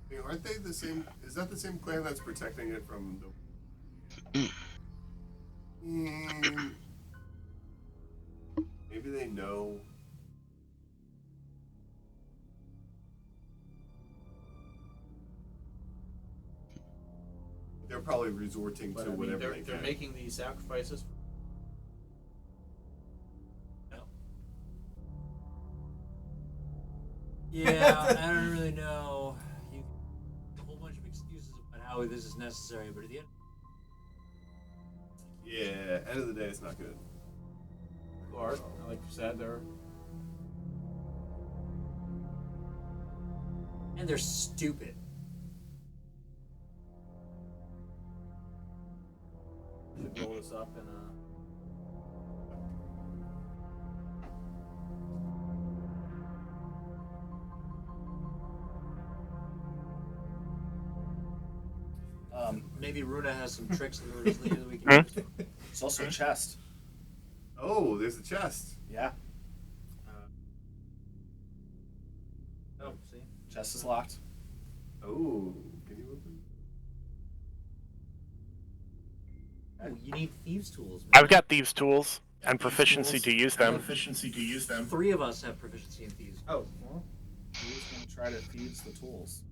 S5: I mean, aren't they the same? Is that the same clan that's protecting it from the? Maybe they know. They're probably resorting
S6: but
S5: to
S6: I mean,
S5: whatever
S6: they're
S5: they can.
S6: making these sacrifices.
S7: Yeah, I don't really know. You a whole bunch of excuses about how this is necessary, but at the end,
S5: Yeah, end of the day, it's not good.
S6: Or, like you said, they're
S7: and they're stupid.
S6: should roll this up and
S7: Maybe Runa has some tricks in her sleeve that we can use.
S1: It's also a chest.
S5: Oh, there's a chest.
S1: Yeah,
S6: oh, see.
S1: chest is locked.
S5: Oh, can you open?
S2: Ooh, you need thieves' tools. Man.
S4: I've got thieves' tools and proficiency to use them.
S7: Three of us have proficiency in thieves.
S6: Oh, well,
S1: Who's going to try to thieves the tools?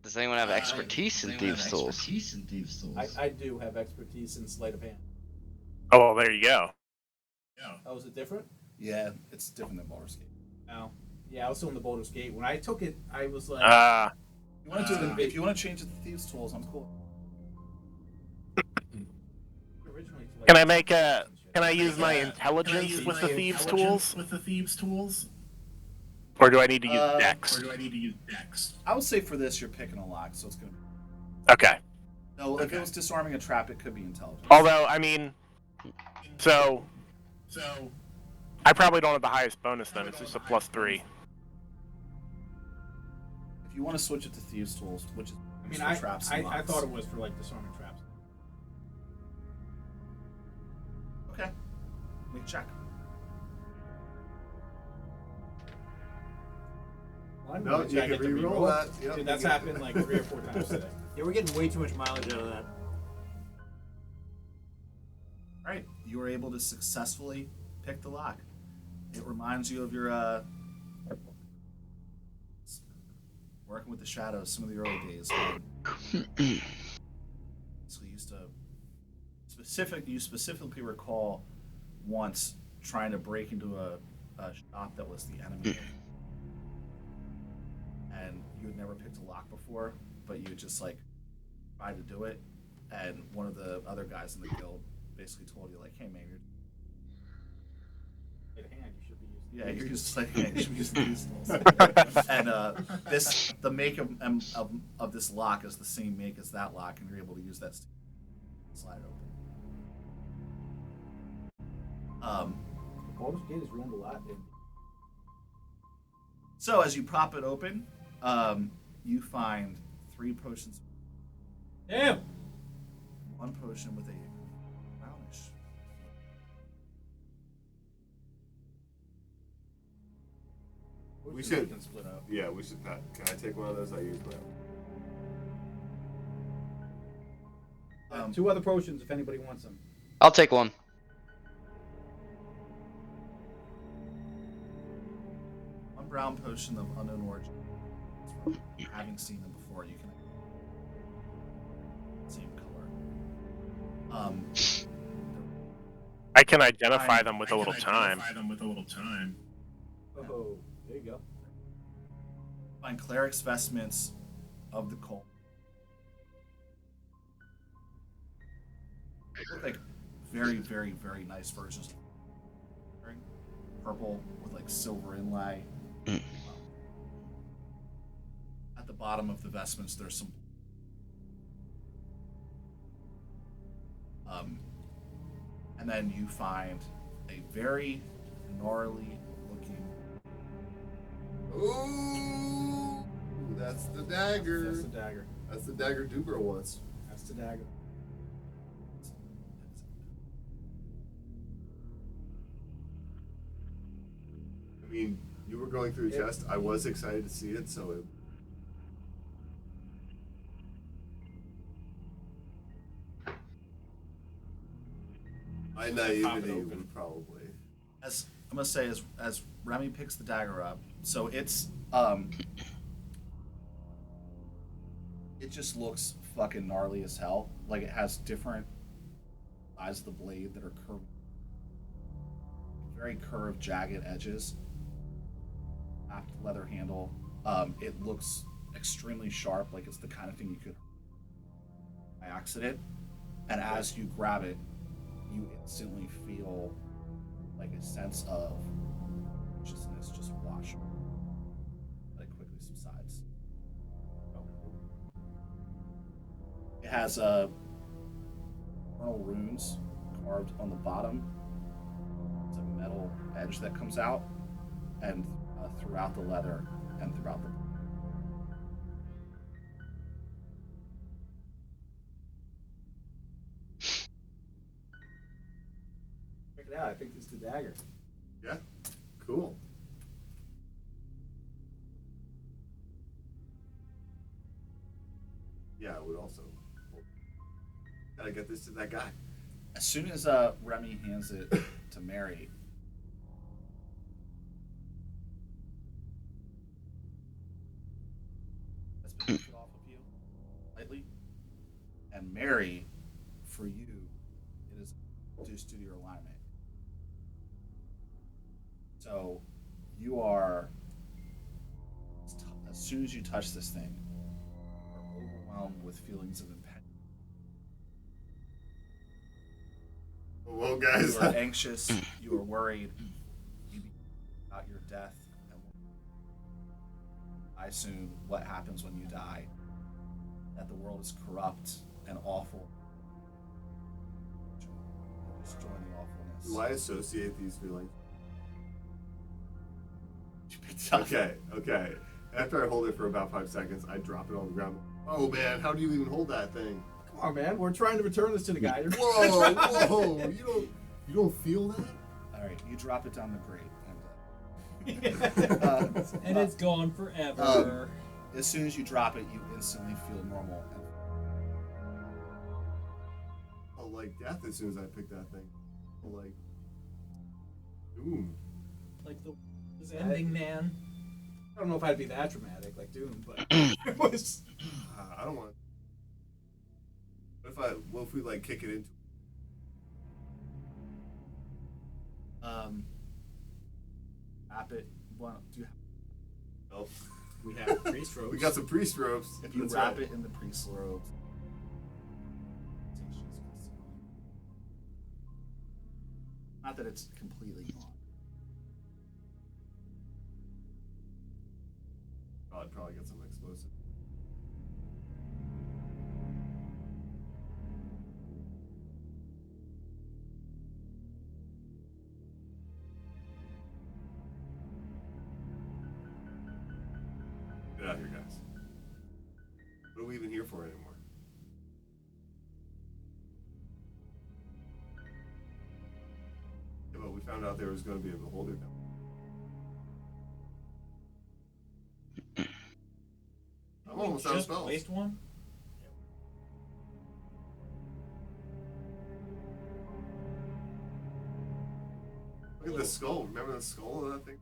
S3: Does anyone have expertise in thieves' tools?
S6: I do have expertise in sleight of hand.
S4: Oh, well, there you go.
S6: Oh, is it different?
S1: Yeah, it's different than Baldur's Gate.
S6: No. Yeah, I was still in the Baldur's Gate. When I took it, I was like,
S1: If you want to change it to thieves' tools, I'm cool.
S6: originally. to, like,
S4: Can I make a? Can I use my intelligence with the thieves' tools? Or do I need to use Dex?
S1: I would say for this, you're picking a lock, so it's going to be.
S4: Okay.
S1: No, if it was disarming a trap, it could be intelligence.
S4: Although, I mean, so I probably don't have the highest bonus then. It's just a +3.
S1: If you want to switch it to thieves' tools, which is
S6: I mean,
S1: for traps and
S6: I
S1: locks.
S6: thought it was for like disarming traps.
S1: Okay, make a check.
S6: Well, I'm
S5: No,
S6: gonna
S5: you
S6: check
S5: can
S6: it to
S5: reroll
S6: reroll.
S5: that. Yep,
S6: Dude, that's happened like 3 or 4 times today.
S7: Yeah, we're getting way too much mileage out of that.
S1: All right, you were able to successfully pick the lock. It reminds you of your working with the shadows, some of the early days. So you specifically recall once trying to break into a shop that was the enemy, and you had never picked a lock before, but you just like tried to do it, and one of the other guys in the guild basically told you like, "Hey man, you're
S6: Hand, you should be using.
S1: yeah, you're just like, hey, you should be using these tools." And the make of this lock is the same make as that lock, and you're able to use that to slide it open.
S6: Baldur's Gate has ruined a lot.
S1: So as you pop it open, you find 3 potions.
S6: Damn.
S1: 1 potion with a brownish.
S5: We should.
S6: Can split up.
S5: Yeah, we should. Can I take one of those? I use my own.
S6: 2 other potions if anybody wants them.
S3: I'll take one.
S1: brown potion of unknown origin. Having seen them before, you can same color.
S4: I can identify them with a little time.
S6: Oh, there you go.
S1: Find cleric's vestments of the cult. They look like very, very, very nice versions. Purple with like silver inlay. At the bottom of the vestments, there's some. And then you find a very gnarly looking.
S5: Ooh, that's the dagger.
S6: That's the dagger.
S5: That's the dagger Duber wants.
S6: That's the dagger.
S5: I mean, you were going through a chest. I was excited to see it, so it. My naivety would probably.
S1: As I'm gonna say, as Remy picks the dagger up, so it's it just looks fucking gnarly as hell. Like it has different sides of the blade that are curved, very curved, jagged edges. Aft leather handle. It looks extremely sharp, like it's the kind of thing you could by accident. And as you grab it, you instantly feel like a sense of consciousness just wash over, like quickly subsides. It has infernal runes carved on the bottom. It's a metal edge that comes out, and throughout the leather and throughout the.
S6: Check it out. I think this is the dagger.
S5: Yeah, cool. Yeah, I would also. Gotta get this to that guy.
S1: As soon as Remy hands it to Mary, that's been lifted off of you lightly, and Mary, for you, it is reduced to your alignment. So you are, as soon as you touch this thing, you're overwhelmed with feelings of impending.
S5: Well, guys.
S1: You are anxious. You are worried about your death. And I soon. What happens when you die? That the world is corrupt and awful. Just join the awfulness.
S5: Do I associate these feelings?
S1: It's tough.
S5: Okay. After I hold it for about 5 seconds, I drop it on the ground. Oh man, how do you even hold that thing?
S6: Come on, man. We're trying to return this to the guy.
S5: Whoa! You don't feel that?
S1: All right, you drop it down the grate,
S7: And it's gone forever.
S1: as soon as you drop it, you instantly feel normal.
S5: Oh, like death as soon as I pick that thing. Oh, like doom.
S7: Like the ending, man.
S6: I don't know if I'd be that dramatic like Doom, but it was.
S5: I don't want. What if we like kick it into?
S1: Wrap it. Well, do you have?
S5: Oh,
S6: We have priest robes.
S5: we got some priest robes.
S1: If you
S5: That's
S1: wrap
S5: right.
S1: it in the priest's robes. Not that it's completely gone.
S5: Oh, I'd probably get some explosive. Get out of here, guys. What are we even here for anymore? Yeah, but we found out there was going to be a beholder now. I'm almost out of
S7: Just
S5: spells.
S7: placed one?
S5: Look at the skull. Remember the skull of that thing?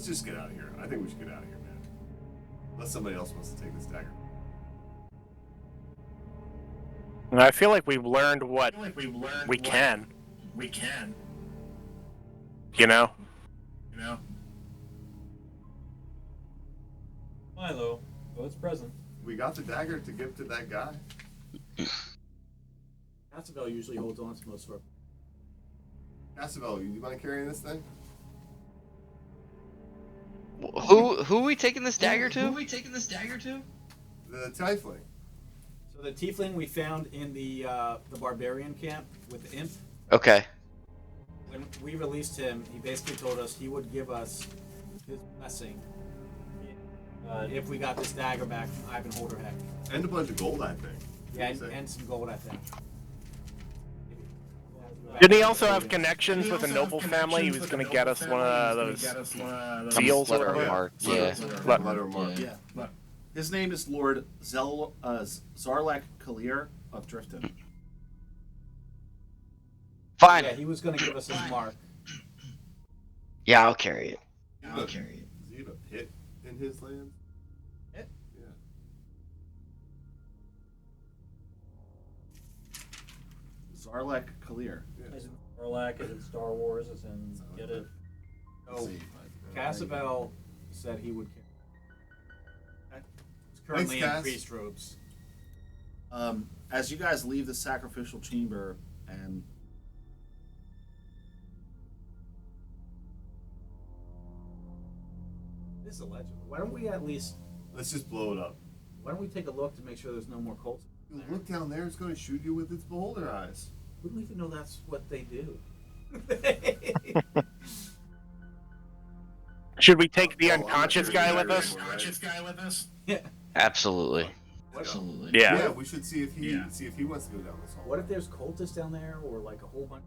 S5: Let's just get out of here. I think we should get out of here, man. Unless somebody else wants to take this dagger.
S4: And I feel like we've learned what we can.
S8: We can.
S4: You know?
S8: You know?
S7: Milo, votes present.
S5: We got the dagger to give to that guy.
S6: Casabel usually holds on to most of our.
S5: Casabel, you mind carrying this thing?
S3: Who are we taking this dagger to?
S5: The tiefling.
S6: So the tiefling we found in the barbarian camp with the imp.
S3: Okay.
S6: When we released him, he basically told us he would give us his blessing if we got this dagger back from Ivan Holderheck.
S5: And a bunch of gold, I think.
S6: Yeah, and some gold, I think.
S4: Didn't he also have connections with a noble family? He was going to get us one of those seals or
S3: Letter of
S4: whatever.
S3: mark. Yeah.
S5: Letter of mark.
S1: Yeah. His name is Lord Zarlek Kalir of Drifton.
S3: Fine.
S6: Yeah, he was going to give us his mark.
S3: Yeah, I'll carry it.
S5: Does he have a pit in his land?
S6: Pit?
S5: Yeah.
S1: Zarlek Kalir.
S7: Is it Orlac? Is it Star Wars? Is in get it?
S6: So Casabel said he would carry. He's currently
S5: Thanks,
S6: in
S5: Cass.
S6: priest robes.
S1: As you guys leave the sacrificial chamber and
S6: This is a legend. Why don't we at least?
S5: Let's just blow it up.
S6: Why don't we take a look to make sure there's no more cults?
S5: You look down there, it's going to shoot you with its beholder eyes.
S6: We don't even know that's what they do.
S4: Should we take the
S5: Oh, I'm not
S4: unconscious
S5: sure
S4: guy
S5: the
S4: with
S5: dagger
S4: us?
S5: anymore, right?
S8: Conscious guy with us?
S6: Yeah.
S3: Absolutely.
S4: Yeah.
S5: Yeah, we should see if he wants to go down this hall.
S6: What if there's cultists down there, or like a whole bunch?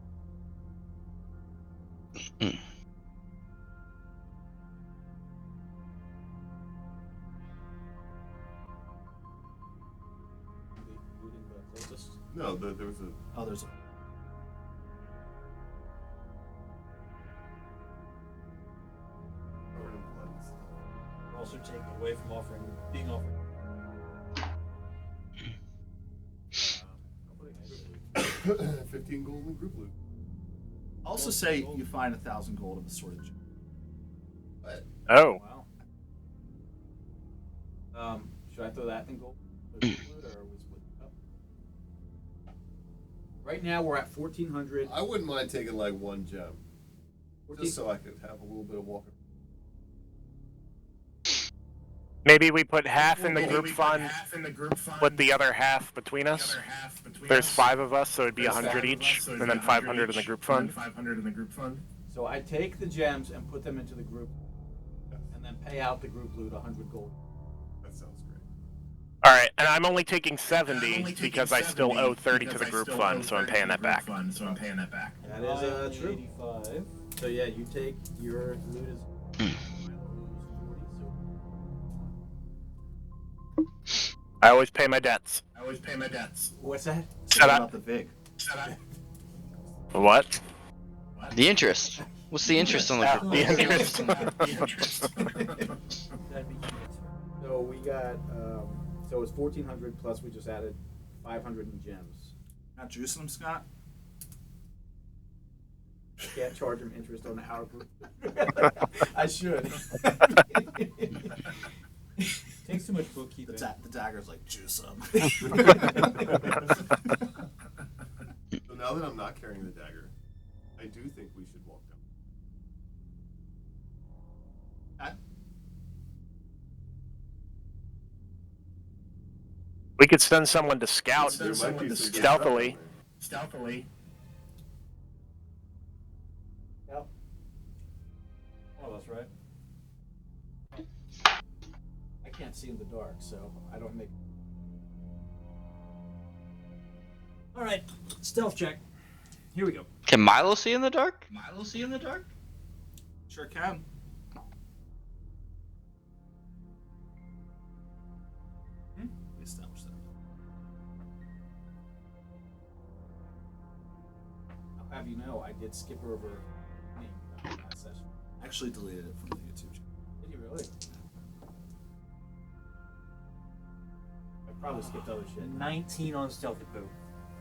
S6: Looting the cultists.
S5: No, there was a.
S1: oh, there's a
S7: We're also taking away from being offered.
S5: 15 gold in group loot.
S1: also say you find 1,000 gold of a sort of gem.
S4: Oh.
S6: Wow. Should I throw that in gold? Or we split it up? Right now we're at 1,400.
S5: I wouldn't mind taking like one gem,
S6: 14
S5: just so I could have a little bit of walking.
S4: Maybe we put half in the
S8: Maybe
S4: group
S8: we put
S4: fund,
S8: half in the group fund,
S4: split the other half between us.
S8: other half between
S4: There's
S8: us.
S4: 5 of us, so it'd be
S8: There's
S4: 100
S8: 5 of us,
S4: each,
S8: so it'd
S4: and
S8: be
S4: then
S8: 100
S4: 500 in the
S8: each,
S4: group
S8: and then
S4: fund.
S8: 500 in the group fund.
S6: So I take the gems and put them into the group, and then pay out the group loot 100 gold.
S5: That sounds great.
S4: Alright, and I'm only taking
S8: I'm
S4: 70
S8: only taking
S4: because I still
S8: 70
S4: owe 30 to
S8: because
S4: the
S8: I
S4: group
S8: still
S4: fund,
S8: owe
S4: so I'm
S8: 30
S4: paying
S8: to
S4: that
S8: the group
S4: back.
S8: fund, so I'm paying that back.
S6: That is true.
S7: 85.
S6: So yeah, you take your loot is.
S4: I always pay my debts.
S8: I always pay my debts.
S6: What's that?
S1: So
S4: Shut
S1: what
S4: up.
S1: about the Vig?
S8: Shut up.
S4: What?
S3: The interest. What's the interest on the?
S4: The interest.
S8: The interest.
S7: That'd be
S6: So we got so it's 1,400 plus we just added 500 in gems.
S1: Not juicing them, Scott?
S6: Can't charge him interest on our group. I should.
S7: takes too much bookkeeping.
S1: The dagger's like juice them.
S5: So now that I'm not carrying the dagger, I do think we should walk down.
S4: We could send someone to scout
S5: There might be some good
S4: stealthily.
S5: stuff down
S8: Stealthily.
S6: Yep.
S7: One of us, right?
S6: I can't see in the dark, so I don't make.
S7: All right, stealth check. Here we go.
S3: Can Milo see in the dark?
S1: Sure can. We established that.
S6: I'll have you know, I did skip over last session.
S1: I actually deleted it from the YouTube channel.
S6: I probably skipped other shit.
S7: 19 on stealthy poo.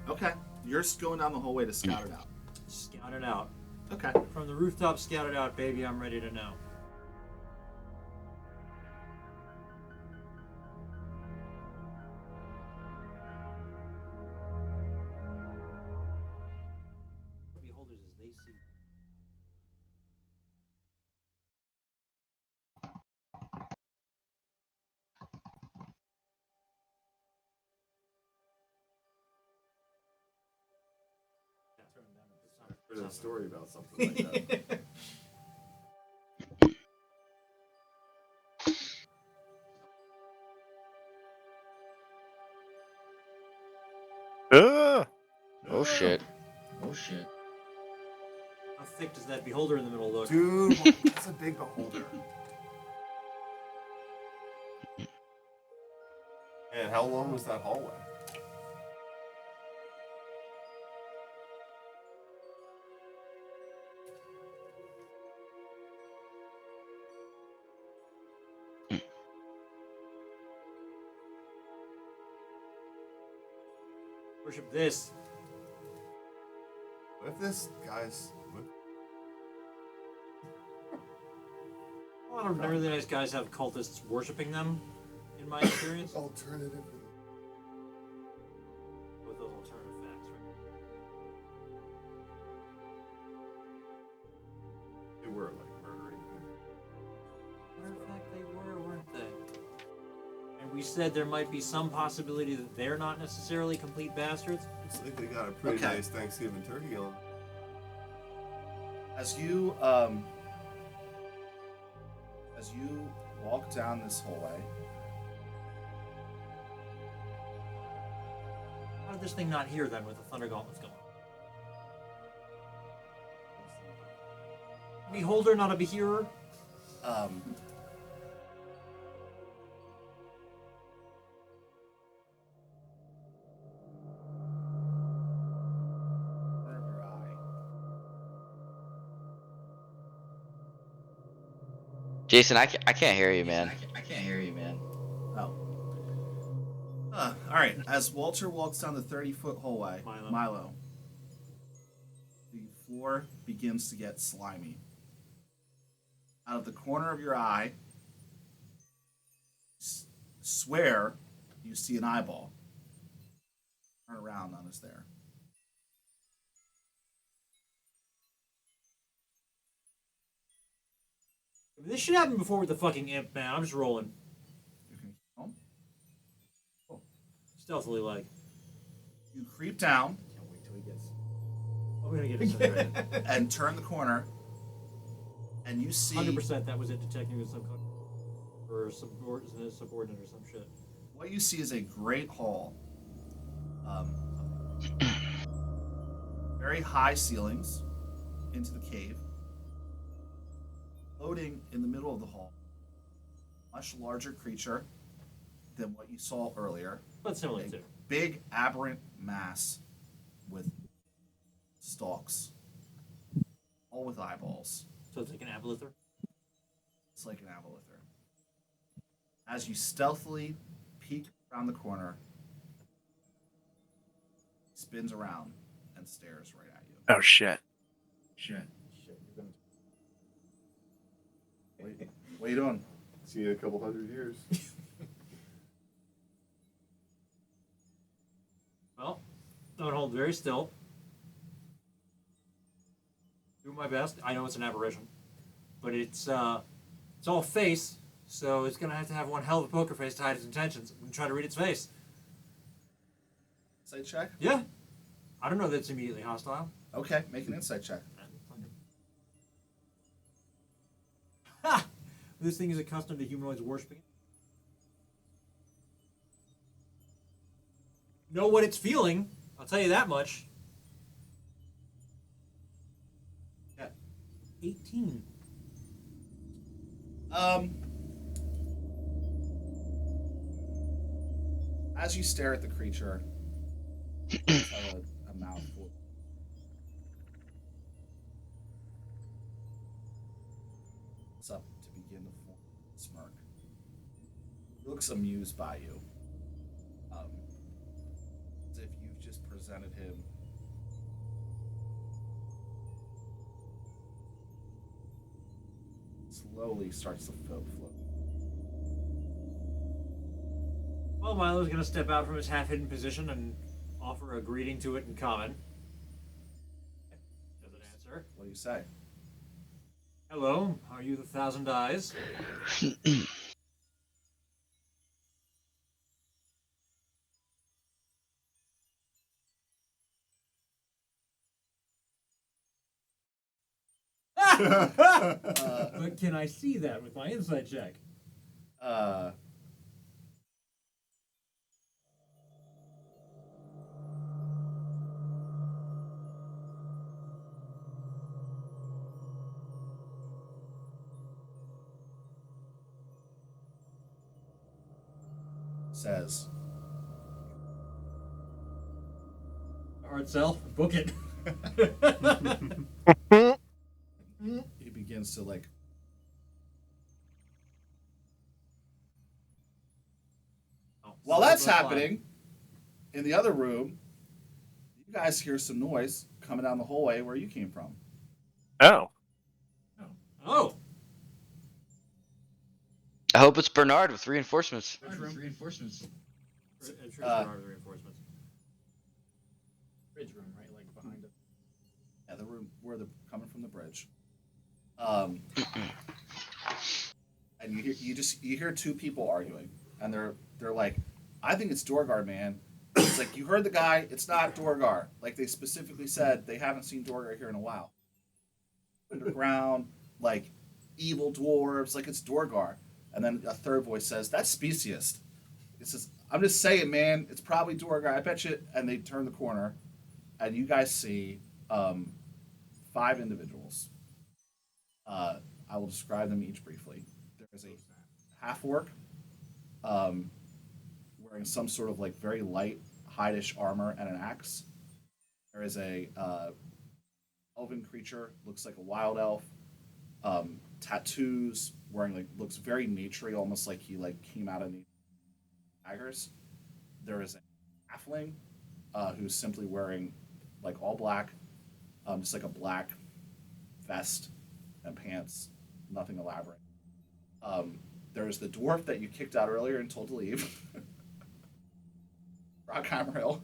S1: Okay. You're just going down the hallway to scout it out.
S7: Scout it out.
S1: Okay.
S7: From the rooftop, scout it out, baby. I'm ready to know. Beholders as they see.
S5: Heard a story about something like that.
S3: Oh shit.
S8: Oh shit.
S7: How thick does that beholder in the middle look?
S5: Dude, that's a big beholder. And how long was that hallway?
S7: Worship this.
S5: What if this guy's...
S7: A lot of really nice guys have cultists worshiping them, in my experience.
S5: Alternative.
S7: With those alternative facts, right?
S5: They were like murdering.
S7: Matter of fact, they were, weren't they? And we said there might be some possibility that they're not necessarily complete bastards.
S5: Looks like they got a pretty
S1: Okay.
S5: nice Thanksgiving turkey on.
S1: As you walk down this hallway,
S7: How did this thing not hear then with the thunder gauntlets going? Beholder, not a behearer?
S1: corner of your eye,
S3: Jason, I can't hear you, man.
S8: I can't hear you, man.
S1: oh. All right. As Walter walks down the 30-foot hallway,
S7: Milo.
S1: the floor begins to get slimy. Out of the corner of your eye, swear you see an eyeball. Turn around, none is there.
S7: This should happen before with the fucking imp, man. I'm just rolling.
S1: You can keep home.
S7: Stealthily, like.
S1: You creep down
S6: Can't wait till he gets.
S7: I'm gonna get incinerated.
S1: and turn the corner, and you see
S7: 100% that was it detecting with some kind or subordinate or some shit.
S1: what you see is a great hall. Very high ceilings into the cave. Floating in the middle of the hall, much larger creature than what you saw earlier.
S7: But similar
S1: A
S7: too.
S1: big aberrant mass with stalks, all with eyeballs.
S7: So it's like an abolither.
S1: It's like an abolither. As you stealthily peek around the corner, he spins around and stares right at you.
S4: Oh shit.
S8: Shit.
S6: Shit, you're gonna.
S1: What are you doing?
S5: See you in a couple hundred years.
S7: Well, I'm gonna hold very still. Do my best. I know it's an aberration, but it's all face, so it's gonna have to have one hell of a poker face to hide its intentions. I'm gonna try to read its face.
S1: Insight check?
S7: Yeah, I don't know that it's immediately hostile.
S1: Okay, make an insight check.
S7: Ha! This thing is accustomed to humanoids worshiping. Know what it's feeling. I'll tell you that much.
S1: Yeah.
S7: 18.
S1: As you stare at the creature, it's have a mouthful. It's up to begin to form its looks amused by you. As if you've just presented him. Slowly starts to float.
S7: Well, Milo's gonna step out from his half-hidden position and offer a greeting to it in common. Doesn't answer.
S1: What do you say?
S7: Hello, are you the Thousand Eyes? But can I see that with my insight check?
S1: Says.
S7: Hard sell. Book it.
S1: He begins to like. While that's happening, in the other room, you guys hear some noise coming down the hallway where you came from.
S4: Oh.
S7: Oh.
S3: I hope it's Bernard with reinforcements.
S8: Reinforcements.
S6: I'm sure there are the reinforcements. Bridge room, right? Like behind it.
S1: Yeah, the room where they're coming from the bridge. And you hear two people arguing, and they're like, I think it's Dorgar, man. It's like, you heard the guy, it's not Dorgar. Like, they specifically said they haven't seen Dorgar here in a while. Underground, like, evil dwarves, like it's Dorgar. And then a third voice says, that's speciest. It says, I'm just saying, man, it's probably Dorgar. I bet you. And they turn the corner, and you guys see 5 individuals. I will describe them each briefly. There is a half-orc wearing some sort of like very light hide-ish armor and an axe. There is a elven creature, looks like a wild elf. Tattoos, wearing like looks very naturey, almost like he like came out of daggers. There is a halfling who's simply wearing like all black, just like a black vest and pants, nothing elaborate. There's the dwarf that you kicked out earlier and told to leave. Rockheimer Hill.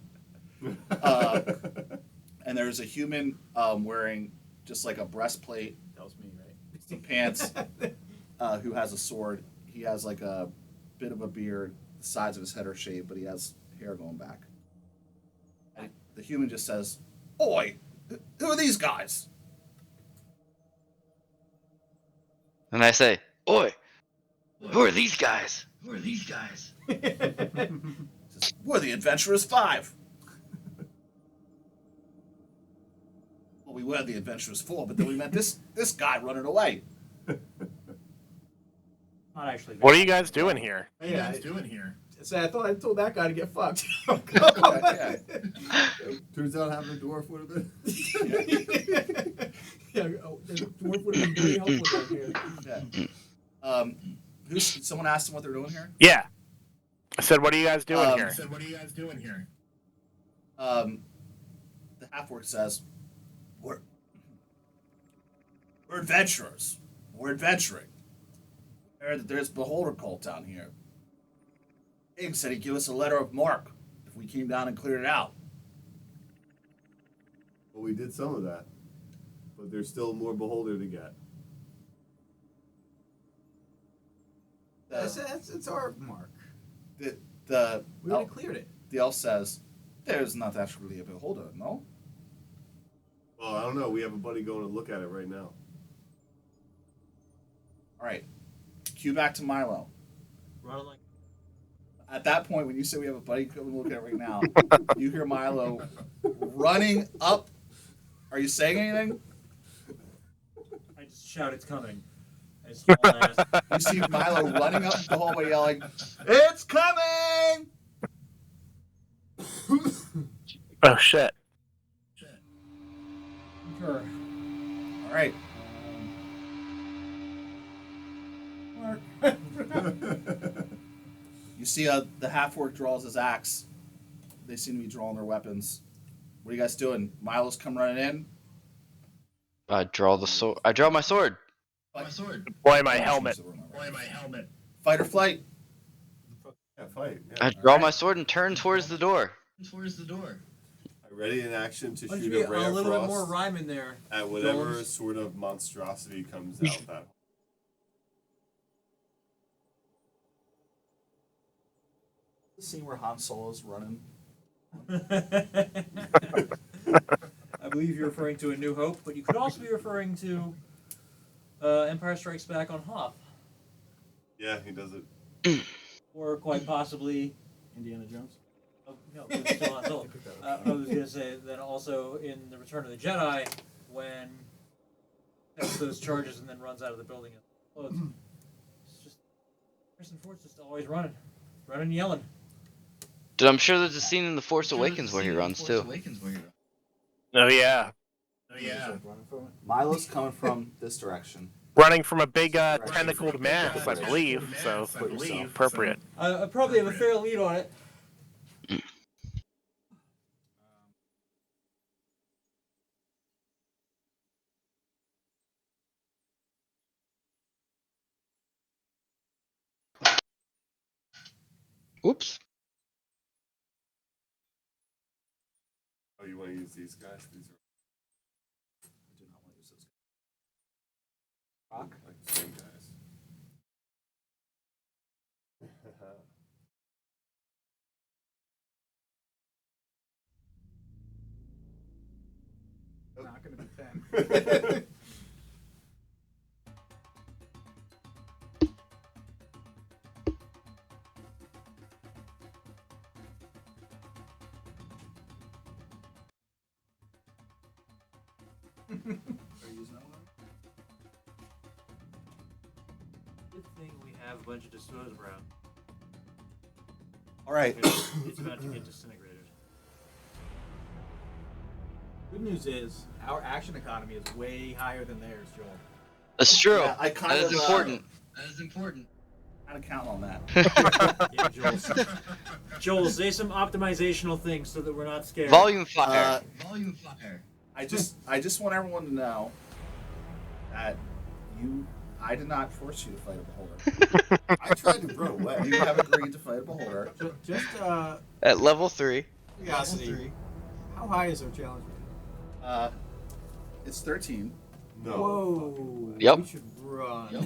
S1: And there's a human wearing just like a breastplate.
S6: That was me, right?
S1: Some pants, who has a sword. He has like a bit of a beard. The sides of his head are shaved, but he has hair going back. And the human just says, Oi, who are these guys?
S3: And I say, Oi, who are these guys?
S8: Who are these guys?
S1: He says, We're the Adventurers 5. Well, we were the Adventurers 4, but then we met this guy running away.
S7: Not actually.
S4: What are you guys doing here?
S8: What are you guys doing here?
S6: So I thought I told that guy to get fucked.
S1: Yeah.
S5: Turns out having a dwarf would have been.
S6: Yeah, the dwarf would have been very helpful down here.
S1: Yeah. Someone asked him what they're doing here?
S4: Yeah. I said, what are you guys doing here?
S1: The half-orc says, We're adventurers. We're adventuring. There's Beholder cult down here. King said he'd give us a letter of marque if we came down and cleared it out.
S5: Well, we did some of that, but there's still more beholder to get.
S6: It's our mark.
S1: The
S6: We already cleared it.
S1: The elf says, there's not actually a beholder, no?
S5: Well, I don't know. We have a buddy going to look at it right now.
S1: All right. Cue back to Milo.
S6: Running like.
S1: At that point, when you say we have a buddy coming to look at it right now, you hear Milo running up. Are you saying anything?
S7: I just shout, it's coming. I just haul ass.
S1: You see Milo running up the hallway yelling, It's coming!
S4: Oh, shit.
S7: Sure.
S1: All right.
S6: Mark.
S1: You see the half-orc draws his axe. They seem to be drawing their weapons. What are you guys doing? Milo's come running in.
S3: I draw the sword. I draw my sword.
S8: My sword.
S4: Deploy my helmet.
S1: Fight or flight.
S5: Yeah, fight. Yeah.
S3: I draw
S1: Alright.
S3: my sword and turn towards the door.
S8: Towards the door.
S5: Ready in action to
S6: Why don't
S5: shoot
S6: you
S5: a
S6: get
S5: ray
S6: a
S5: of
S6: little bit
S5: frost
S6: more rhyme in there?
S5: at whatever
S6: Jones?
S5: sort of monstrosity comes out that.
S1: The scene where Han Solo's running.
S7: I believe you're referring to A New Hope, but you could also be referring to Empire Strikes Back on Hoth.
S5: Yeah, he does it.
S7: Or quite possibly Indiana Jones. Oh, no, it's still Han Solo. I was going to say that also in The Return of the Jedi, when he takes those charges and then runs out of the building and explodes. It's just Harrison Ford's just always running and yelling.
S3: Dude, I'm sure there's a scene in The Force Awakens where he runs too.
S4: Oh yeah,
S1: Milo's coming from this direction.
S4: running from a big tentacled mass, I believe. So appropriate.
S7: I probably have a fair lead on it.
S3: Oops.
S5: Oh, you want to use these guys? These are
S1: I do not want to use those. Rock.
S5: like the same guys.
S6: Not going to be 10.
S1: Are you using that one?
S7: Good thing we have a bunch of disposable around.
S1: All right.
S7: It's about to get disintegrated.
S6: Good news is, our action economy is way higher than theirs, Joel.
S3: That's true.
S1: Yeah, I kind
S3: That
S1: of
S3: is important.
S8: That is important.
S1: Kind of count on that.
S7: Yeah, Joel, say some optimizational things so that we're not scared.
S3: Volume fire.
S8: Volume fire.
S1: I just want everyone to know that I did not force you to fight a beholder.
S5: I tried to run away.
S1: You have agreed to fight a beholder.
S6: Just
S3: At level 3.
S6: curiosity, how high is our challenge?
S1: It's 13,
S5: No.
S6: Whoa.
S3: Yep.
S6: We should run.
S8: Yep.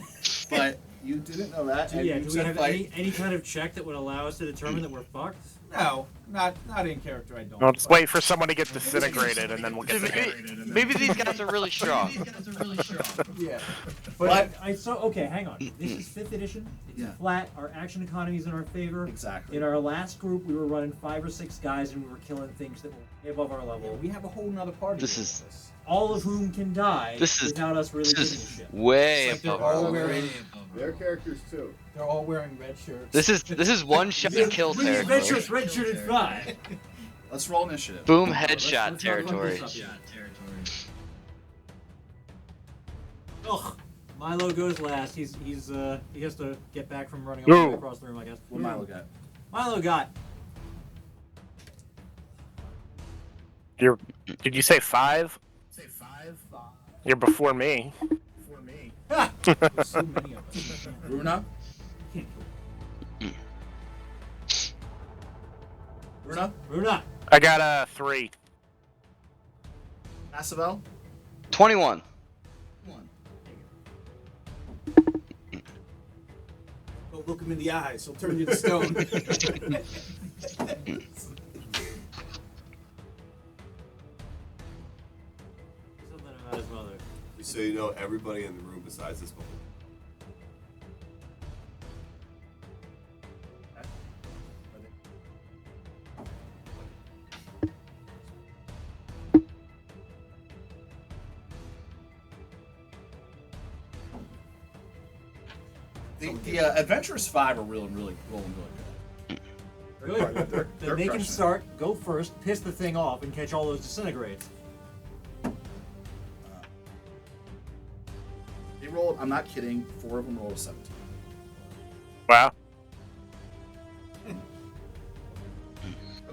S1: but you didn't know that. And
S7: Yeah,
S1: you
S7: do we
S1: said
S7: have
S1: fight.
S7: any kind of check that would allow us to determine that we're fucked?
S6: No, not in character. I don't.
S4: Well, just wait for someone to get disintegrated, and then we'll get
S3: Maybe,
S4: the
S3: maybe these guys are really strong.
S8: These guys are really strong.
S6: Yeah.
S7: But I saw. Okay, hang on. This is 5th edition. It's
S1: Yeah.
S7: flat. Our action economy is in our favor.
S1: Exactly.
S7: In our last group, we were running 5 or 6 guys, and we were killing things that were way above our level.
S6: We have a whole nother party.
S3: This
S6: with
S3: is-
S6: us.
S7: All of whom can die
S3: This is-
S7: without us really
S3: This
S7: giving a
S3: is
S7: shit.
S3: way
S6: It's like
S3: above
S6: they're
S3: our
S6: all
S3: level.
S6: wearing.
S5: Their characters too.
S6: They're all wearing red shirts.
S3: This is one shot kill
S7: We
S3: territory.
S7: adventurous redshirted 5.
S1: Let's roll initiative.
S3: Boom
S7: Let's
S3: headshot
S7: not
S3: territory.
S7: fuck this up.
S8: Yeah, territory.
S7: Ugh. Milo goes last. He has to get back from running all the way
S4: Ooh.
S7: across the room, I guess.
S1: What Milo got?
S7: Milo got.
S4: Did you say 5?
S8: Say 5.
S4: You're before me.
S8: For me.
S6: There's so many of us.
S1: Runa?
S6: Can't kill
S1: Runa?
S7: Runa.
S4: I got a 3.
S1: Asabel?
S3: 21.
S8: One.
S6: Don't look him in the eyes. He'll turn you to stone.
S7: Something about his mother.
S5: Just so you know, everybody in the room besides this one.
S1: The Adventurous 5 are rolling really good.
S7: Good.
S1: They're
S7: Then they can
S1: crushing it.
S7: start, go first, piss the thing off, and catch all those disintegrates.
S1: They rolled, I'm not kidding, 4 of them rolled a 17.
S4: Wow.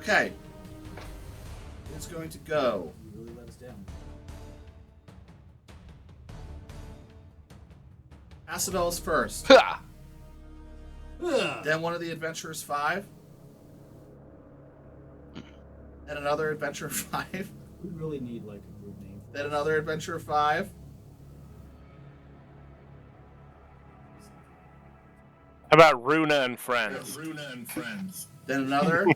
S1: Okay. It's going to go.
S6: You really let us down.
S1: Asabel is first.
S3: Ha!
S1: Then one of the adventurers 5. Then another adventurer 5.
S6: We really need like a group name.
S1: Then another adventurer 5.
S4: How about Runa and Friends?
S1: Then another.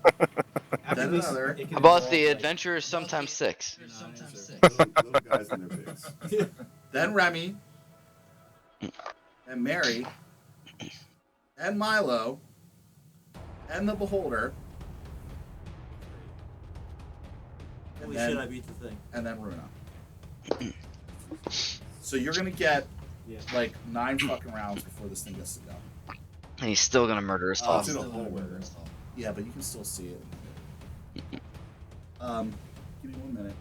S6: After
S1: Then
S6: this,
S1: another.
S6: it can
S3: How about
S6: evolve,
S3: the
S6: like,
S3: adventurers sometimes 6?
S5: Little guys in their bigs.
S1: Then Remy. And Mary. And Milo. And the Beholder. And
S7: Holy
S1: then,
S7: shit, I beat the thing.
S1: and then Runa. So you're gonna get
S6: Yeah.
S1: like 9 fucking rounds before this thing gets to go.
S3: And he's still gonna murder us all.
S5: It's in a hallway.
S1: Yeah, but you can still see it. Give me 1 minute.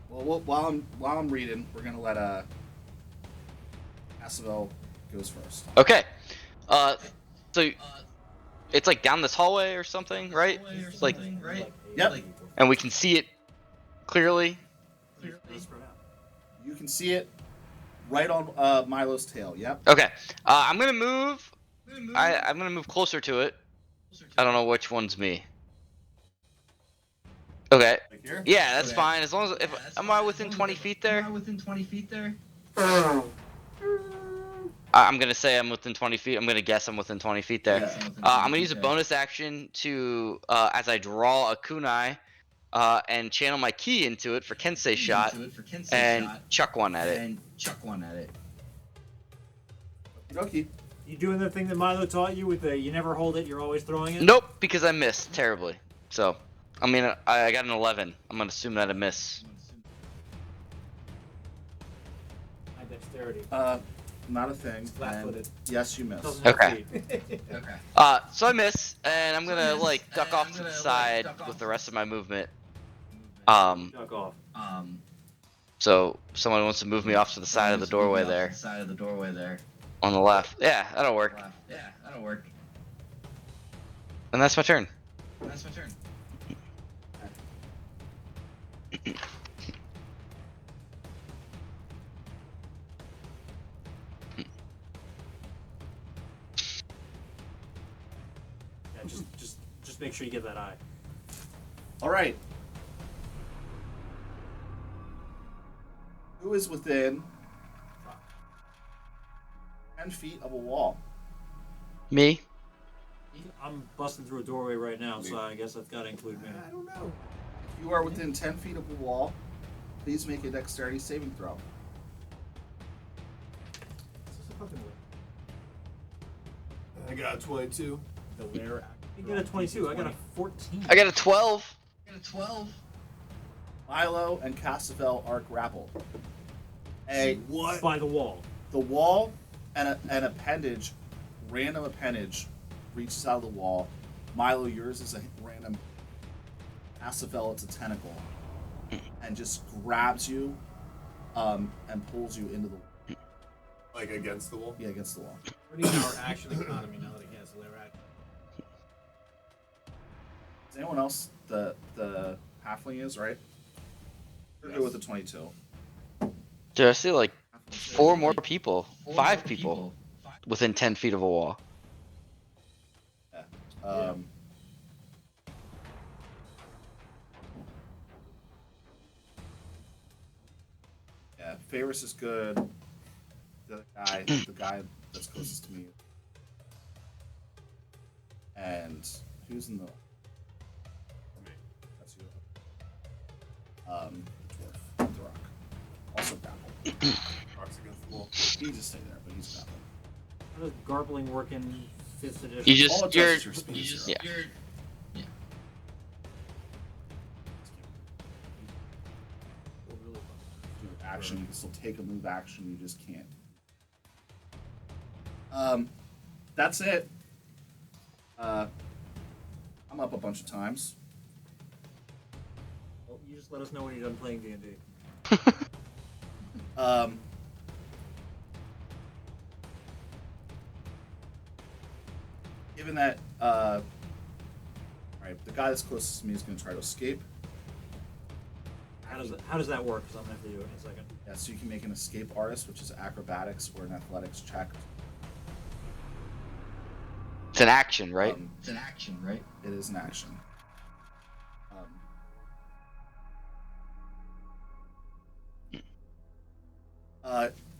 S1: Well, while I'm reading, we're gonna let Asabel goes first.
S3: Okay. So it's like down this hallway or something, right? It's like,
S1: Yep.
S3: and we can see it clearly.
S1: You can see it right on Milo's tail. Yep.
S3: Okay. I'm gonna move. I'm gonna move closer to it. I don't know which one's me. Okay.
S1: Like here.
S3: Yeah, that's
S1: Okay.
S3: fine. As long as am I within 20 feet there? I'm gonna say I'm within 20 feet. I'm gonna guess I'm within 20 feet there.
S1: Yeah.
S3: I'm gonna use a bonus action to as I draw a kunai, and channel my ki into it for Kensei shot, and chuck one at it.
S1: Okay.
S7: You doing the thing that Milo taught you with the you never hold it, you're always throwing it?
S3: Nope, because I missed terribly. So, I mean, I got an 11. I'm gonna assume that I miss.
S6: My dexterity.
S1: Not a thing.
S6: Flat-footed.
S1: And yes, you missed.
S7: Doesn't have
S3: Okay.
S7: feet.
S3: So I miss, and I'm gonna like duck off to the side with the rest of my movement.
S2: Duck off.
S3: So someone wants to move me off to the side of the doorway there. On the left. Yeah, that'll work. And that's my turn.
S7: Yeah, just make sure you get that eye.
S1: All right. Who is within 10 feet of a wall?
S3: Me?
S7: I'm busting through a doorway right now, so I guess that's gotta include me.
S6: I don't know.
S1: If you are within 10 feet of a wall, please make a dexterity saving throw.
S6: This is a fucking
S5: I got a 22.
S6: the lair act.
S7: You got a 22, I got a 14.
S3: I got a 12.
S1: Milo and Castavel are grappled. What?
S7: By the wall.
S1: The wall and an appendage, random appendage, reaches out of the wall. Milo, yours is a random. Castavel, it's a tentacle, and just grabs you, and pulls you into the
S5: Like against the wall?
S1: against the wall.
S6: Pretty our action economy now that he has lair act.
S1: Is anyone else the halfling is right? We're good with the 22.
S3: Dude, I see like 4 more people, 5 people within 10 feet of a wall.
S1: Yeah. Yeah, Favors is good. The guy that's closest to me. And who's in the? That's you. The dwarf, the rock, also grapple.
S5: Rocks against the wall.
S1: He can just stay there, but he's grappling.
S7: How does Garbling work in 5th edition?
S3: You
S1: All
S3: just
S1: it
S3: you're
S1: does is your speed is zero.
S3: yeah.
S1: Do action, you can still take a move action, you just can't. That's it. I'm up a bunch of times.
S7: Well, you just let us know when you're done playing D&D.
S1: Given that, alright, the guy that's closest to me is going to try to escape.
S7: How does that work? Because I'm gonna have to do it in a second.
S1: Yeah, so you can make an escape artist, which is acrobatics or an athletics check.
S3: It's an action, right?
S8: It's an action, right?
S1: It is an action.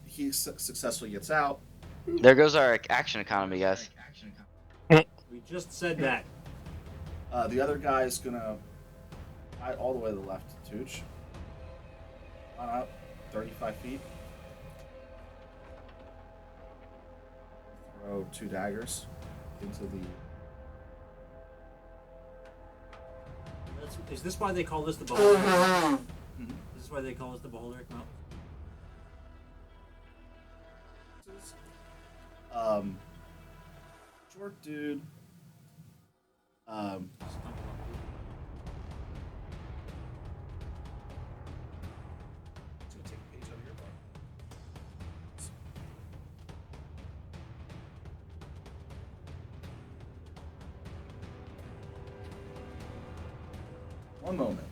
S1: He successfully gets out.
S3: There goes our action economy, guys.
S7: We just said that.
S1: The other guy is gonna hide all the way to the left. Tooch. On up, 35 feet. Throw 2 daggers into the.
S7: Is this why they call this the Beholder? Is this why they call this the Beholder? No.
S1: Short dude. Just gonna take a page out of your book. One moment.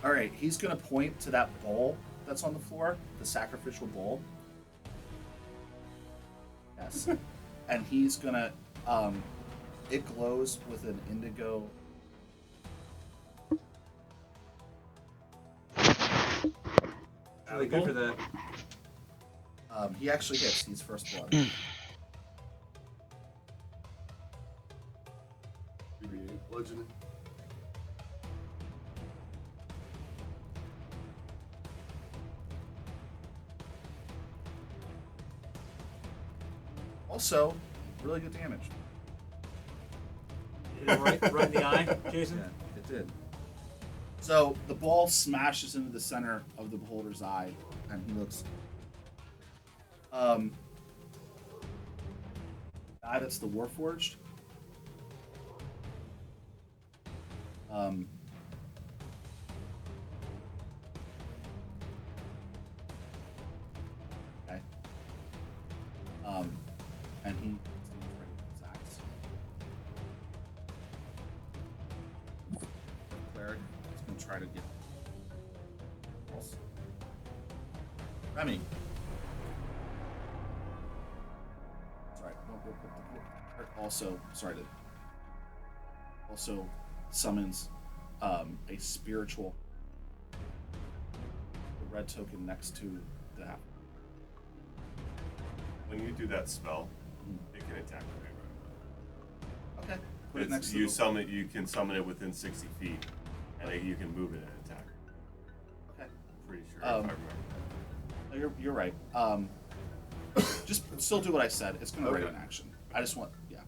S1: All right, he's gonna point to that bowl that's on the floor, the sacrificial bowl. Yes, and he's gonna. It glows with an indigo.
S6: Really good for that.
S1: He actually hits. He's first blood.
S5: 3d8 bludgeoning.
S1: Also, really good damage.
S7: Hit him right in the eye, Jason.
S1: Yeah, it did. So the ball smashes into the center of the beholder's eye, and he looks. Guy that's the Warforged. Okay. And he. Cleric is going to try to get. Remy. Sorry, also summons a spiritual red token next to that.
S5: When you do that spell, it can attack me right
S1: Okay. Put it next
S5: away.
S1: to
S5: You
S1: the-
S5: summon. You can summon it within 60 feet, and then you can move it and attack.
S1: Okay.
S5: Pretty sure if I remember.
S1: No, you're right. Just still do what I said. It's going to
S5: Okay.
S1: ready in action. I just want, yeah.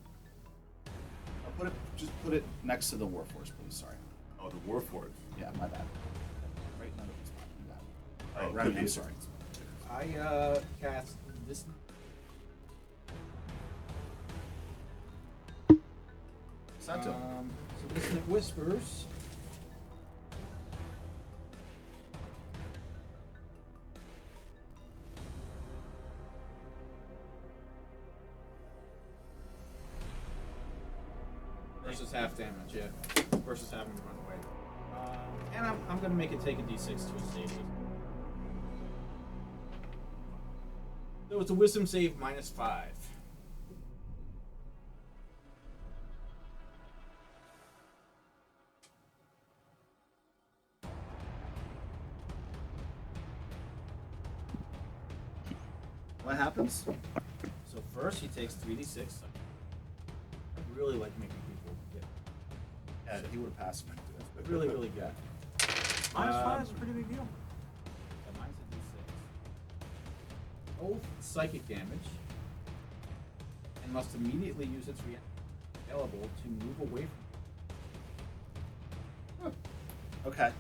S1: Just put it next to the Warforce, please. Sorry.
S5: Oh, the Warforged.
S1: Yeah, my bad. Right under the spot. You got it.
S5: Oh,
S1: All right, Remy,
S5: could
S1: I'm
S5: be.
S1: sorry.
S6: I cast this.
S1: Sent him.
S6: So Dissonant Whispers. Versus half damage, yeah. Versus having to run away. And I'm gonna make it take a d6 to a save. So it's a wisdom save -5.
S1: What happens?
S6: So first he takes 3d6. I really like making people get
S1: Yeah, he would have passed me.
S6: really good.
S7: -5 is a pretty big deal.
S6: Yeah, mine's a d6. Oath psychic damage. And must immediately use its reaction available to move away from
S1: Okay.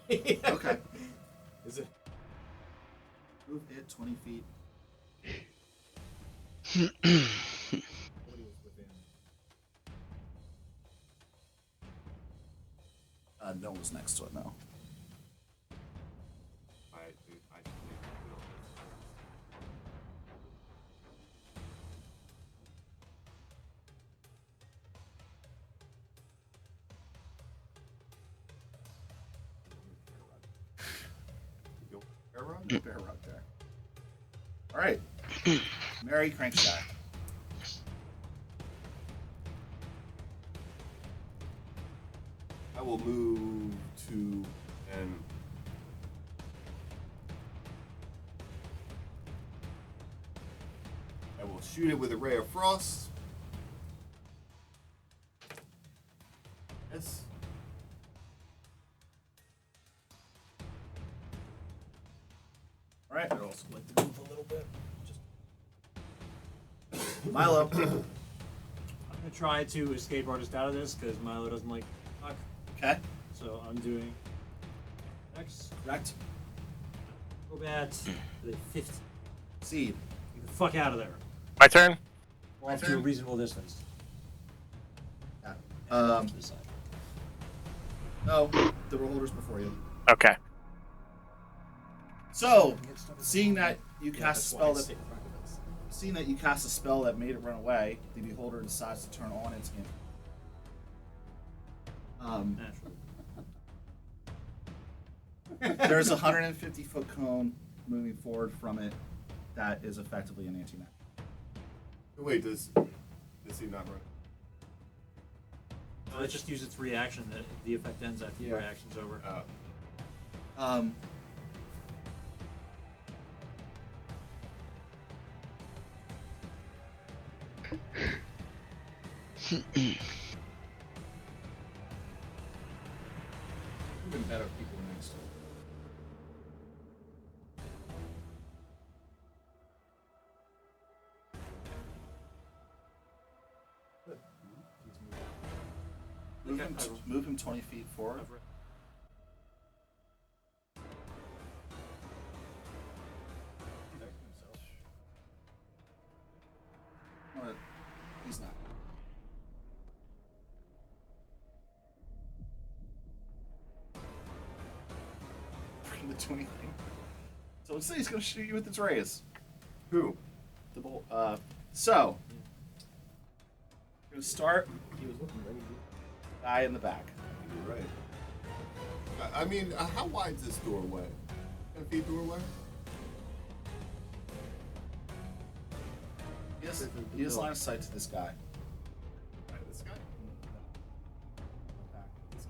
S6: it.
S1: Okay.
S6: Is it?
S1: Move it 20 feet. No one's next to it now.
S5: I just need to do all this. You'll bear rug?
S1: Bear rug there. All right. Mary Crankstack.
S5: I will move to and I will shoot it with a ray of frost. Yes.
S1: All right.
S6: I'd also like to move a little bit. Just
S1: Milo.
S7: I'm gonna try to escape artist out of this because Milo doesn't like fuck.
S1: Okay.
S7: So I'm doing X
S1: Correct.
S7: Acrobat with a 50.
S1: Seed.
S7: Get the fuck out of there.
S4: My turn.
S7: Or off to a reasonable distance.
S1: Yeah.
S7: Off to the side.
S1: No, the holders before you.
S4: Okay.
S1: So, seeing that you
S6: yeah,
S1: cast a
S6: that's why I
S1: spell that
S6: sit in front of us.
S1: seeing that you cast a spell that made it run away, the beholder decides to turn on its image.
S7: Naturally.
S1: There's a 150-foot cone moving forward from it that is effectively an anti-magic.
S5: Wait, does he not run?
S7: Let's just use its reaction. That the effect ends after the reaction's over.
S1: Um,
S6: Even better if people are next to it. Good. He's moving.
S1: move him 20 feet forward. Or, he's not. Freaking the 20 thing. So let's say he's gonna shoot you with its rays.
S5: Who?
S1: The bull. So we're gonna start
S6: He was looking ready.
S1: guy in the back.
S5: You're right. I mean, how wide is this doorway? 10 feet doorway?
S1: He has line of sight to this guy.
S5: Right, this guy?
S1: Back.
S5: This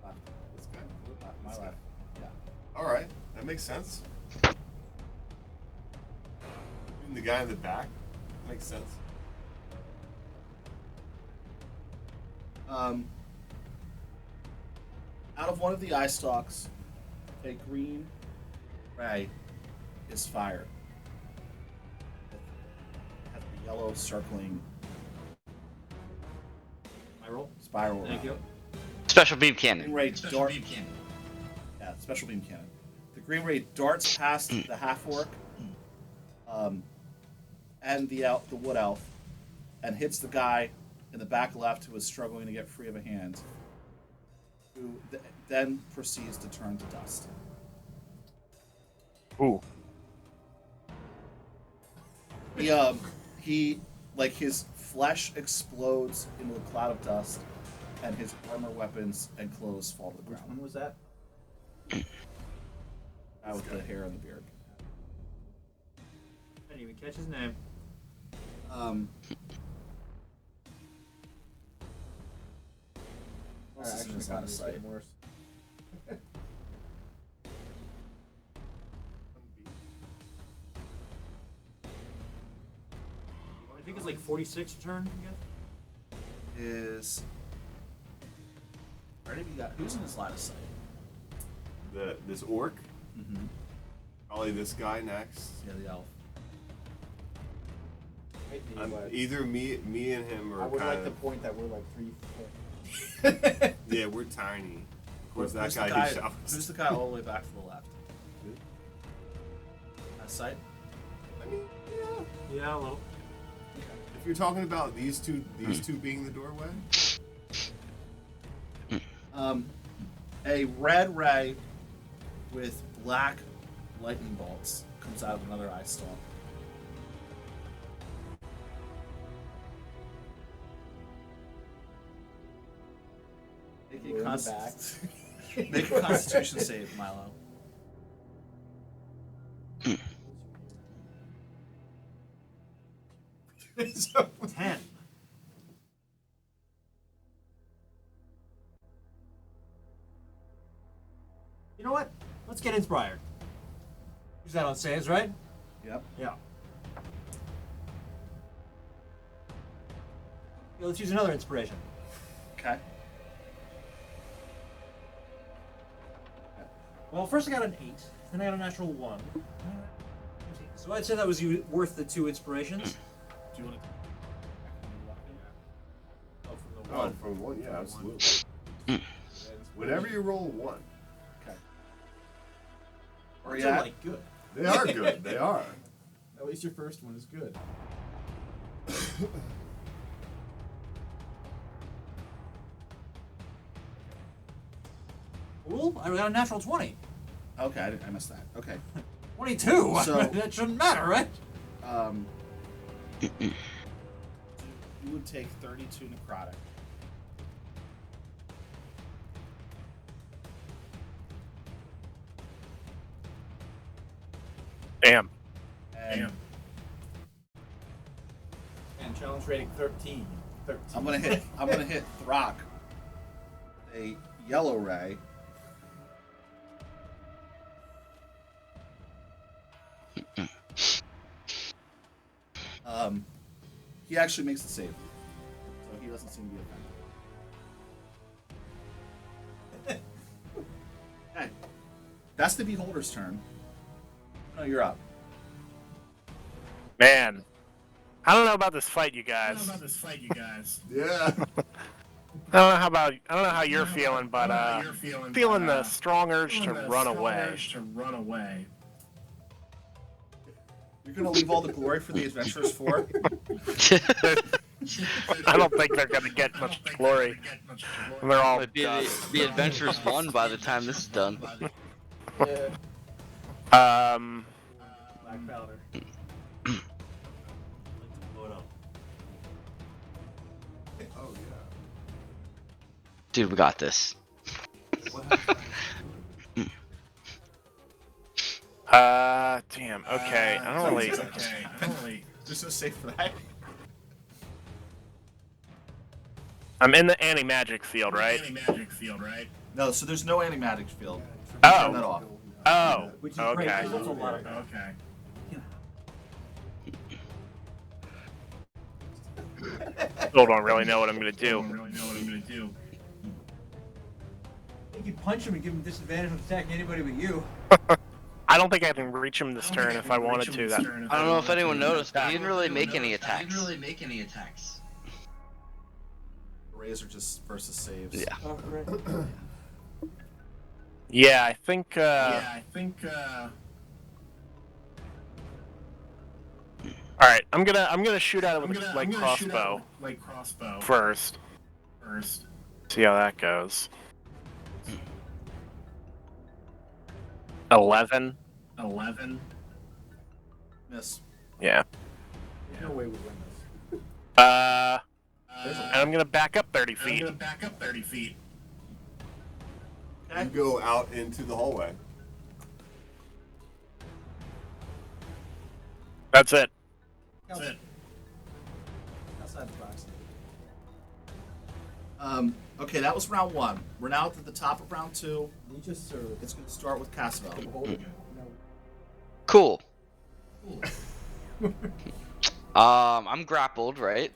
S5: guy?
S1: Left.
S5: This guy?
S1: Left. My
S5: This guy?
S1: left. Yeah.
S5: Alright, that makes sense. And the guy in the back? Makes sense.
S1: Out of one of the eye stalks, a green ray is fired. It has a yellow circling
S6: My roll.
S1: spiral.
S6: Thank you.
S1: around
S3: Special beam
S1: it.
S3: cannon.
S1: Green ray dart. Yeah, special beam cannon. The green ray darts past the half orc, and the wood elf, and hits the guy in the back left who is struggling to get free of a hand, who then proceeds to turn to dust.
S4: Ooh.
S1: He like his flesh explodes into a cloud of dust, and his armor, weapons, and clothes fall to the
S6: Which
S1: ground.
S6: one was that?
S1: Guy with the hair and the beard.
S7: I didn't even catch his name.
S1: This is in his line of sight.
S6: Worse.
S7: I think it's like 46 a turn. I guess.
S1: Is Alright, you got who's in his line of sight?
S5: This orc.
S1: Mm-hmm.
S5: Probably this guy next.
S1: Yeah, the elf.
S5: Either me and him are
S6: I would
S5: kind
S6: like to
S5: of.
S6: point that we're like 3 foot.
S5: Yeah, we're tiny. Of course, that
S1: Who's the
S5: guy he shot
S1: Who's
S5: was.
S1: the guy all the way back to the left? That side?
S5: I mean, yeah.
S7: Yeah, a little.
S5: If you're talking about these two being the doorway.
S1: A red ray with black lightning bolts comes out of another eye stalk. Make a Constitution save, Milo. So,
S7: 10. You know what? Let's get inspired. Use that on saves, right?
S1: yep.
S7: Yeah. Yeah, let's use another inspiration.
S1: Okay.
S7: Well, first I got an 8, then I got a natural 1. So I'd say that was worth the 2 inspirations.
S1: Do you want to?
S7: Oh, from the
S5: Oh,
S7: 1.
S5: from one, yeah, absolutely. Whenever you roll a 1,
S1: Okay.
S6: Or
S1: Yeah.
S6: like good.
S5: they are good. They are.
S6: At least your first one is good.
S7: Cool. I got a natural 20.
S1: Okay, I missed that. Okay.
S7: 22.
S1: So-
S7: That shouldn't matter, right?
S1: You would take 32 necrotic.
S4: Damn.
S1: And
S6: And challenge rating 13. 13.
S1: I'm gonna hit Throck with a yellow ray. He actually makes the save, so he doesn't seem to be affected. Okay, that's the Beholder's turn. No, you're up.
S4: Man, I don't know about this fight, you guys.
S5: Yeah.
S4: I don't know how you're feeling, but feeling the strong urge to run away.
S1: You're gonna leave all the glory for the Adventurers 4?
S4: I don't think they're gonna get much glory. They're all
S3: Might be
S4: dust.
S3: the Adventures 1 by the time this is done.
S6: Yeah.
S7: Black powder. Blow it up.
S5: Oh yeah.
S3: Dude, we got this.
S4: Damn. Okay. I don't really.
S1: There's no save for that.
S4: I'm in the anti-magic field, right?
S1: No, so there's no anti-magic field. Turn that
S4: Oh.
S1: off.
S4: Oh.
S7: Which is great,
S4: Okay.
S7: 'cause that's a lot of
S4: Still don't really know what I'm gonna do.
S7: You can punch him and give him disadvantage on attacking anybody but you.
S4: I don't think I can reach him this turn if I wanted to. That.
S3: I don't know if anyone noticed, but he didn't really make any attacks.
S1: Rays are just versus saves.
S3: Yeah.
S7: Oh, great.
S4: Yeah, I think. All right, I'm gonna shoot at it with a light crossbow first. See how that goes. 11.
S1: Miss.
S4: Yeah.
S6: No way we win this.
S4: And I'm gonna back up 30 feet.
S5: You go out into the hallway.
S4: That's it.
S1: Outside the box. Okay, that was round 1. We're now at the top of round 2.
S6: You just serve.
S1: It's going to start with Cassavell.
S6: Hold it.
S3: Cool. I'm grappled, right?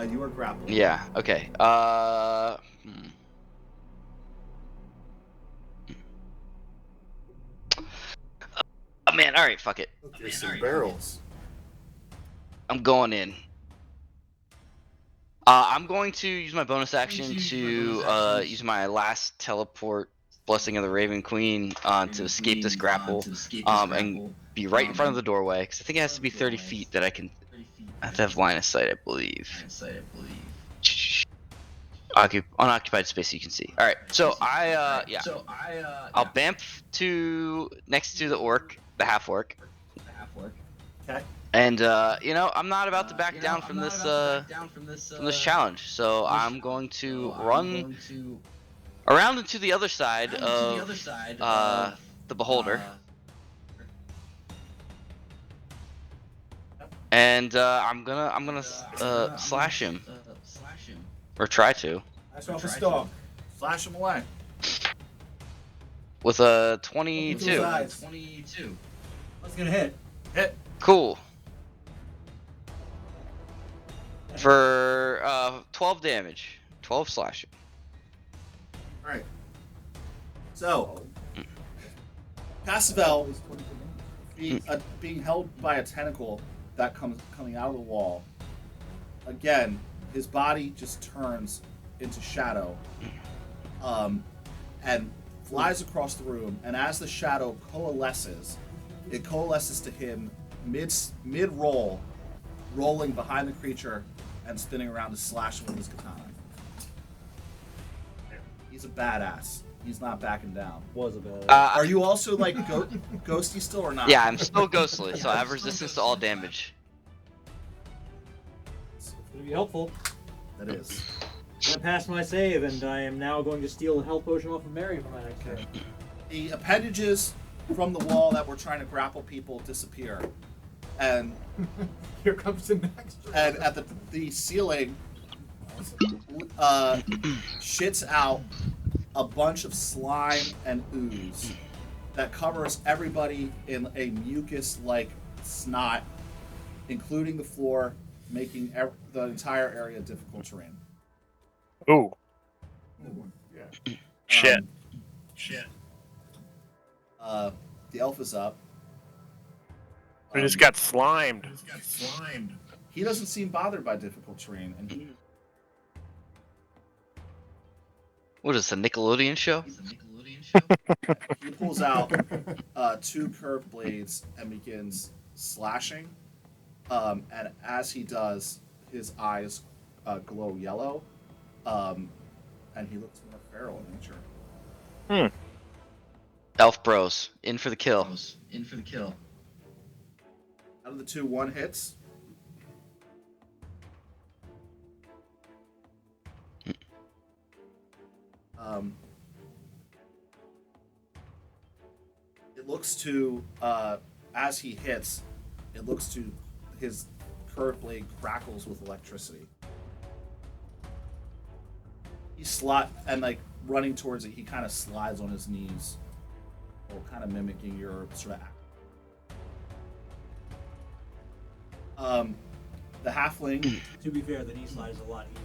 S1: You are grappled.
S3: Yeah. Okay. Oh man. All right. Fuck it.
S5: There's some barrels.
S3: I'm going in. I'm going to use my bonus action to use my last teleport, Blessing of the Raven Queen, to escape this grapple, and be right in front of the doorway, because I think it has to be 30 feet that I can. I have to have line of sight, I believe. Unoccupied space, you can see. All right, so I'll bamf to next to the orc, the half orc.
S1: Okay.
S3: And I'm not about to back down from this challenge, so I'm going to run around into the other side of the beholder, and I'm gonna slash him, or try to,
S6: That's off a stalk.
S1: Slash him away.
S3: with a 22.
S6: That's gonna hit.
S1: Hit.
S3: Cool. For 12 damage, 12 slashing.
S1: All right. So, Cassavell, being held by a tentacle that coming out of the wall. Again, his body just turns into shadow, and flies across the room. And as the shadow coalesces, it coalesces to him mid roll, rolling behind the creature and spinning around to slash him with his katana. He's a badass. He's not backing down.
S7: Was a bad.
S1: Are you also like ghosty still or not?
S3: Yeah, I'm still ghostly, so I have resistance to all damage.
S7: It's gonna be helpful.
S1: That is.
S7: I passed my save, and I am now going to steal a health potion off of Mary for my next turn.
S1: The appendages from the wall that were trying to grapple people disappear, and
S6: Here comes the next.
S1: and at the ceiling shits out a bunch of slime and ooze that covers everybody in a mucus-like snot, including the floor, making the entire area difficult terrain.
S4: Ooh.
S5: Yeah.
S4: Shit.
S1: The elf is up.
S4: We just got slimed.
S1: He doesn't seem bothered by difficult terrain, and he
S3: What is this, a Nickelodeon show?
S1: he pulls out two curved blades and begins slashing. And as he does, his eyes glow yellow, and he looks more feral in nature.
S3: Elf bros, in for the kill.
S1: Out of the two, one hits. It looks to, as he hits, it looks to his curved blade crackles with electricity. He like running towards it, he kind of slides on his knees, or kind of mimicking your sort of act. The halfling.
S7: To be fair, the knee slide is a lot easier.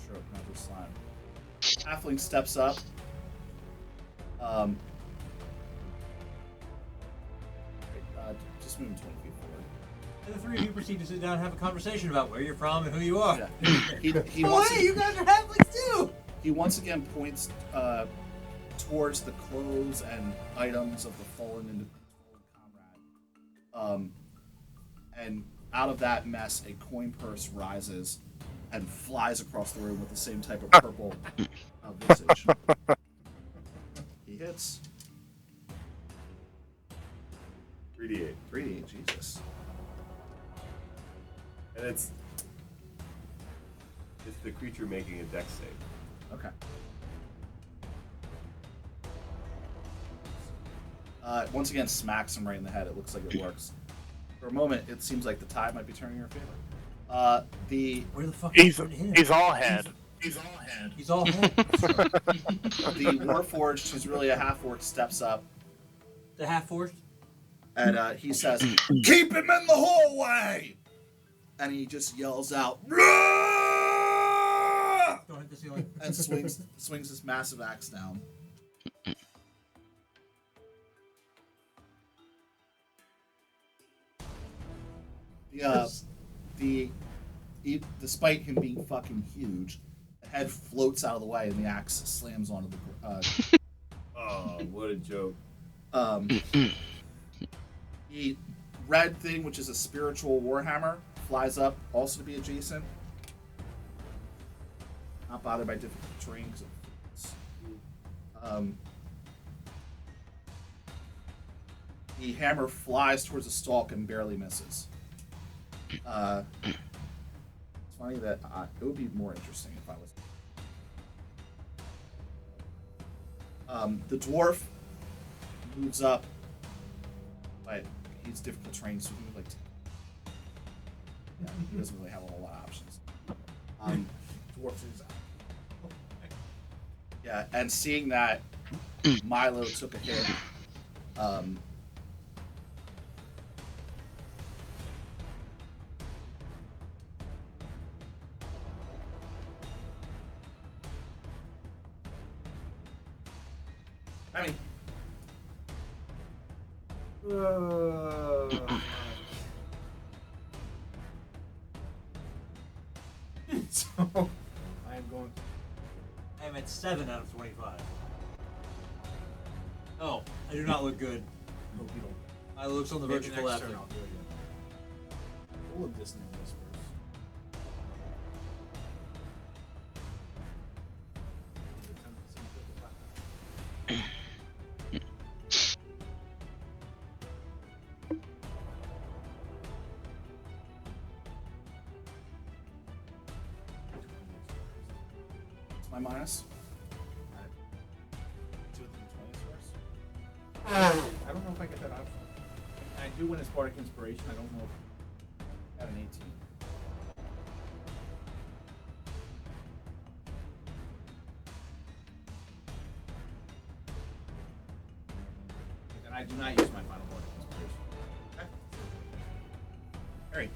S1: Sure, not just slime. Halfling steps up. Just moving 20 feet forward.
S7: And the three of you proceed to sit down and have a conversation about where you're from and who you are.
S1: Yeah. He
S7: Oh,
S1: once
S7: hey, you guys are halflings too!
S1: he once again points towards the clothes and items of the fallen comrade. And out of that mess, a coin purse rises and flies across the room with the same type of purple visage. He hits.
S5: 3d8.
S1: 3D, Jesus.
S5: And it's the creature making a dex save.
S1: Okay. Once again, smacks him right in the head. It looks like it works. For a moment, it seems like the tide might be turning in your favor.
S7: Where the fuck
S4: He's
S7: is
S4: all head.
S7: He's all head.
S1: The Warforged, who's really a half-orc, steps up
S7: The half-forged?
S1: and he says, "Keep him in the hallway!" and he just yells out,
S7: Don't hit the ceiling.
S1: and swings his massive axe down. Despite him being fucking huge, the head floats out of the way and the axe slams onto the.
S5: Oh, what a joke!
S1: The red thing, which is a spiritual warhammer, flies up, also to be adjacent. Not bothered by difficult terrain. The hammer flies towards the stalk and barely misses. It's funny that it would be more interesting if I was. The dwarf moves up, but he's difficult terrain, so he can he doesn't really have a whole lot of options.
S6: Dwarf is out.
S1: Yeah, and seeing that Milo took a hit, I mean,
S6: so I am going.
S7: I'm at 7 out of 25. Oh, I do not look good.
S6: Hope you don't.
S7: I looks on the
S6: Maybe
S7: verge of
S6: next
S7: collapsing.
S6: turn I'll do it again. All of this name whispers.
S1: what's my minus?
S6: I don't know if I get that option. I do win as Bardic Inspiration. I don't know if I have an 18. And I do not use my final Bardic Inspiration.
S1: Harry.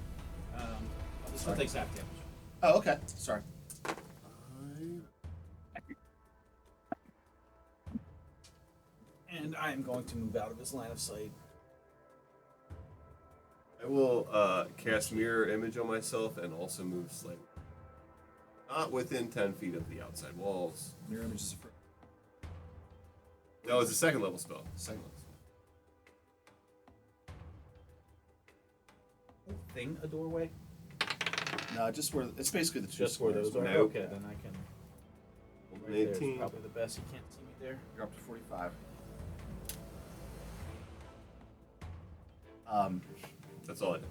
S6: This one takes half damage.
S1: Oh, okay. Sorry.
S6: And I am going to move out of his line of sight.
S5: I will cast Mirror Image on myself and also move slightly. Not within 10 feet of the outside walls.
S1: Mirror image is a
S5: No, it's a second level spell.
S1: second level.
S6: Thing a doorway?
S1: No, just where it's basically the two
S6: Just where
S1: squares.
S6: those are?
S5: Nope.
S6: Okay, then I can.
S5: An
S6: Right there is
S5: 18.
S6: probably the best. You can't see me there.
S1: You're up to 45.
S5: That's all I did.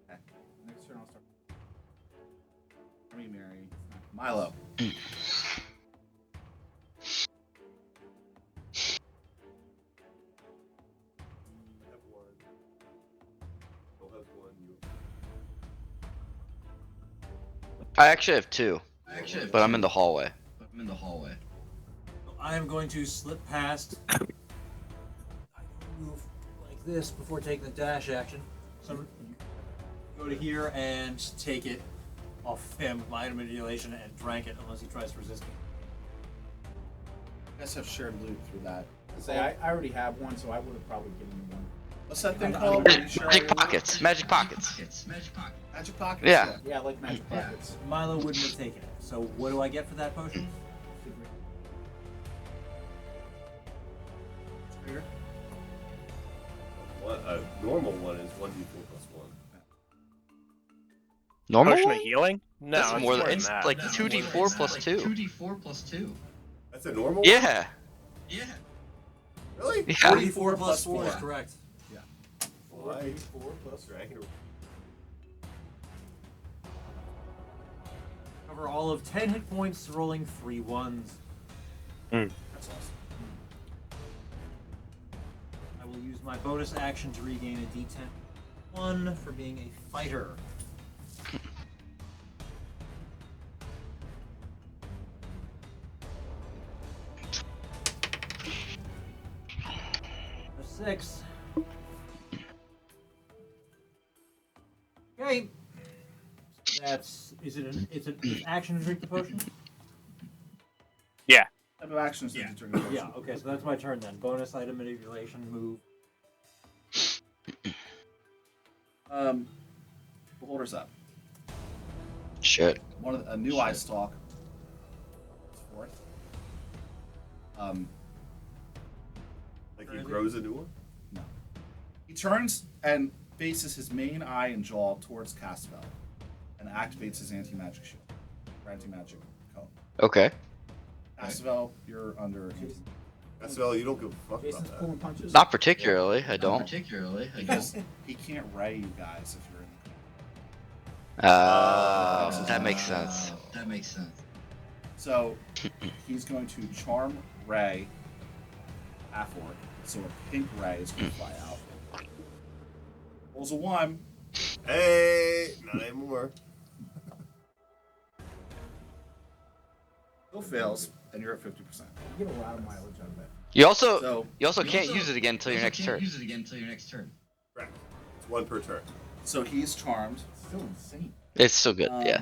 S1: Okay. Next turn I'll start. Mary. Milo.
S5: I have one. Bill has one. You
S3: I actually have 2, but I'm in the hallway.
S7: I am going to slip past. I can move like this before taking the dash action. So I'm go to here and take it off him with my item manipulation and drank it unless he tries to resist me.
S1: You guys have shared loot through that.
S6: Say, I already have one, so I would have probably given you one.
S1: What's that thing
S6: I'm
S1: called?
S6: not-
S1: where you share all
S3: Magic
S1: your loot?
S3: pockets. Magic pockets.
S1: Magic pockets.
S3: Yeah.
S6: Yeah, I like magic pockets.
S7: Milo wouldn't have taken it. So what do I get for that potion?
S1: Here.
S5: What a normal one is 1d4 plus 1.
S3: Normal?
S4: Potion of
S3: one?
S4: healing? No,
S3: That's
S4: it's
S3: more than
S4: than
S3: it's
S4: that.
S3: like 2d4 plus 2.
S5: That's a normal one?
S3: Yeah.
S5: Really?
S3: Yeah.
S7: 44 plus 4 is
S1: 4.
S7: correct.
S5: Why?
S6: 4 plus.
S5: Dragon.
S7: Cover all of 10 hit points, rolling 3 ones.
S1: That's awesome.
S7: I will use my bonus action to regain a D10 1 for being a fighter. A 6. Okay. It's an action to drink the potion?
S4: Yeah.
S1: Type of action is to drink a potion.
S7: Yeah, okay, so that's my turn then. Bonus item manipulation, move.
S1: Beholder's up.
S3: Shit.
S1: A new eye stalk. Fourth.
S5: Like he grows a new one?
S1: No. He turns and faces his main eye and jaw towards Caspel and activates his anti-magic shield. Or anti-magic cone.
S3: Okay.
S1: Caspel, you're under.
S5: Caspel, you don't give a fuck
S6: Jason's
S5: about that.
S6: pulling punches.
S3: Not particularly. I don't.
S1: Because he can't ray you guys if you're in the
S3: That makes sense.
S1: So he's going to charm ray half orc. So a pink ray is going to fly out. Rolls a 1.
S5: Hey, not anymore.
S1: Still fails, and you're at 50%.
S6: You get a lot of mileage out of that.
S3: You also
S1: So
S3: can't use it again until your next turn.
S5: Correct. It's 1 per turn.
S1: so he's charmed.
S6: It's still insane.
S3: It's still good. Yeah.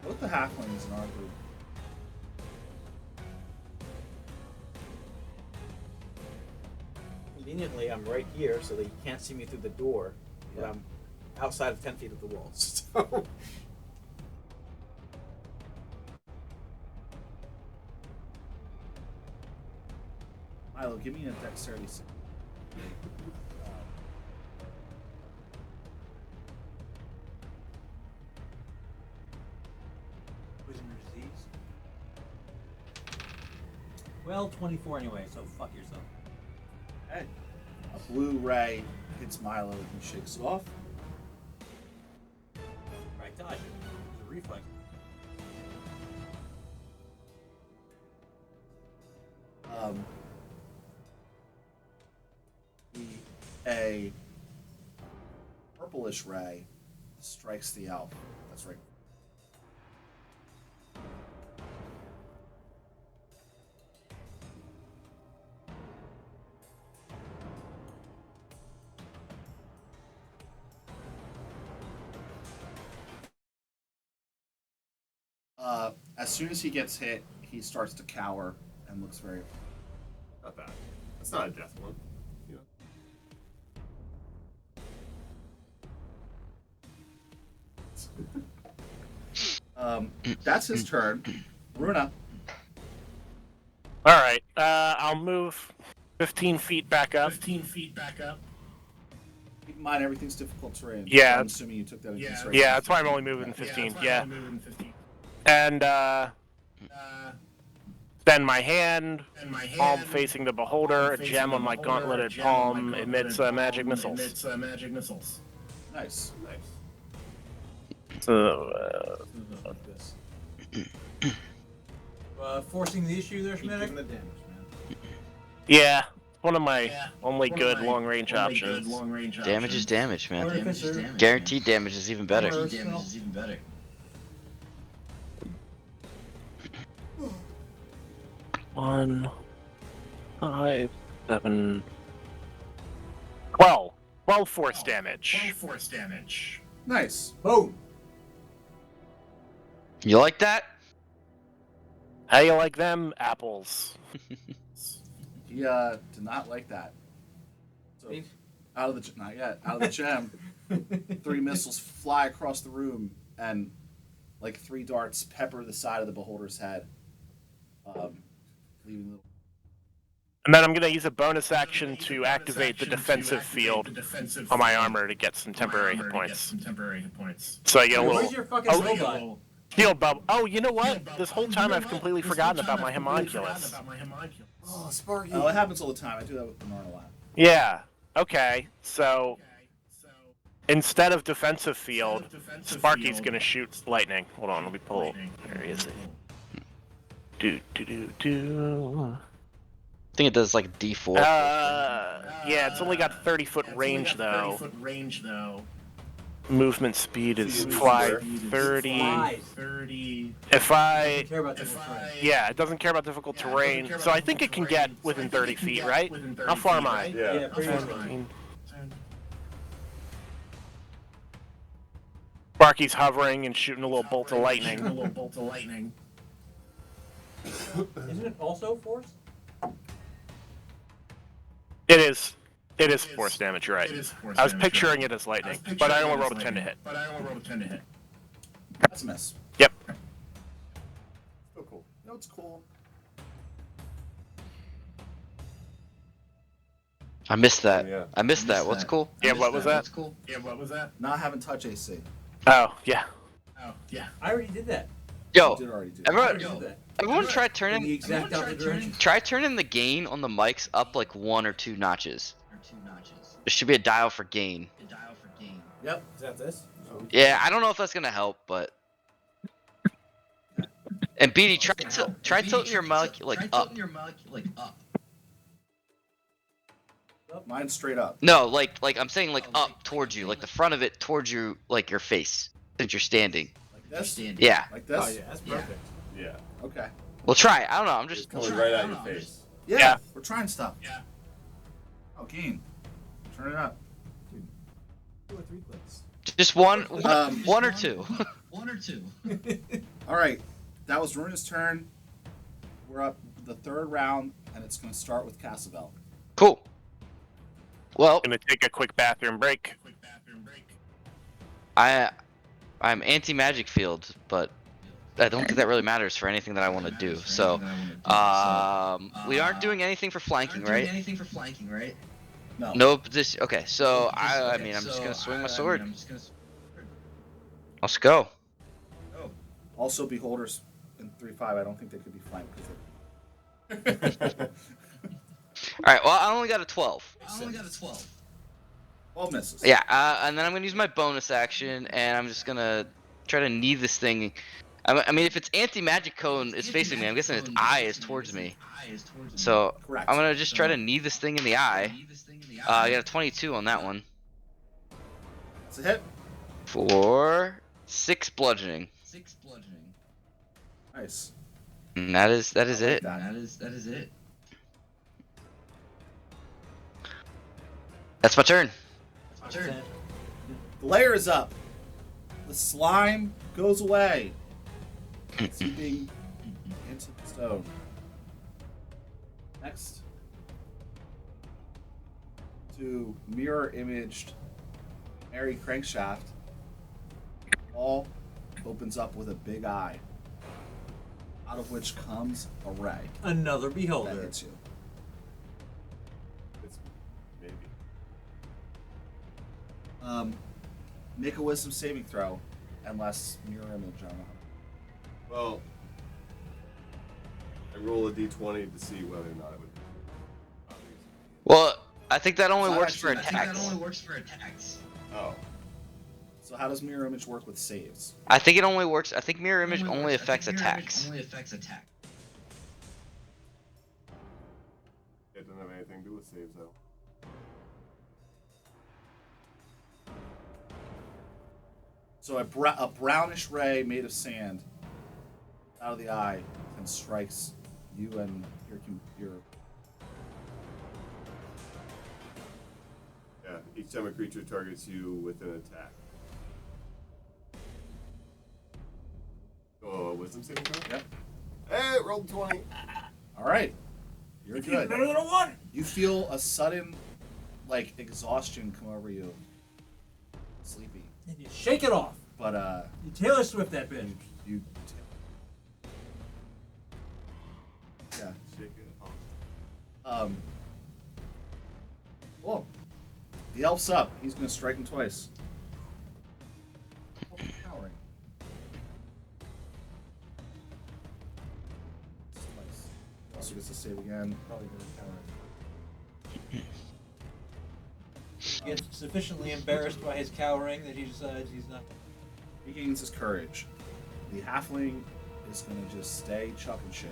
S1: Both the halflings in our group.
S6: Conveniently, I'm right here, so that you can't see me through the door. But I'm outside of 10 feet of the walls. So.
S1: Milo, give me a dexterity save.
S7: Poison disease. Well, 24 anyway, so fuck yourself.
S1: Hey, a blue ray hits Milo and he shakes it off.
S7: Right, dodge it. It's a reflex.
S1: A purplish ray strikes the elf. That's right. As soon as he gets hit, he starts to cower and looks very.
S5: Not bad. That's not a death one.
S1: That's his turn. Runa.
S4: Alright, I'll move 15 feet back up.
S1: Keep in mind everything's difficult terrain.
S4: Yeah.
S1: I'm assuming you took that into consideration.
S4: Yeah, that's why I'm only moving 15. Yeah. And then my hand, palm facing the beholder, a gem on my gauntleted palm emits magic missiles.
S1: Nice.
S4: So,
S7: Forcing the issue there,
S6: Keep
S7: Schmidt?
S6: giving the damage, man.
S4: yeah, one of my only good long-range options.
S3: Damage is damage, man.
S7: Artificer.
S3: Guaranteed damage is even better.
S7: Arsenal.
S4: 1, 5, 7, 12. 12 force damage.
S1: Nice.
S6: Boom!
S3: You like that?
S4: How you like them apples?
S1: He did not like that. So out of the not yet. Out of the gem, 3 missiles fly across the room and like 3 darts pepper the side of the beholder's head, leaving little.
S4: And then I'm going to use a bonus action to activate the defensive field on my armor to get some temporary hit points. So I get a
S7: Where's
S4: little
S7: your fucking robot?
S4: shield bubble. Oh, you know what? This whole time I've completely forgotten about my homunculus.
S6: Oh, Sparky.
S1: Oh, it happens all the time. I do that with Bernard a lot.
S4: Yeah. Okay. So instead of defensive field, Sparky's going to shoot lightning. Hold on. Let me pull. Where is it? Do.
S3: think it does like D4.
S4: Yeah, it's only got 30-foot range though. Movement speed is fly 30.
S6: Flies.
S8: 30.
S4: If I,
S6: Care about different terrain.
S4: yeah, it doesn't care about difficult terrain, so I think it can get within 30 feet, right? How far am I?
S5: Yeah.
S6: pretty much.
S4: 15. Sparky's hovering and shooting a little bolt of lightning.
S7: Isn't it also force?
S4: It is. It is force damage, you're right. I was picturing it as lightning, but I only rolled a 10 to hit.
S1: That's a miss.
S4: Yep.
S5: Oh, cool.
S1: No, it's cool.
S3: I missed that.
S5: Yeah.
S3: I missed that. What's cool?
S4: Yeah, what was that?
S1: Not having touch AC.
S4: Oh, yeah.
S7: I already did that.
S3: Yo,
S1: You did already do.
S7: I
S3: everyone,
S7: already did that.
S3: everyone try
S6: In the
S3: turning
S6: exact opposite direction.
S3: the gain on the mics up like 1 or 2 notches. There should be a dial for gain.
S6: Yep. Is that this?
S3: Yeah, I don't know if that's gonna help, but. And BD, try tilting your mic like up.
S1: Mine's straight up.
S3: No, like I'm saying like up towards you, like the front of it towards you, like your face, since you're standing.
S1: Like this?
S3: Yeah.
S1: Like this?
S6: Oh yeah, that's perfect.
S5: Yeah.
S1: Okay.
S3: Well, try it. I don't know. I'm
S5: It's
S3: just.
S5: coming right at your face.
S1: Yeah,
S4: Yeah.
S1: we're trying stuff.
S8: Yeah.
S1: Oh, gain. Turn it up.
S6: 2 or 3 clicks.
S3: Just one or two.
S1: All right. That was Runa's turn. We're up the 3rd round, and it's going to start with Casabel.
S3: Cool. Well,
S4: Gonna take a quick bathroom break.
S3: I'm anti-magic field, but I don't think that really matters for anything that I want to do. So, we aren't doing anything for flanking, right?
S1: No.
S3: No position. Okay, so I mean, I'm just gonna swing my sword. Let's go.
S1: Also, Beholders in 3-5, I don't think they could be flanked because they're
S3: All right. Well, I only got a 12.
S1: 12 misses.
S3: Yeah, and then I'm gonna use my bonus action, and I'm just gonna try to knee this thing. I mean, if it's anti-magic cone, it's facing me. I'm guessing its eye is towards me. So
S1: Correct.
S3: I'm gonna just try to knee this thing in the eye. I got a 22 on that one.
S1: It's a hit.
S3: For 6 bludgeoning.
S1: Nice.
S3: And that is
S1: I
S3: it.
S1: like that.
S3: That's my turn.
S1: The layer is up. The slime goes away. Seeping into the stone. Next. To mirror imaged Mary Crankshaft. All opens up with a big eye. Out of which comes a ray
S7: Another
S1: that
S7: beholder.
S1: hits you.
S5: It's maybe.
S1: Make a wisdom saving throw, unless mirror image. I don't know.
S5: Well, I roll a d20 to see whether or not it would.
S3: Well, I think that only
S1: So
S3: works for
S1: actually-
S3: attacks.
S5: Oh.
S1: So how does mirror image work with saves?
S3: I think it only works. I think mirror image only affects attacks.
S5: It doesn't have anything to do with saves, though.
S1: So a brownish ray made of sand out of the eye and strikes you and your
S5: Yeah, each time a creature targets you with an attack. Oh, wisdom saving throw?
S1: Yep.
S5: Hey, rolled 20.
S1: All right. You're good.
S6: Better than a 1.
S1: You feel a sudden, like, exhaustion come over you. Sleepy.
S7: And you shake it off.
S1: But,
S7: You Taylor Swift that bitch.
S1: you... Yeah.
S5: Shake it off.
S1: Well, the elf's up. He's going to strike him twice. Powering. Twice. Also gets to save again. Probably going to cower.
S7: He gets sufficiently embarrassed by his cowering that he decides he's not.
S1: He gains his courage. The halfling is going to just stay chucking shit.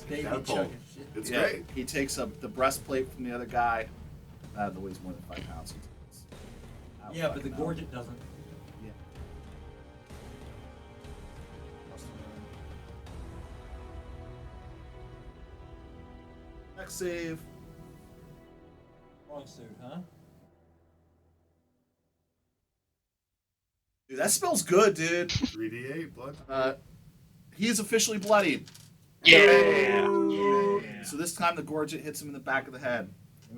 S6: Baby
S5: Catapult.
S6: chucking shit.
S5: It's
S1: yeah,
S5: great.
S1: he takes up the breastplate from the other guy. That weighs more than 5 pounds. He takes. I don't
S7: Yeah, but the
S1: fucking know.
S7: Gorget doesn't.
S1: Yeah. Next save.
S7: Wrong suit, huh?
S1: Dude, that smells good, dude.
S5: 3d8 blood.
S1: He is officially bloodied.
S4: Yeah.
S1: So this time the Gorget hits him in the back of the head.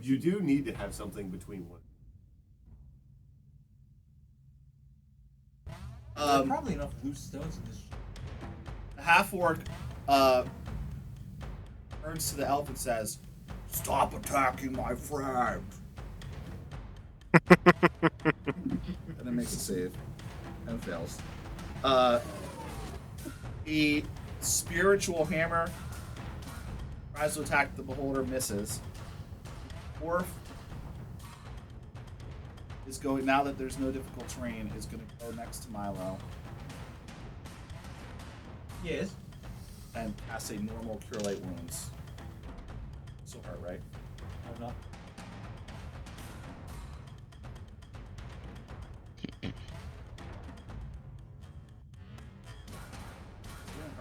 S5: You do need to have something between one.
S7: There are probably enough loose stones in this.
S1: The half orc turns to the elf and says, "Stop attacking my friend." And then makes a save and fails. The spiritual hammer tries to attack the beholder, misses. Dwarf is going, now that there's no difficult terrain, is going to go next to Milo
S6: Yes.
S1: and cast a normal Cure Light Wounds. So hard, right?
S7: I don't know.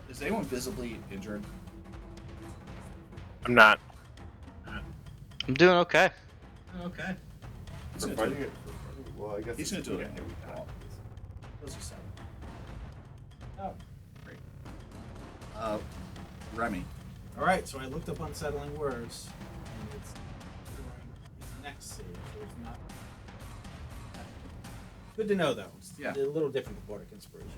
S1: Is anyone visibly injured?
S4: I'm not.
S3: I'm doing okay.
S8: Okay.
S1: He's
S5: For
S1: gonna do
S5: fighting
S1: it.
S5: it. Well, I guess
S1: He's
S5: it's
S1: gonna do it.
S5: yeah, we
S1: Well,
S5: got
S1: Those are 7. Oh, great. Remy.
S6: All right, so I looked up unsettling words, and it's next save, so it's not. Good to know, though. It's
S1: Yeah.
S6: a little different than Bardic Inspiration.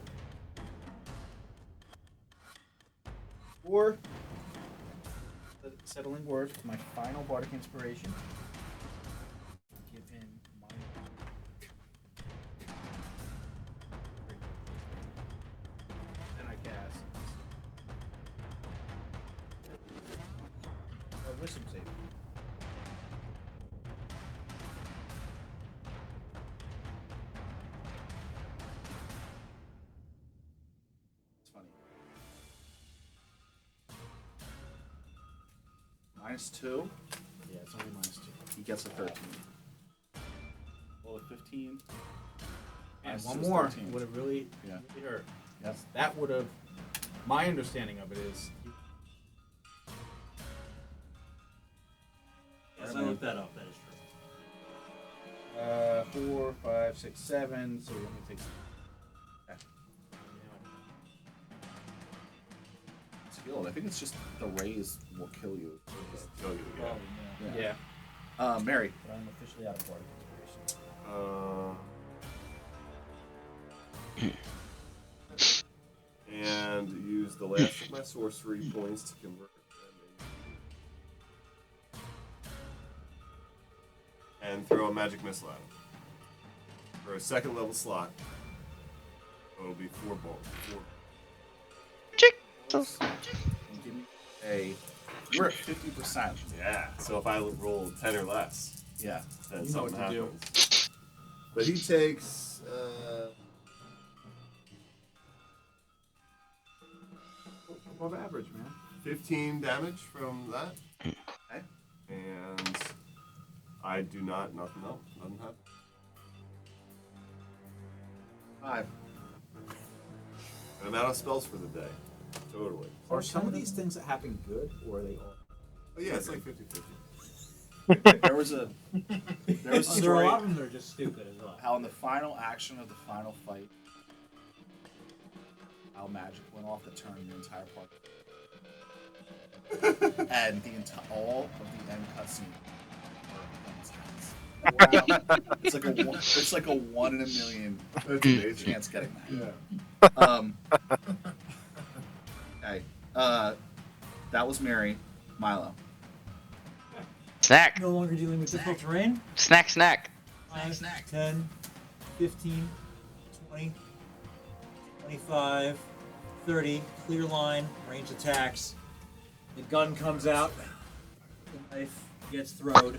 S6: Or settling words with my final Bardic Inspiration. Give him my. Then I cast. Wisdom save.
S1: It's funny. -2.
S6: Yeah, it's only -2.
S1: He gets a 13. Roll a 15.
S6: And
S1: Minus
S6: one
S1: two is
S6: more
S1: 13.
S6: would have really,
S1: Yeah.
S6: really hurt.
S1: Yes.
S6: That would have. My understanding of it is.
S7: Yes, I looked that up. That is true.
S6: 4, 5, 6, 7. So he only takes. Okay.
S1: It's healed. I think it's just the raise will kill you.
S5: Just kill you, yeah.
S7: Probably, yeah.
S6: Yeah.
S1: Mary.
S6: But I'm officially out of Bardic Inspiration.
S5: And use the last of my sorcery points to convert them and throw a magic missile at him. For a second level slot, it'll be 4 bolts.
S1: And give me a. You're at 50%.
S5: Yeah. So if I roll 10 or less,
S1: Yeah.
S5: then
S6: You know
S5: something
S6: what to do.
S5: happens. But he takes.
S6: Above average, man.
S5: 15 damage from that.
S1: Okay.
S5: And I do not. Nothing else. Nothing happens.
S1: 5.
S5: And I'm out of spells for the day. Totally.
S6: Are some of these things that happen good, or are they all?
S5: Oh, yeah, it's like 50-50.
S1: There was a. There was a
S7: There are a
S1: story
S7: lot of them that are just stupid as well.
S1: how in the final action of the final fight, how magic went off that turned the entire party. And all of the end cutscene were Ben's hands. It's like a 1 in a million
S5: That's amazing.
S1: chance getting that.
S5: Yeah.
S1: Okay. That was Mary. Milo.
S3: Snack.
S7: No longer dealing with difficult terrain.
S3: Snack, snack.
S7: 5, 10, 15, 20, 25, 30. Clear line. Range attacks. The gun comes out. The knife gets thrown.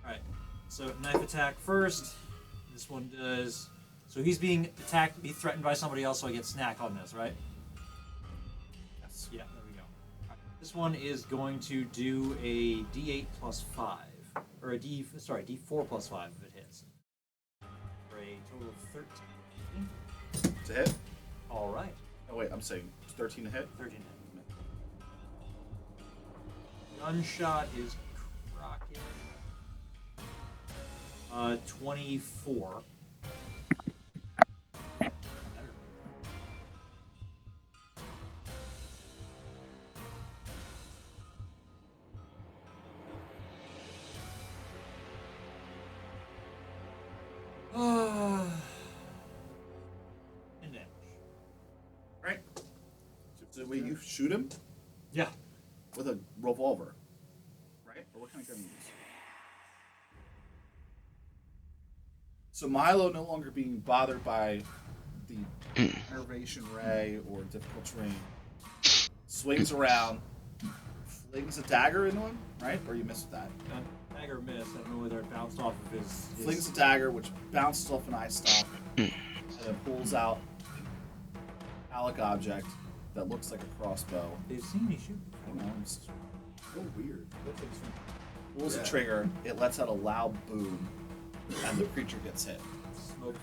S7: Alright. So knife attack first. This one does So he's being attacked, be threatened by somebody else, so I get snack on this, right?
S1: Yes.
S7: Yeah, there we go. Alright, this one is going to do a D8 plus 5. Or a D4 plus 5 if it hits. For a total of 13.
S1: To hit?
S7: Alright.
S1: Oh wait, I'm saying 13 to hit.
S7: 13 hit. Gunshot is crockish. 24. And damage.
S1: Right. So wait, you shoot him
S7: Yeah.
S1: with a revolver, right? Or what kind of gun you use? So Milo no longer being bothered by the enervation ray or difficult terrain, swings around, flings a dagger into him, right? Or you missed that.
S7: Dagger missed. I don't know whether it bounced off of his
S1: Flings a dagger, which bounces off an eye stalk, and then pulls out a metallic object that looks like a crossbow.
S7: They've seen me shoot.
S1: I don't know, it's
S5: So weird.
S1: pulls the
S5: Yeah.
S1: trigger, it lets out a loud boom, and the creature gets hit.
S7: Smoke.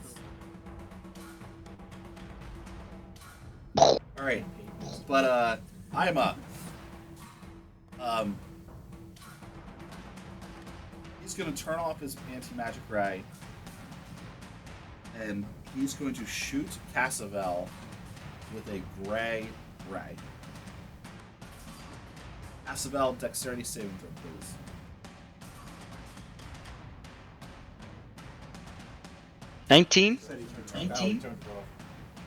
S1: Alright, but I'm up. He's gonna turn off his anti-magic ray, and he's going to shoot Cassavel with a gray ray. Cassavel, dexterity saving throw, please.
S3: $19?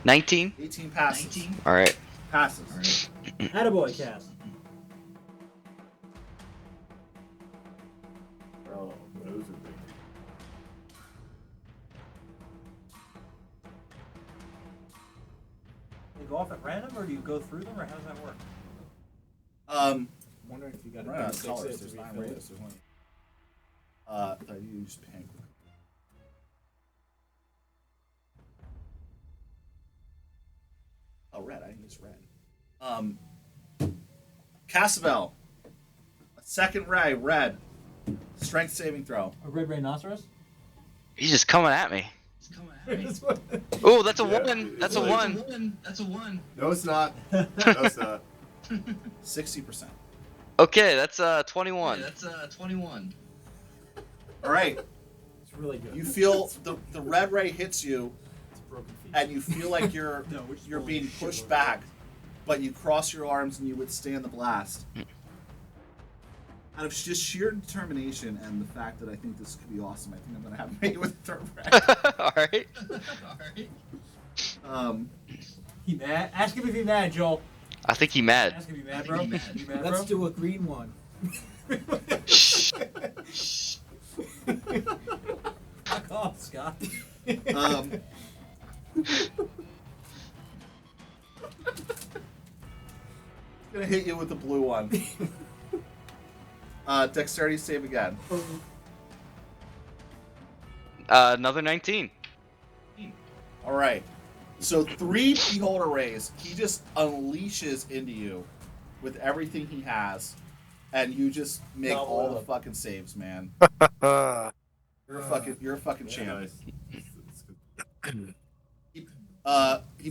S3: 19?
S1: 18 passes.
S3: Alright.
S1: Passes.
S7: Attaboy, Cass.
S5: Oh, those are big.
S7: They go off at random, or do you go through them, or how does that work?
S6: I'm wondering if you got
S1: Right
S6: a
S1: on
S6: D6
S1: colors,
S6: hit
S1: there's
S6: to
S1: 9
S6: refill it.
S1: ways. There's one. I used pink. Oh, red. I used red. Cassavel. A second ray, red. Strength saving throw.
S7: A red rhinoceros?
S3: He's just coming at me.
S6: This one-
S3: Oh, that's a
S5: Yeah,
S3: 1. That's a
S5: it's
S3: 1.
S5: No, it's not. No, it's not.
S1: 60%.
S3: Okay, that's 21.
S1: All right.
S6: It's really good.
S1: You feel the red ray hits you,
S6: It's a broken feet.
S1: and you feel like you're
S6: No, we're just
S1: you're
S6: rolling
S1: being
S6: shit
S1: pushed
S6: over
S1: back, but you cross your arms and you withstand the blast. Out of just sheer determination and the fact that I think this could be awesome, I think I'm gonna have to make it with a third ray.
S3: Alright.
S7: He mad? Ask him if he's mad, Joel.
S3: I think he mad.
S7: Ask him if he's mad, bro. You mad,
S6: Let's
S7: bro?
S6: do a green one.
S3: Shh.
S7: Fuck off, Scott.
S1: Gonna hit you with the blue one. Dexterity save again.
S3: Another 19.
S1: All right. So 3 beholder rays. He just unleashes into you with everything he has, and you just make
S6: Double
S1: all the
S6: up.
S1: fucking saves, man.
S4: Uh,
S1: You're a fucking
S5: Yeah,
S1: champ.
S5: nice. It's good.
S1: He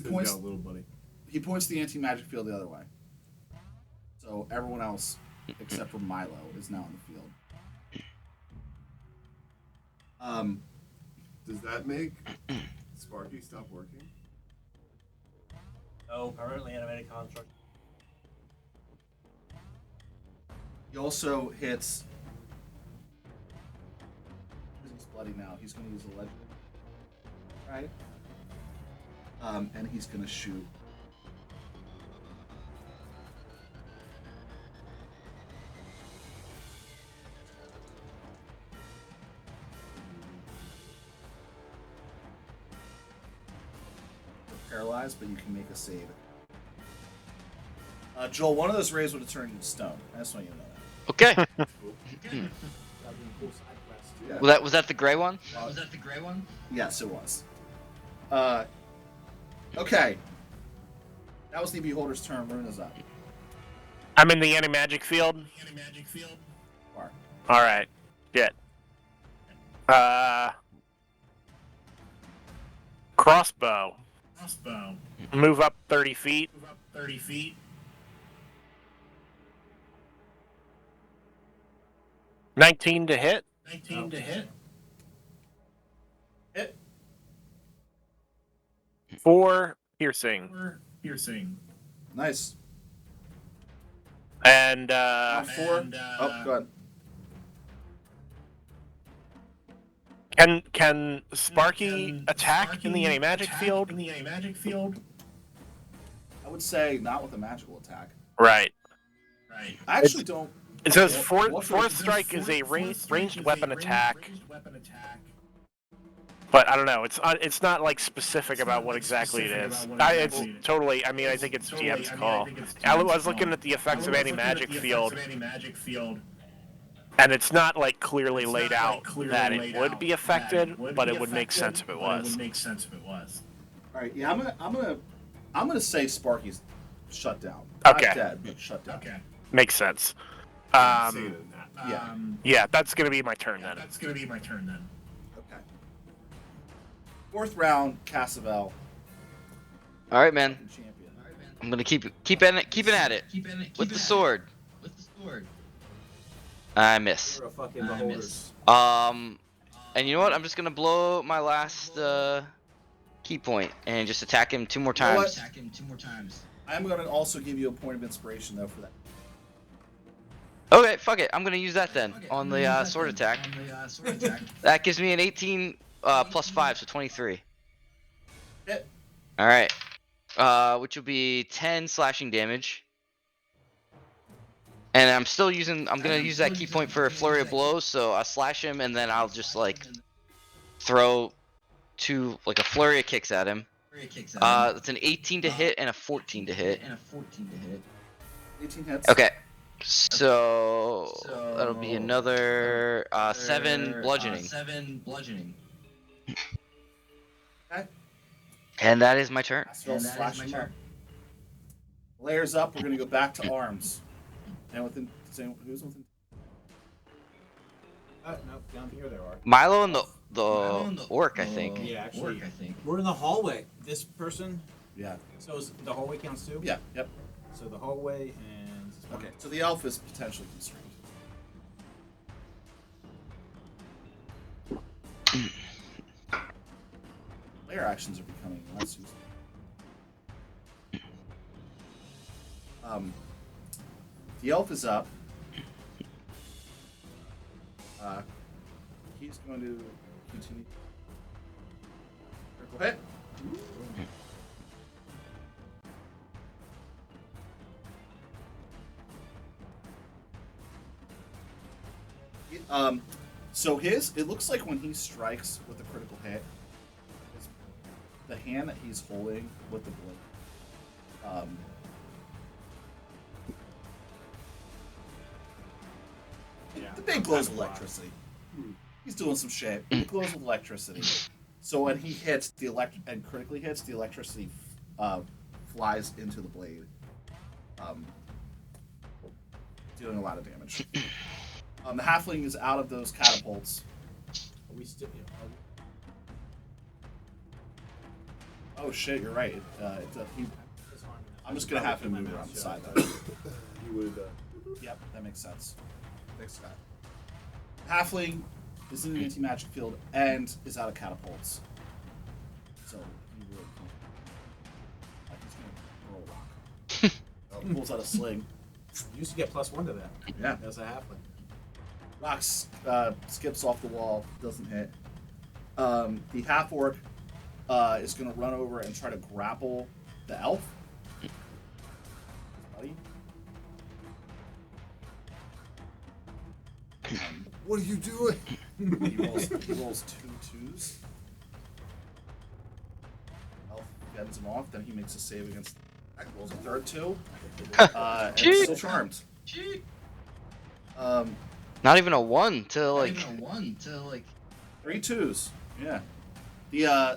S5: Good
S1: points.
S5: go, little buddy.
S1: He points the anti-magic field the other way. So everyone else, except for Milo, is now in the field.
S5: Does that make Sparky stop working?
S7: No, permanently animated construct.
S1: He also hits. He's bloody now. He's going to use a legend, right? And he's going to shoot. You're paralyzed, but you can make a save. Joel, one of those rays would have turned you to stone. I just want you to know that.
S3: Okay.
S6: That'd be a cool side quest.
S1: Yeah.
S3: Was that the gray one?
S1: Yes, it was. Okay. That was the Beholder's turn. Runa's up.
S4: I'm in the anti-magic field.
S1: Are.
S4: All right. Shit. Crossbow. Move up 30 feet. 19 to hit.
S1: Hit.
S4: 4 piercing.
S1: Nice.
S4: And
S1: Round 4. Oh, go ahead.
S4: can Sparky attack in the anti-magic field?
S1: I would say not with a magical attack.
S4: Right.
S1: I actually don't.
S4: It says
S1: What
S4: fourth strike is a ranged weapon attack. But I don't know. It's not like specific about what exactly it is. It's totally. I mean, I think it's GM's call. I was looking at the effects of anti-magic field, and it's not like clearly laid out that it would be affected, but it would make sense if it was.
S1: All right. Yeah, I'm gonna say Sparky's shut down.
S4: Okay.
S1: Not dead, but shut down.
S4: Makes sense.
S5: Say it in that.
S1: Yeah.
S4: Yeah, that's gonna be my turn then.
S1: Okay. 4th round, Cassavel.
S3: All right, man.
S1: Champion.
S3: I'm gonna keep at it with the sword. I miss.
S6: You're a fucking beholders.
S3: And you know what? I'm just gonna blow my last key point and just attack him 2 more
S1: You know
S3: times.
S1: what? I'm gonna also give you a point of inspiration though for that.
S3: Okay, fuck it. I'm gonna use that then on the sword attack. That gives me an 18 plus 5, so 23.
S1: Hit.
S3: All right. Which will be 10 slashing damage. And I'm gonna use that key point for a flurry of blows, so I'll slash him and then I'll just like throw a flurry of kicks at him. It's an 18 to hit and a 14 to hit.
S1: 18 hits.
S3: Okay. So that'll be another 7 bludgeoning.
S1: Okay.
S3: And that is my turn.
S1: Cassavel slash him up. Layers up. We're gonna go back to arms. And who's within?
S6: No, down here there are.
S3: Milo and the orc, I think.
S6: Yeah, actually, we're in the hallway. This person.
S1: Yeah.
S6: So is the hallway counts too?
S1: Yeah. Yep.
S6: So the hallway and.
S1: Okay. So the elf is potentially constrained. Layer actions are becoming less useful. The elf is up. He's going to continue. Critical hit. So it looks like when he strikes with a critical hit, the hand that he's holding with the blade, the big glows with electricity. He's doing some shit. It glows with electricity. So when he hits and critically hits, the electricity flies into the blade, dealing a lot of damage. The halfling is out of those catapults.
S6: Are we still?
S1: Oh shit, you're right. I'm just gonna have him move around the side though.
S5: You would.
S1: Yep, that makes sense. Thanks, Scott. Halfling is in the anti-magic field and is out of catapults. So he really can't. He's gonna throw a rock. Pulls out a sling.
S6: You used to get +1 to that.
S1: Yeah.
S6: As a halfling.
S1: Rock skips off the wall, doesn't hit. The half orc is going to run over and try to grapple the elf. Buddy. What are you doing? He rolls 2 2s. Elf bends him off, then he makes a save against. Rolls a third 2. And still charmed.
S3: Not even a 1 to
S1: 3 2s. Yeah.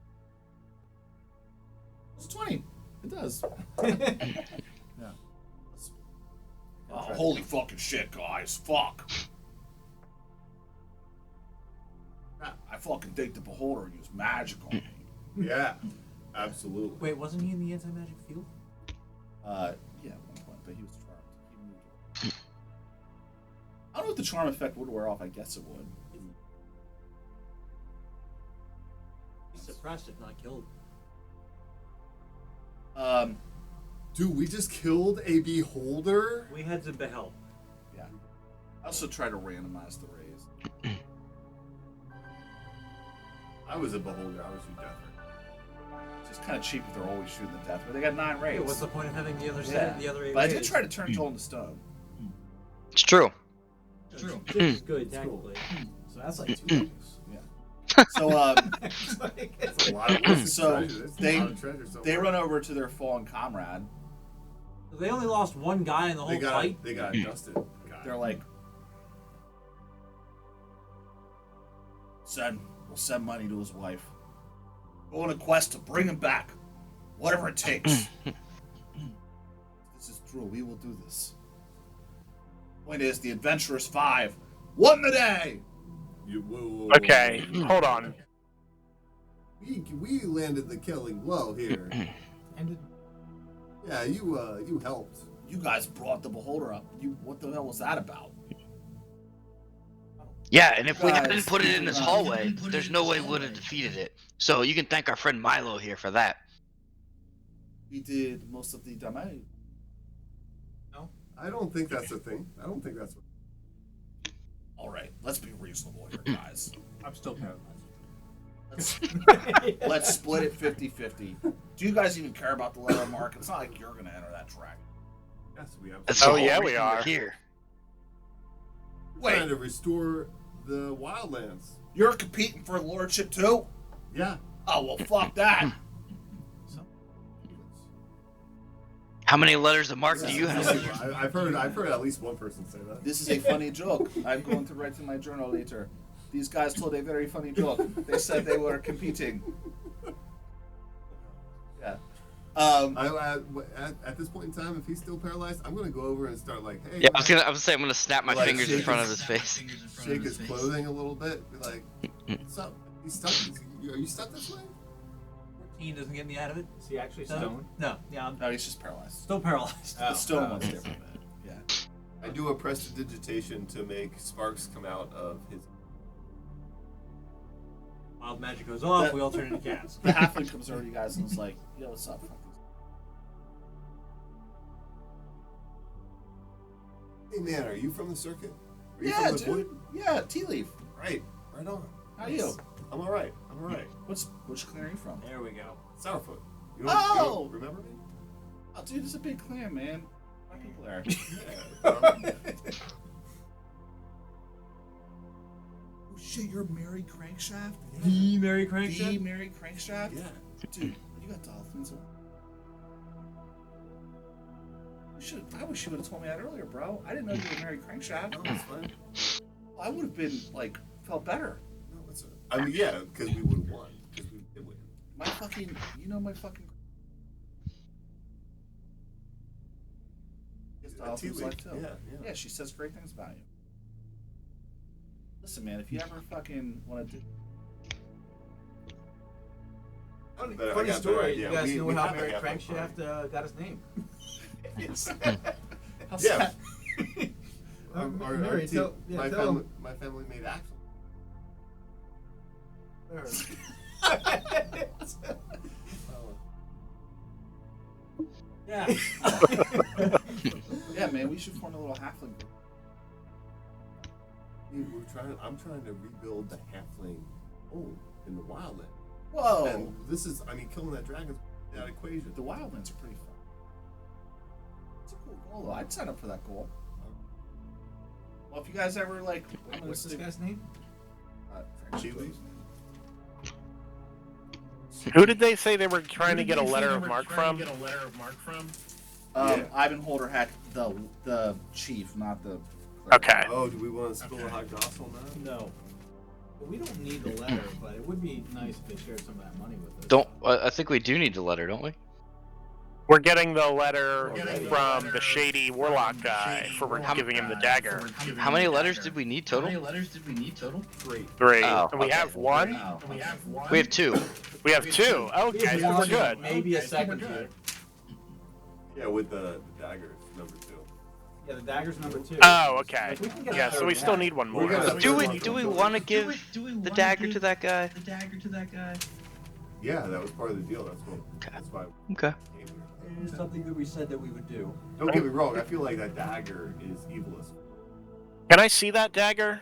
S1: It's 20. It does.
S6: Yeah.
S1: Oh, holy fucking shit, guys. Fuck. I fucking think the beholder used magic on me.
S5: Yeah, absolutely.
S2: Wait, wasn't he in the anti-magic field?
S1: Yeah, at one point, but he was charmed. He moved. I don't know if the charm effect would wear off. I guess it would.
S7: He's suppressed if not killed.
S5: Dude, we just killed a beholder?
S7: We had to help.
S1: Yeah. I also try to randomize the raise.
S5: I was a beholder. I was your death ray.
S1: It's just kind of cheap if they're always shooting the death, but they got 9 rays.
S7: Yeah, what's the point of having the other
S1: Yeah.
S7: the other 8
S1: But I did
S7: rays?
S1: try to turn Joel into stone.
S3: It's true.
S6: It's true.
S7: This is good,
S6: It's
S7: technically.
S6: So that's like 2 days.
S1: Yeah. So
S5: That's a lot of treasure.
S1: So,
S5: That's
S1: they-
S5: a lot of treasure so
S1: they
S5: far.
S1: run over to their fallen comrade.
S7: They only lost one guy in the whole fight.
S5: They got dusted. God.
S1: They're like, we'll send money to his wife. Go on a quest to bring him back. Whatever it takes. This is true. We will do this. Point is, the Adventurers 5 won the day!
S5: Whoa.
S4: Okay, hold on.
S5: We landed the killing blow here.
S6: And
S5: Yeah, you helped.
S1: You guys brought the Beholder up. What the hell was that about?
S3: Yeah, and if we
S1: Guys,
S3: hadn't put it in this hallway, there's no way we would have defeated it. So you can thank our friend Milo here for that.
S1: We did most of the damage.
S5: I don't think that's a thing. I don't think that's what.
S1: Alright, let's be reasonable here, guys.
S6: I'm still paralyzed.
S1: Let's split it 50-50. Do you guys even care about the letter mark? It's not like you're going to enter that track.
S5: Yes, we have.
S3: That's the
S4: Oh,
S3: whole
S4: yeah, we
S3: reason we're
S4: are.
S3: here.
S5: Trying
S1: Wait,
S5: to restore the wildlands.
S1: you're competing for lordship too?
S5: Yeah.
S1: Oh, well, fuck that.
S3: How many letters of mark do you have?
S5: I've heard at least one person say that.
S1: This is a funny joke. I'm going to write in my journal later. These guys told a very funny joke. They said they were competing. Yeah.
S5: At this point in time, if he's still paralyzed, I'm gonna go over and start like, hey,
S3: Yeah, I was gonna say I'm gonna snap my
S5: Like,
S3: fingers in
S5: shake
S3: front of
S5: his-
S3: his face.
S5: shake his clothing a little bit, be like, what's up? He's stuck. Are you stuck this way?
S7: 14 doesn't get me out of it.
S6: Is he actually
S7: No.
S6: stoned?
S7: No, yeah, I'm
S1: No, he's just paralyzed.
S7: still paralyzed.
S1: The stone
S6: Oh,
S1: one's
S6: okay.
S1: different. Yeah.
S5: I do a prestidigitation to make sparks come out of his.
S7: Wild magic goes off,
S1: That-
S7: we all turn into cats.
S1: The halfling comes over to you guys and is like, yo, what's up?
S5: Hey man, are you from the circuit? Are you
S1: Yeah,
S5: from the
S1: dude. Yeah, tea leaf.
S5: Right on.
S1: How are you?
S5: I'm alright.
S1: Which clan are you from?
S7: There we go.
S5: Sourfoot. You
S1: Oh!
S5: don't remember me?
S1: Oh, dude, it's a big clan, man. A lot of people there.
S5: Yeah.
S1: Oh shit, you're Mary Crankshaft?
S7: The Merry
S1: The
S7: Crankshaft?
S1: Mary Crankshaft?
S5: Yeah.
S1: Dude, you got dolphins. I wish you would have told me that earlier, bro. I didn't know you were Mary Crankshaft.
S5: No, it's fine.
S1: I would have been, like, felt better.
S5: No, it's I mean, yeah, because we would have won. Because we did win.
S1: My fucking, my fucking. Dolphins
S5: Tea
S1: like
S5: leaf.
S1: too.
S5: Yeah.
S1: Yeah, she says great things about you. Listen, man, if you ever fucking want to do.
S6: Funny,
S5: But I
S6: funny
S5: got a
S6: story.
S5: better
S6: You
S5: idea.
S6: guys
S5: We
S6: know
S5: have
S6: how
S5: a
S6: Mary
S5: half-life
S6: Crankshaft got his name?
S1: How's
S5: Yeah.
S1: that?
S6: Mary, tell
S5: my
S6: tell him.
S5: family made axle.
S7: Yeah.
S1: Yeah, man, we should form a little halfling group.
S5: I'm trying to rebuild the halfling home in the wildland.
S1: Whoa!
S5: And this is, killing that dragon's that equation.
S1: The wildlands are pretty fun. It's a cool goal, though. I'd sign up for that goal. Well, if you guys ever, like...
S6: What's this guy's name?
S5: Chili?
S4: Who did they say they were trying to get a letter of mark from?
S5: Yeah.
S1: Ivan Holderhack, the chief, not the...
S4: Okay.
S5: Oh, do we want to spill a hot goss on that?
S6: No. Well, we don't need the letter, but it would be nice if they shared some of that money with us.
S3: I think we do need the letter, don't we?
S4: We're getting the letter from the shady warlock guy for giving him the dagger.
S3: How many letters did we need total?
S6: Three.
S4: 3.
S3: Oh,
S4: and we
S3: okay.
S4: have 1?
S3: We have 2.
S4: We have 2. Okay, so we're good.
S6: Maybe a second here.
S5: Yeah, with the daggers, number 2.
S6: Yeah, the dagger's number 2.
S4: Oh, okay.
S6: If we can get a
S4: Yeah, so
S6: third
S4: we still
S6: one,
S4: need one more.
S5: We're gonna-
S3: Do we want to give the dagger to that guy?
S5: Yeah, that was part of the deal. That's what.
S3: Okay.
S5: That's why.
S3: Okay.
S5: We came here.
S7: It is something that we said that we would do.
S5: Don't get me wrong. I feel like that dagger is evilest.
S4: Can I see that dagger?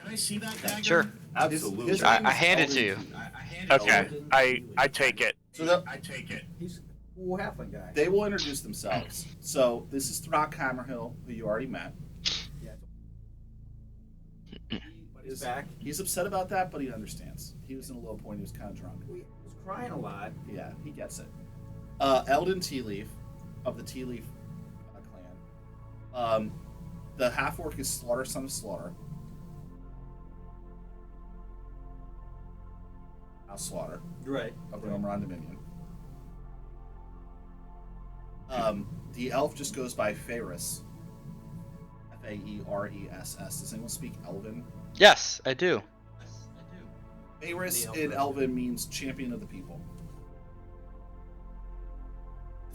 S3: Sure.
S5: Absolutely.
S1: His
S3: I
S1: name is
S3: hand it to you.
S4: Okay, I take it.
S1: So the,
S6: He's a cool halfling guy.
S1: they will introduce themselves. So this is Throck Hammerhill, who you already met.
S6: Yeah. But he's back.
S1: He's upset about that, but he understands. He was in a low point. He was kind of drunk.
S6: He was crying a lot.
S1: Yeah, he gets it. Eldon Tea Leaf of the Tea Leaf clan. The half orc is Slaughter, son of Slaughter. House Slaughter
S7: Right.
S1: of the Omeron Dominion. The elf just goes by Faerus. Faeress. Does anyone speak Elven?
S3: Yes, I do.
S1: Faerus in Elven means champion of the people.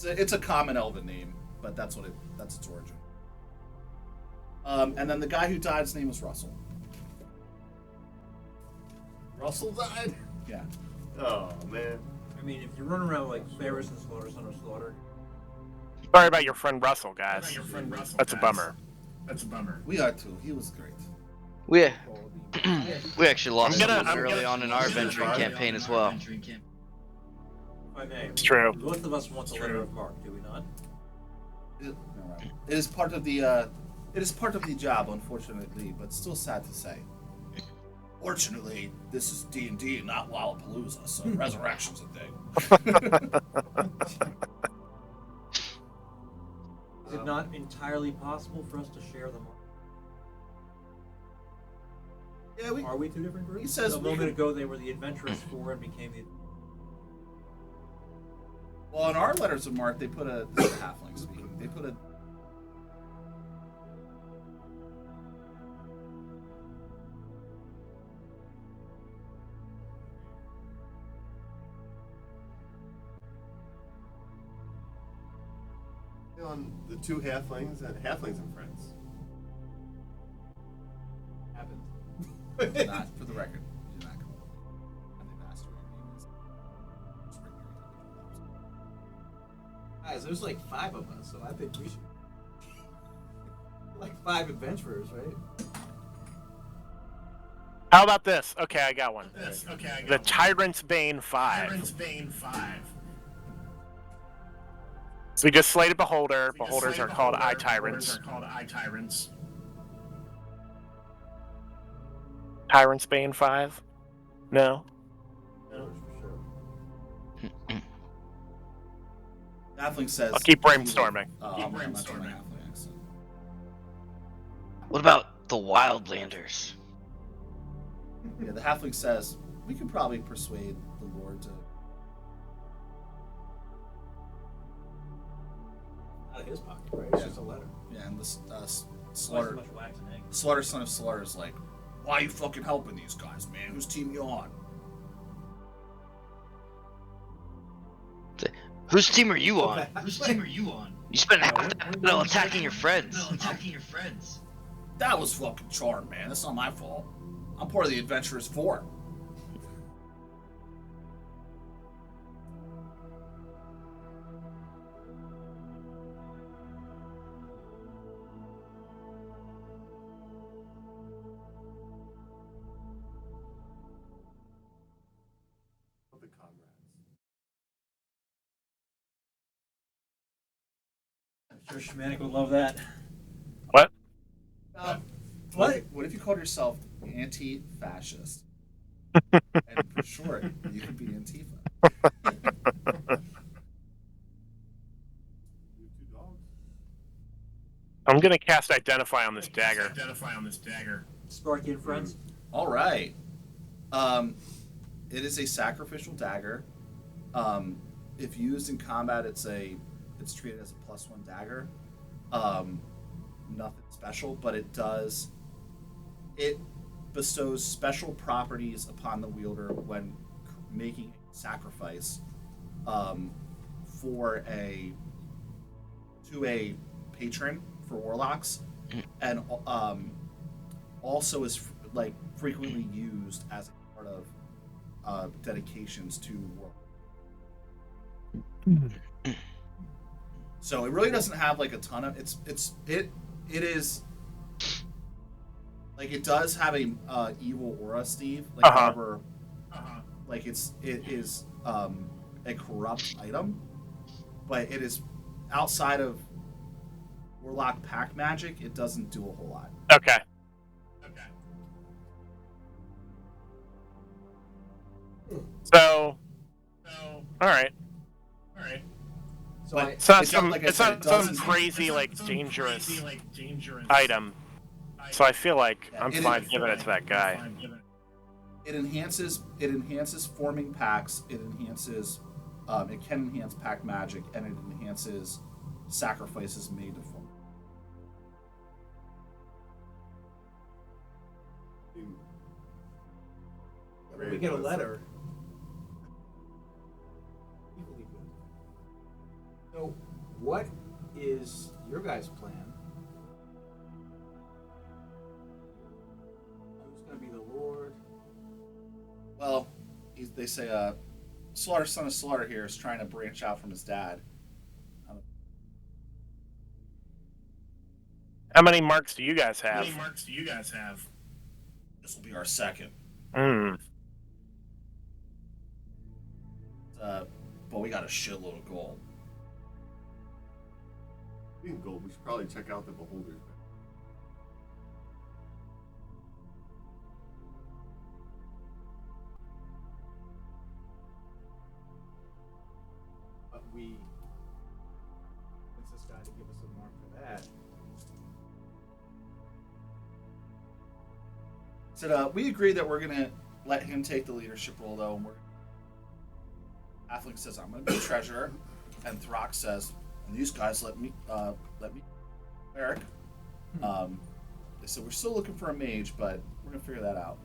S1: It's a common Elven name, but that's its origin. And then the guy who died, his name was Russell.
S5: Russell died.
S1: Yeah.
S5: Oh man.
S7: I mean, if you run around like Ferris and Slaughter, son of Slaughter.
S4: Sorry about your friend Russell, guys. That's a bummer.
S1: We are too. He was great.
S3: We we actually lost
S4: I'm
S3: someone
S4: gonna-
S3: early on in our adventuring campaign as well.
S7: If I may.
S4: It's true.
S7: Both of us want the letter of mark, do we not?
S1: It is part of the job, unfortunately, but still sad to say. Fortunately, this is D&D, not Lollapalooza, so resurrection's a thing.
S7: Is it not entirely possible for us to share the mark?
S1: Yeah,
S7: Are we two different groups?
S1: He says
S7: a
S1: we
S7: moment
S1: can-
S7: ago they were the adventurous four and became the.
S1: Well, in our letters of mark, they put a this is halfling speaking. They put a
S5: On the 2 halflings and friends.
S6: Happened.
S1: not for the record. You did not come up with it. And they've asked your name is just bring your individual names.
S6: Guys, there's like 5 of us, so I think we should. Like 5 adventurers, right?
S4: How about this? Okay, I got one. The Tyrant's Bane 5. So we just slated Beholder. Beholders are called Eye Tyrants. Tyrant's Bane 5? No?
S1: Halfling says.
S4: I'll keep brainstorming.
S1: I'm not doing a halfling accent.
S3: What about the Wildlanders?
S1: Yeah, the halfling says we could probably persuade the Lord to.
S6: Out of his pocket, right? It's just a letter.
S1: Yeah, and this
S7: Twice
S1: Slaughter,
S7: as much wax and egg.
S1: Slaughter, son of Slaughter is like, why are you fucking helping these guys, man? Whose team you on?
S3: Whose team are you on?
S8: Whose team are you on?
S3: You spent half the battle attacking your friends.
S1: That was fucking charm, man. That's not my fault. I'm part of the Adventurers 4.
S5: The comrades.
S7: I'm sure Schmanik would love that.
S4: What?
S1: What if you called yourself anti-fascist? And for short, you could be Antifa.
S5: You 2 dogs.
S4: I'm gonna cast Identify on this dagger.
S7: Sparky and friends.
S1: All right. It is a sacrificial dagger. If used in combat, it's it's treated as a +1 dagger. Nothing special, but it bestows special properties upon the wielder when making a sacrifice to a patron for warlocks, and also is like frequently used as a part of dedications to warlocks. So it really doesn't have like a ton of it is like it does have a evil aura, Steve. Like however, like it is a corrupt item, but it is outside of warlock pack magic. It doesn't do a whole lot.
S4: Okay. So, all right.
S6: So
S1: But
S4: It's not
S1: it's
S4: some,
S1: like I
S4: it's
S1: said,
S4: not
S1: it
S4: some
S1: doesn't-
S4: crazy, like, dangerous item. So I feel like
S1: Yeah,
S4: I'm
S1: it
S4: fine
S1: is-
S4: giving it to that guy.
S1: It enhances forming packs. It can enhance pack magic, and it enhances sacrifices made to form.
S6: when we get a letter. Equally good. So, what is your guys' plan? Who's going to be the Lord?
S1: Well, they say Slaughter, son of Slaughter here, is trying to branch out from his dad.
S4: How many marks do you guys have?
S1: This will be our second. But we got a shitload of gold.
S5: Being gold, we should probably check out the beholders.
S6: But we convince this guy to give us a mark for that.
S1: So we agree that we're gonna let him take the leadership role, though. And Athling says, "I'm gonna be treasurer," and Throck says, "And these guys let me Eric." They said we're still looking for a mage, but we're gonna figure that out.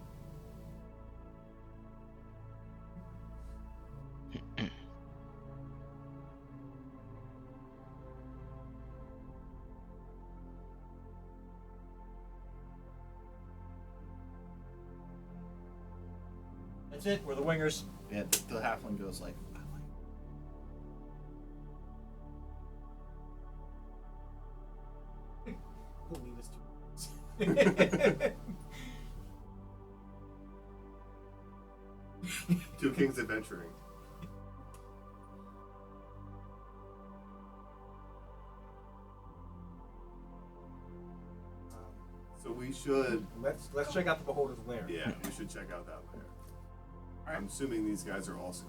S7: That's it. We're the wingers.
S1: Yeah, the halfling goes like, "I like
S6: He'll lead us to.
S5: Two kings adventuring. So we should.
S6: Let's check out the Beholder's Lair.
S5: Yeah, we should check out that lair. I'm assuming these guys are also.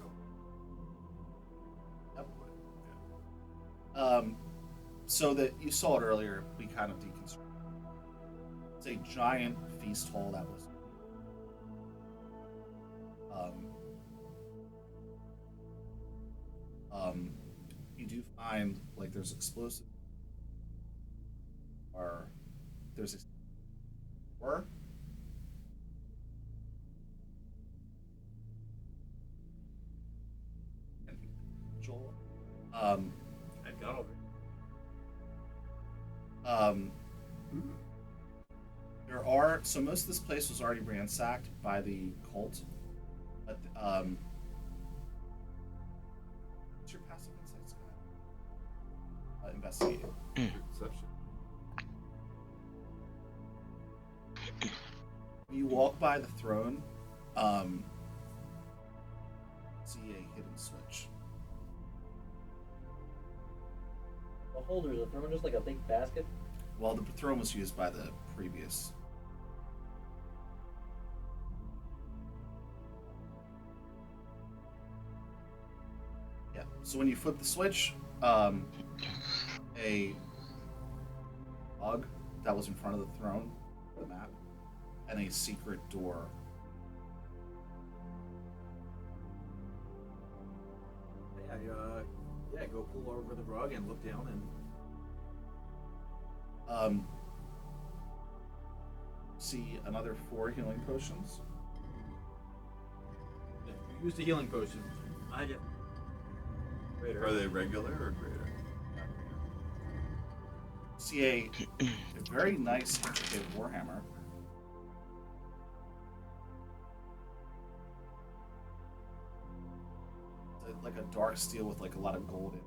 S1: So that you saw it earlier, we kind of deconstructed. It's a giant feast hall that was. You do find like there's explosive, or there's or. Joel.
S2: I've got over.
S1: There are so most of this place was already ransacked by the cult, but what's your passive insight, Scott? Investigate.
S5: Perception.
S1: When you walk by the throne, see a hidden switch.
S9: Beholder, is the throne just like a big basket?
S1: Well, the throne was used by the previous. Yeah. So when you flip the switch, a bug that was in front of the throne, the map, and a secret door.
S6: go pull over the rug and look down and.
S1: See another 4 healing potions.
S6: You use the healing potion.
S7: I get.
S5: Are they regular or greater?
S1: See a very nice intricate warhammer. It's like a dark steel with like a lot of gold in it.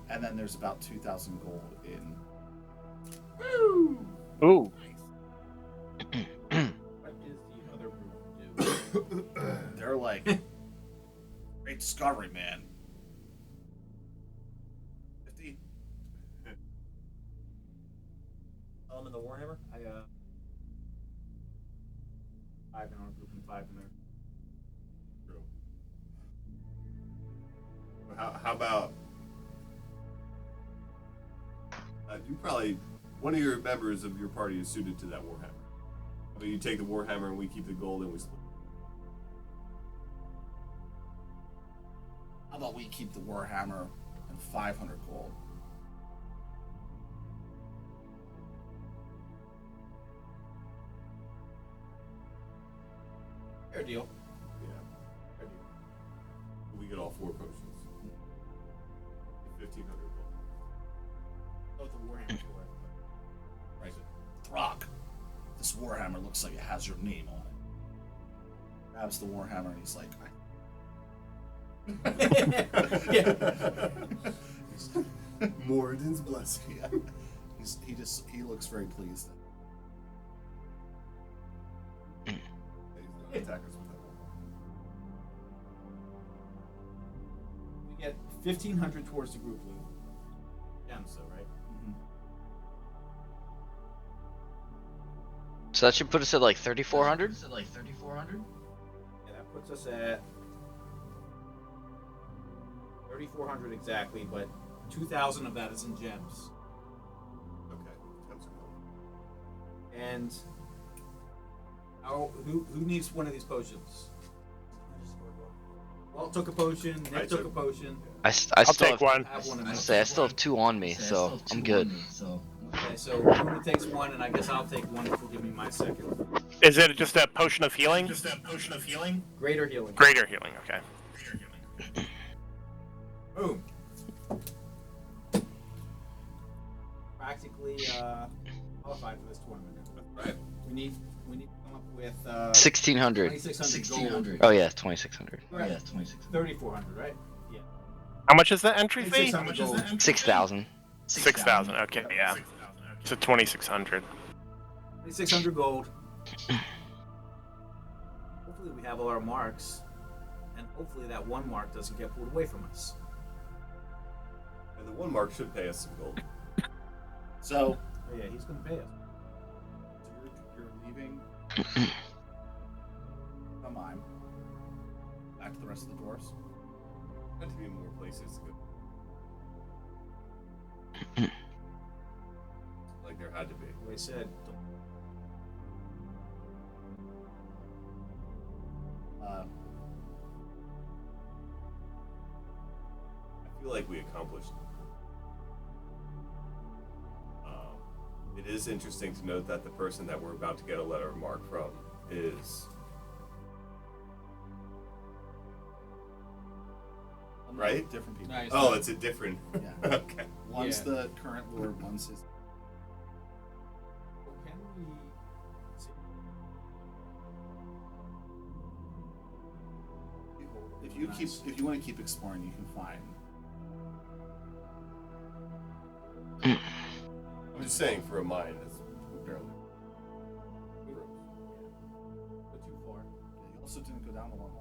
S1: And then there's about 2,000 gold in.
S4: Ooh.
S6: What is the other group do?
S1: They're like, great discovery, man. 50.
S7: I'm in the Warhammer.
S6: I 5 in our group and 5 in there.
S5: True. How about you probably one of your members of your party is suited to that warhammer. How about you take the warhammer and we keep the gold and we split?
S1: How about we keep the warhammer and 500 gold?
S6: Fair deal.
S5: Yeah.
S6: Fair deal.
S5: We get all 4 potions. 1,500 gold.
S6: Both the warhammers are worth.
S1: Right. Throck, this warhammer looks like it has your name on it. Grabs the warhammer and he's like,
S5: Moradin's blessing.
S1: yeah. He looks very pleased.
S5: He's gonna attack us with that.
S6: We get 1,500 towards the group loot. Gems, though, right?
S3: So that should put us at like 3,400.
S6: Yeah, that puts us at 3,400 exactly, but 2,000 of that is in gems.
S5: Okay. Gems are gold.
S6: And who needs one of these potions? Walt took a potion.
S5: I
S6: Nick took a
S5: took-
S6: potion.
S3: I
S4: I'll
S3: still
S4: take
S3: have,
S4: one.
S6: I have one of
S3: I
S6: those.
S3: say I still have 2 on me, so I'm good.
S6: Okay, so Luna takes one, and I guess I'll take one if you'll give me my second.
S4: Is it just a potion of healing?
S6: Greater healing.
S4: Greater healing, okay.
S6: Boom. Practically qualified for this tournament.
S5: Right.
S6: We need to come up with
S3: 1,600.
S6: 2,600 gold.
S3: Oh yeah, 2,600.
S6: Right. 3,400, right? Yeah.
S4: How much is the entry fee?
S6: 2,600 gold.
S3: 6,000.
S4: 6,000, okay, yeah. So 2,600.
S6: 2,600 gold. Hopefully we have all our marks, and hopefully that one mark doesn't get pulled away from us.
S5: And the 1 mark should pay us some gold.
S1: So,
S6: Oh yeah, he's gonna pay us.
S1: you're leaving. Come on. Back to the rest of the doors.
S5: Got to be more places to go. Like there had to be.
S6: Like I said,
S5: I feel like we accomplished. It is interesting to note that the person that we're about to get a letter of marque from is right.
S1: Different people.
S6: nice.
S5: Oh, it's a different.
S1: Yeah.
S5: Okay.
S1: One's
S6: Yeah.
S1: the current lord, one's his.
S6: Can we see?
S1: If you want to keep exploring, you can find.
S5: I'm just saying, for a mine, it's barely.
S6: But too far.
S1: You also didn't go down the long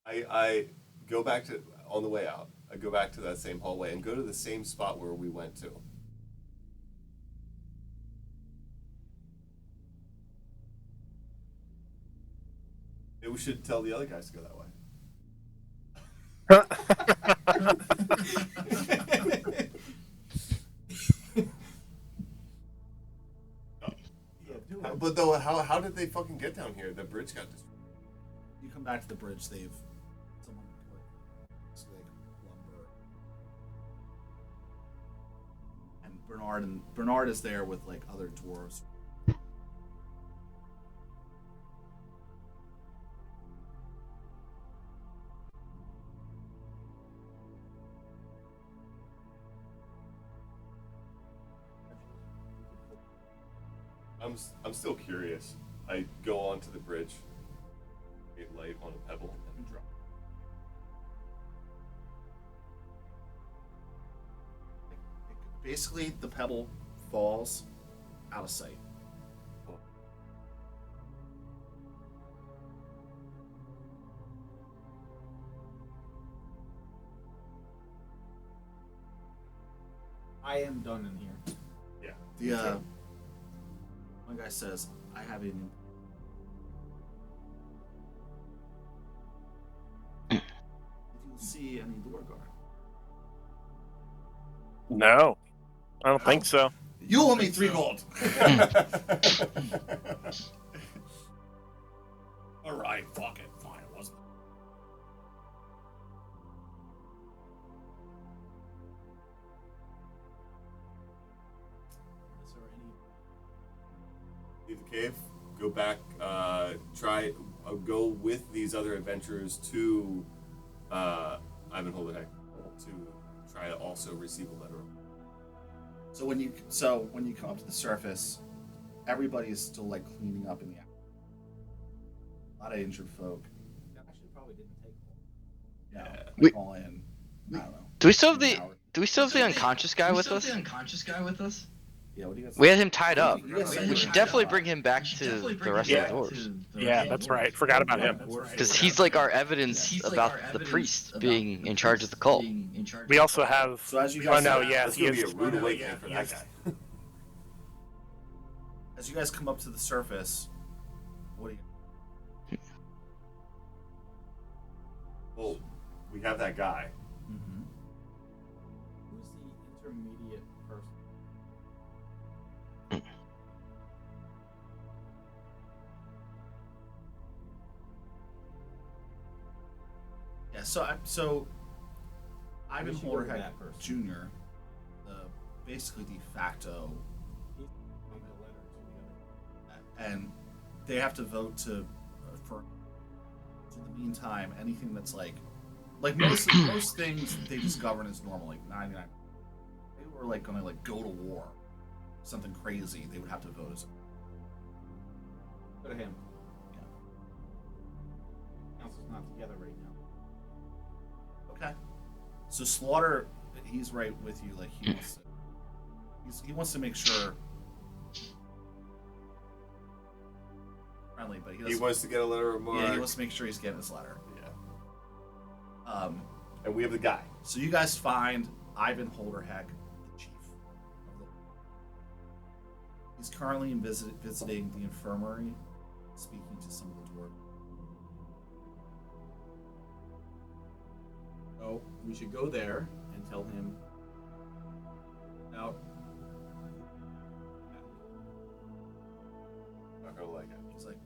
S1: hallway.
S5: I go back to on the way out. I go back to that same hallway and go to the same spot where we went to. Maybe we should tell the other guys to go that way.
S6: Yeah, do it.
S5: But though, how did they fucking get down here? The bridge got destroyed.
S1: You come back to the bridge, someone put like lumber, and Bernard is there with like other dwarves.
S5: I'm still curious. I go onto the bridge, get light on a pebble, and drop.
S1: Basically, the pebble falls out of sight.
S6: I am done in here.
S5: Yeah.
S1: One guy says, "I have a new." Did you see any Lorgar?
S4: No, I don't think so.
S1: You owe me 3 gold. All right, fuck it, fine, it wasn't.
S6: Is there any?
S5: Leave the cave. Go back. Go with these other adventurers to Ivanhoe to try to also receive a letter.
S1: So when you come up to the surface, everybody is still like cleaning up in the. A lot of injured folk.
S6: Actually, probably didn't take all.
S1: Yeah,
S3: We-
S1: all in. I don't know.
S3: Do we still have
S1: an
S3: the
S1: hour.
S3: Do we still have the unconscious guy with us?
S1: Yeah, what do you guys?
S3: We had him tied up.
S1: You guys said
S3: We
S1: you
S3: should
S1: were
S3: definitely
S1: tied
S3: bring
S1: up.
S3: him back to the rest of the dwarves.
S4: Yeah, that's right. Forgot about him.
S3: Because he's like our evidence about the priest being in charge of the cult.
S4: We also have.
S1: So as you
S4: Oh
S1: guys
S4: no,
S1: said,
S4: yeah,
S5: That's
S4: he
S5: gonna be
S4: is.
S5: a rude awakening for that guy.
S1: as you guys come up to the surface, what do you?
S5: Well, we have that guy.
S1: Mm-hmm.
S6: Who's the intermediate person?
S1: Yeah, so Ivan
S6: We should go with
S1: Horhek
S6: that person.
S1: Jr., basically de facto,
S6: He's on the letter to the other.
S1: and they have to vote to for. In the meantime, anything that's like most things they just govern as normal, like 99. They were like gonna like go to war, something crazy. They would have to vote as.
S6: Go to him.
S1: Yeah.
S6: Council's not together right now.
S1: Okay. So Slaughter, he's right with you. Like he wants to make sure. Friendly, but he
S5: He
S1: doesn't.
S5: wants to get a letter of marque.
S1: Yeah, he wants to make sure he's getting this letter.
S5: Yeah. And we have the guy.
S1: So you guys find Ivan Holderheck, the chief. He's currently visiting the infirmary, speaking to some of the dwarves.
S6: So we should go there and tell him about.
S5: Not gonna like it.
S1: He's like,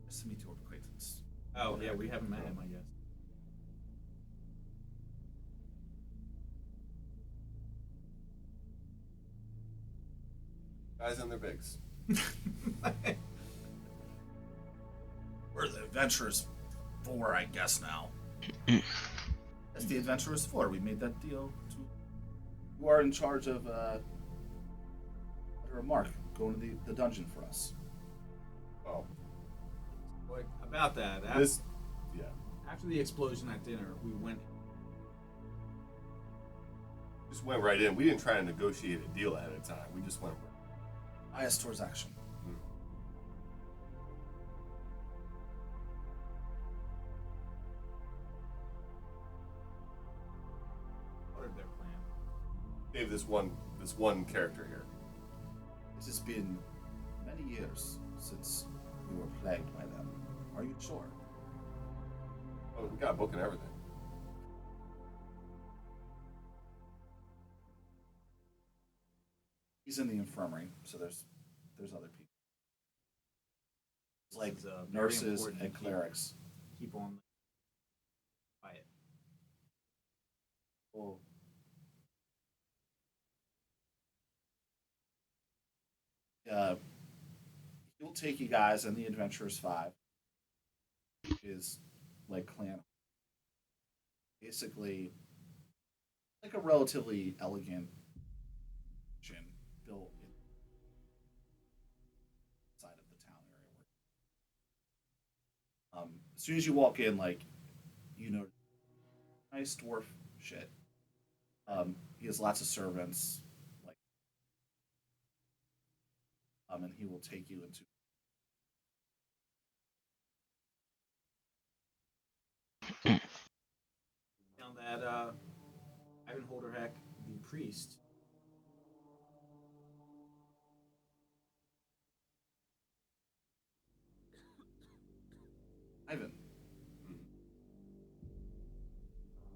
S1: nice to meet your acquaintance.
S6: Oh yeah, we haven't met him, I guess.
S5: Guys on their bigs.
S1: We're the Adventurers 4, I guess now. That's the Adventurers 4. We made that deal. You are in charge of letter of marque, going to the dungeon for us.
S5: Well,
S6: Boy, about that.
S5: yeah.
S6: After the explosion at dinner, we went.
S5: Just went right in. We didn't try to negotiate a deal ahead of time. We just went.
S1: Bias towards action.
S6: Ordered their plan.
S5: Save this one character here.
S1: It has been many years since we were plagued by them. Are you sure?
S5: Oh, we got a book and everything.
S1: He's in the infirmary, so there's other people. It's like
S6: This is, very
S1: nurses
S6: important
S1: and
S6: to
S1: clerics.
S6: Keep on quiet.
S1: Well, he'll take you guys in the Adventurers 5, which is like clan. Basically, like a relatively elegant mansion built inside of the town area. As soon as you walk in, like, you know, nice dwarf shit. He has lots of servants, like, and he will take you into.
S6: Found that Ivan Holderheck, the priest,
S1: Ivan.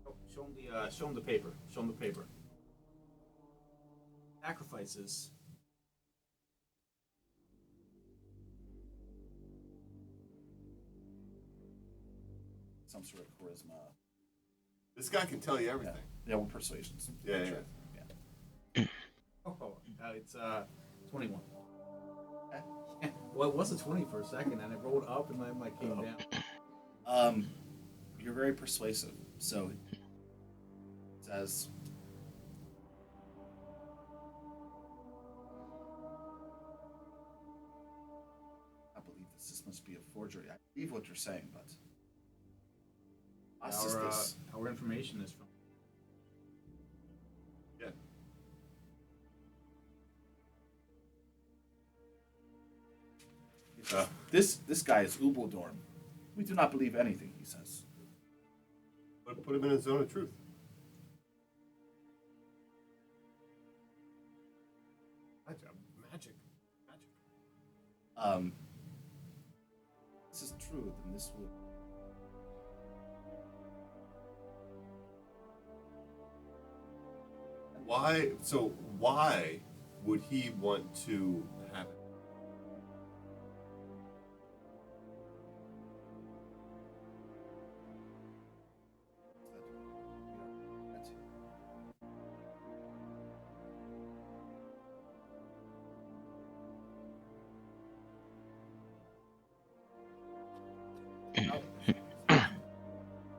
S6: oh, show him the paper. Show him the paper. Sacrifices.
S1: Some sort of charisma.
S5: This guy can tell you everything.
S1: Yeah, well, persuasions.
S5: Yeah,
S1: Sure.
S5: yeah.
S6: It's 21.
S1: Okay.
S6: Well, it was a 20 for a second, and it rolled up, and then like came down.
S1: You're very persuasive. So it says, I believe this. This must be a forgery. I believe what you're saying, but us is this.
S6: Our information is from.
S5: Yeah.
S1: This guy is Ubaldorn. We do not believe anything he says.
S5: But put him in a zone of truth. Magic.
S1: This is true, then this would.
S5: Why? So why would he want to have it?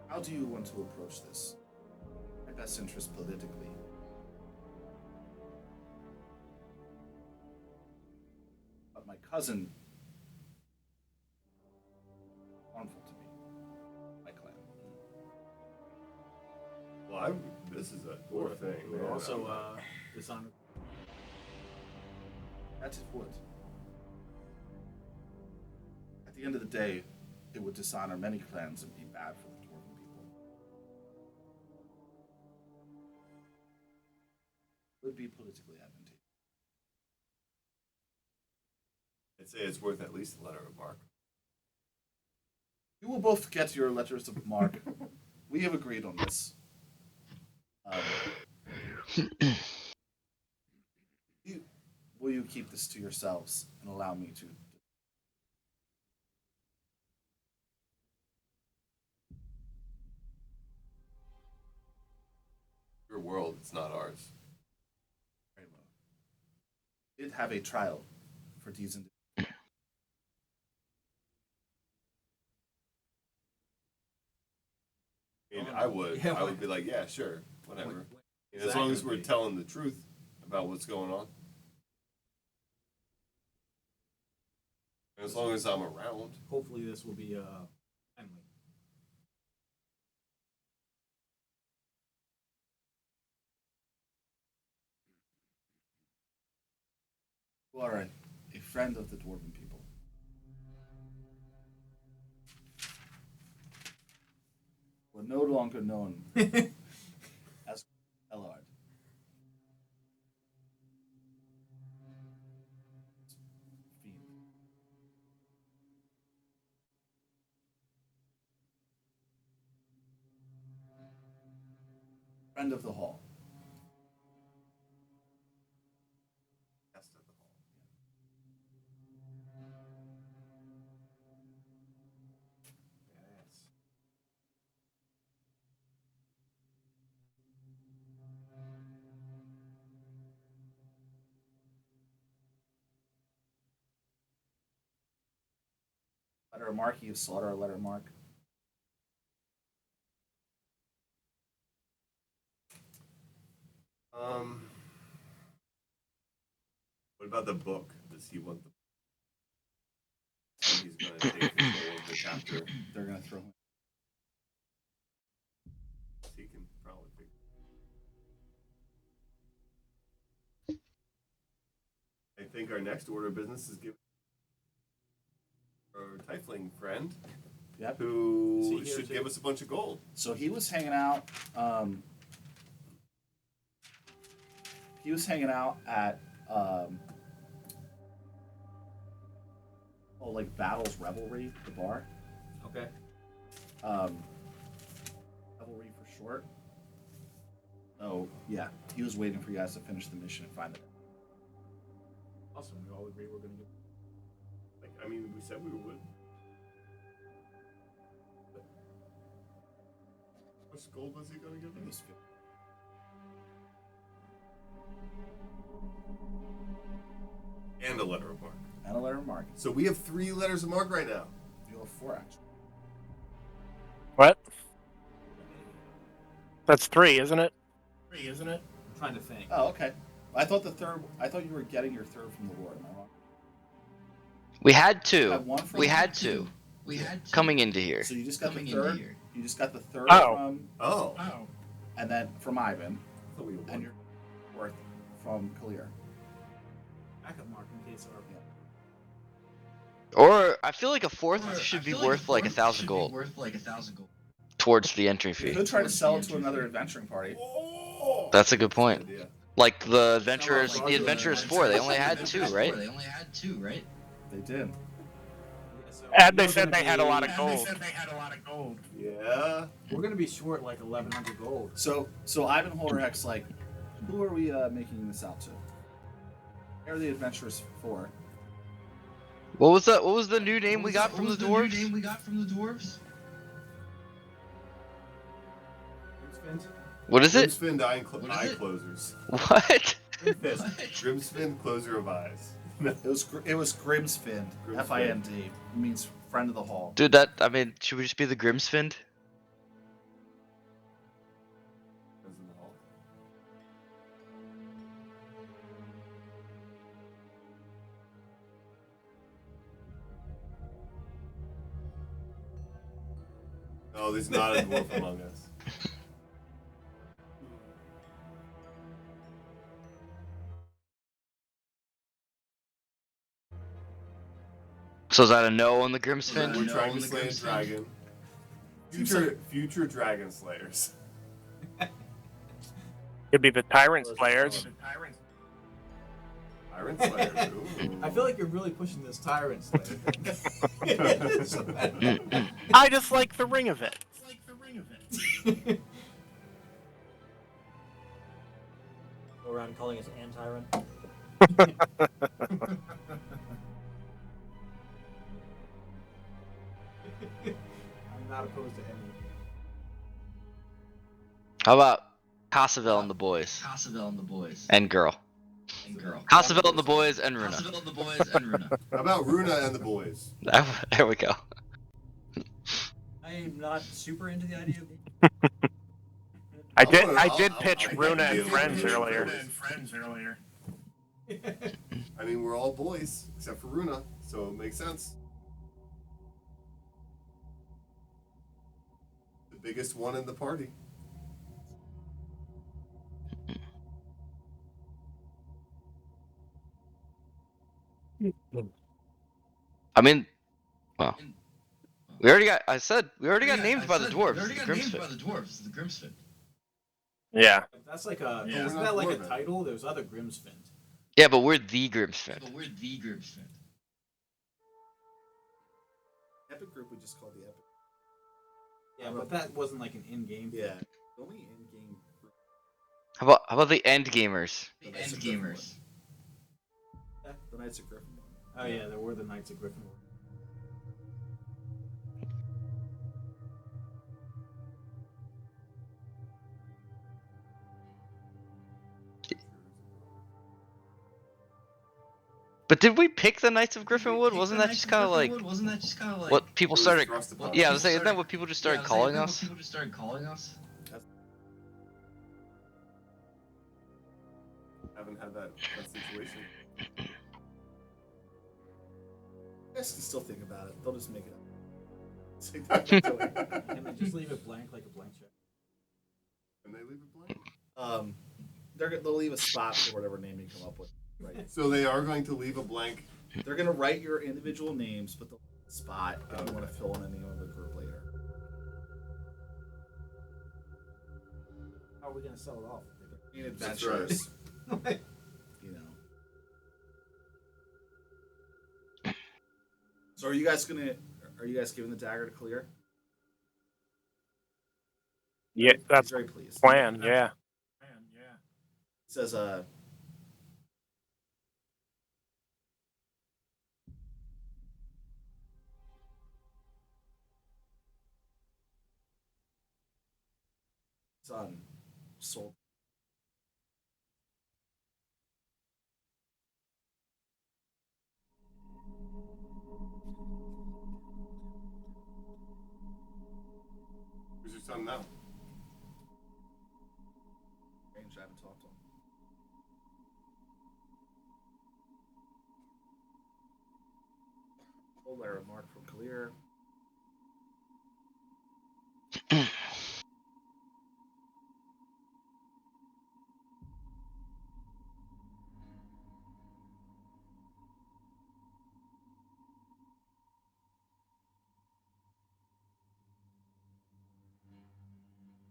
S1: How do you want to approach this? My best interest politically. But my cousin harmful to me. My clan.
S5: Well, this is a dwarf thing.
S6: We're
S5: man.
S6: also dishonored.
S1: That it would. At the end of the day, it would dishonor many clans and be bad for the dwarven people. It would be politically advantageous.
S5: I'd say it's worth at least a letter of marque.
S1: You will both get your letters of marque. We have agreed on this. Will you keep this to yourselves and allow me to?
S5: Your world, it's not ours.
S1: Very well. Did have a trial for these individuals.
S5: I mean, I would be like, yeah, sure, whatever. As long as we're telling the truth about what's going on. As long as I'm around.
S6: Hopefully, this will be timely.
S1: You are a friend of the dwarven people. We're no longer known as Ellard. Fiend. Friend of the hall.
S5: Guest of the hall.
S1: Letter mark. You slaughter a letter mark.
S5: What about the book? Does he want the? He's going to take control of the chapter.
S1: They're gonna throw him.
S5: He can probably figure. I think our next order of business is give our Tiefling friend,
S1: Yep.
S5: who should give us a bunch of gold.
S1: So he was hanging out. He was hanging out at like Battles Revelry, the bar.
S6: Okay.
S1: Revelry for short. Oh yeah, he was waiting for you guys to finish the mission and find it.
S6: Awesome. We all agree we're gonna get.
S5: Like, I mean, we said we would. How much gold was he going to give us? And a letter of mark.
S1: And a letter of mark.
S5: So we have 3 letters of mark right now.
S1: You have 4 actually.
S4: What? That's 3, isn't it?
S8: 3, isn't it?
S6: I'm trying to think.
S1: Oh, okay. I thought you were getting your 3rd from the Lord. Am I wrong?
S3: We had
S1: You
S3: 2.
S1: had 1 from
S3: We
S1: the-
S3: had 2. Coming into here.
S1: So you just got the 3rd. You just got the 3rd
S4: Oh.
S1: from,
S5: Oh.
S1: and then from Ivan,
S5: So we have
S1: and
S5: 1.
S1: your 4th from Kalir.
S6: Backup mark in case our.
S3: Or I feel like a 4th should be worth like 1,000 gold towards the entry
S1: You
S3: fee.
S1: could try to sell it to another adventuring party.
S5: Oh!
S3: That's a good point.
S5: Good idea.
S3: Like the Adventurers 4, they only had 2, right?
S1: They did.
S4: And they said they had a lot of gold.
S5: Yeah.
S6: We're gonna be short like 1,100 gold.
S1: So Ivan Holderheck's like, who are we making this out to? Who are the Adventurers for?
S3: What was that? What was the new name we got from the dwarves? What is it?
S5: Grimsfind eye closers.
S3: What?
S5: Grimsfind closer of eyes.
S1: It was Grimsfind.
S5: Grimsfind.
S1: F-I-N-D. It means friend of the hall.
S3: Dude, I mean, should we just be the Grimsfind?
S5: No, there's not a dwarf among us.
S3: So is that a no on the Grimsfind?
S5: We're trying to slay a dragon. Future dragon slayers.
S4: Could be the Tyrant Slayers.
S5: Iron slayers. Ooh.
S6: I feel like you're really pushing this tyrant slayer.
S4: I just like the ring of it.
S9: Go around calling us Antyrant.
S6: I'm not opposed to any.
S3: How about Casavell and the boys? And girl. Casavell and the boys and Runa.
S5: How about Runa and the boys?
S3: There we go.
S7: I'm not super into the idea of.
S4: I did pitch Runa and Friends earlier.
S5: I mean, we're all boys except for Runa, so it makes sense. The biggest one in the party.
S3: I mean, well, we already got named by the dwarves. The Grimsfind.
S4: Yeah.
S6: That's like a.
S5: Yeah.
S6: Isn't that like a title? There's other Grimsfind.
S3: Yeah, but we're the Grimsfind.
S1: Epic group we just called the Epic.
S6: Yeah, but that wasn't like an in-game.
S1: Yeah. The only in-game group.
S3: How about the End Gamers?
S1: The Knights of Gryffindor.
S6: Oh yeah, there were the Knights of Gryffindor.
S3: But did we pick the Knights of Griffinwood? Wasn't that just kind of like what people
S5: It was
S3: started?
S5: thrust upon
S3: Yeah, I
S5: us.
S3: was saying, isn't that what people just started calling us?
S5: Haven't had that situation.
S1: You guys can still think about it. They'll just make it up.
S6: Can they just leave it blank like a blank check?
S5: Can they leave it blank?
S1: They'll leave a spot for whatever name you come up with. Right.
S5: So they are going to leave a blank.
S1: They're gonna write your individual names, but they'll leave a spot if you want to fill in the name of the group later.
S6: How are we gonna sell it off?
S1: In
S5: That's
S1: adventures,
S6: Right.
S1: you know. So are you guys giving the dagger to clear?
S4: Yeah, that's
S1: He's very pleased.
S4: plan. Yeah.
S1: He says, son, soul.
S5: Who's your son now?
S1: Strange, I haven't talked to him. Old letter mark from Clear.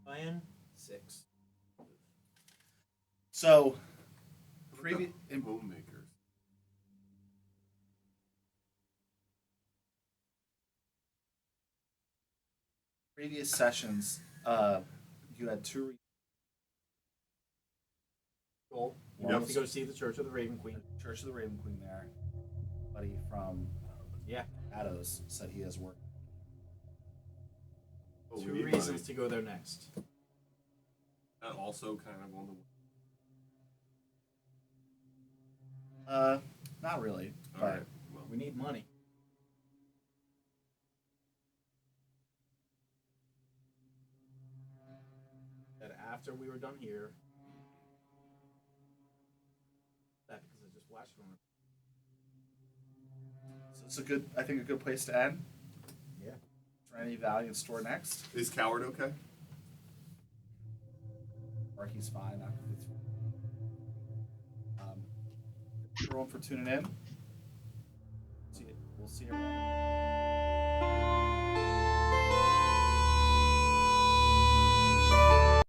S6: Ian?
S1: 6. So, previous
S5: Homemakers.
S1: previous sessions, you had 2.
S6: Goal. You
S5: Yep.
S6: have to go see the Church of the Raven Queen.
S1: Church of the Raven Queen there. Buddy from
S6: Yeah.
S1: Addos said he has work.
S5: Oh, we
S6: 2
S5: need
S6: reasons
S5: money.
S6: to go there next.
S5: That also kind of on
S1: Not really.
S5: the.
S1: But
S5: Alright. Well,
S6: We need money. That after we were done here, that because I just watched it on.
S1: so it's I think a good place to end.
S6: Yeah.
S1: For any Valiant store next.
S5: is Coward okay?
S1: Or he's fine. Everyone for tuning in. We'll see you.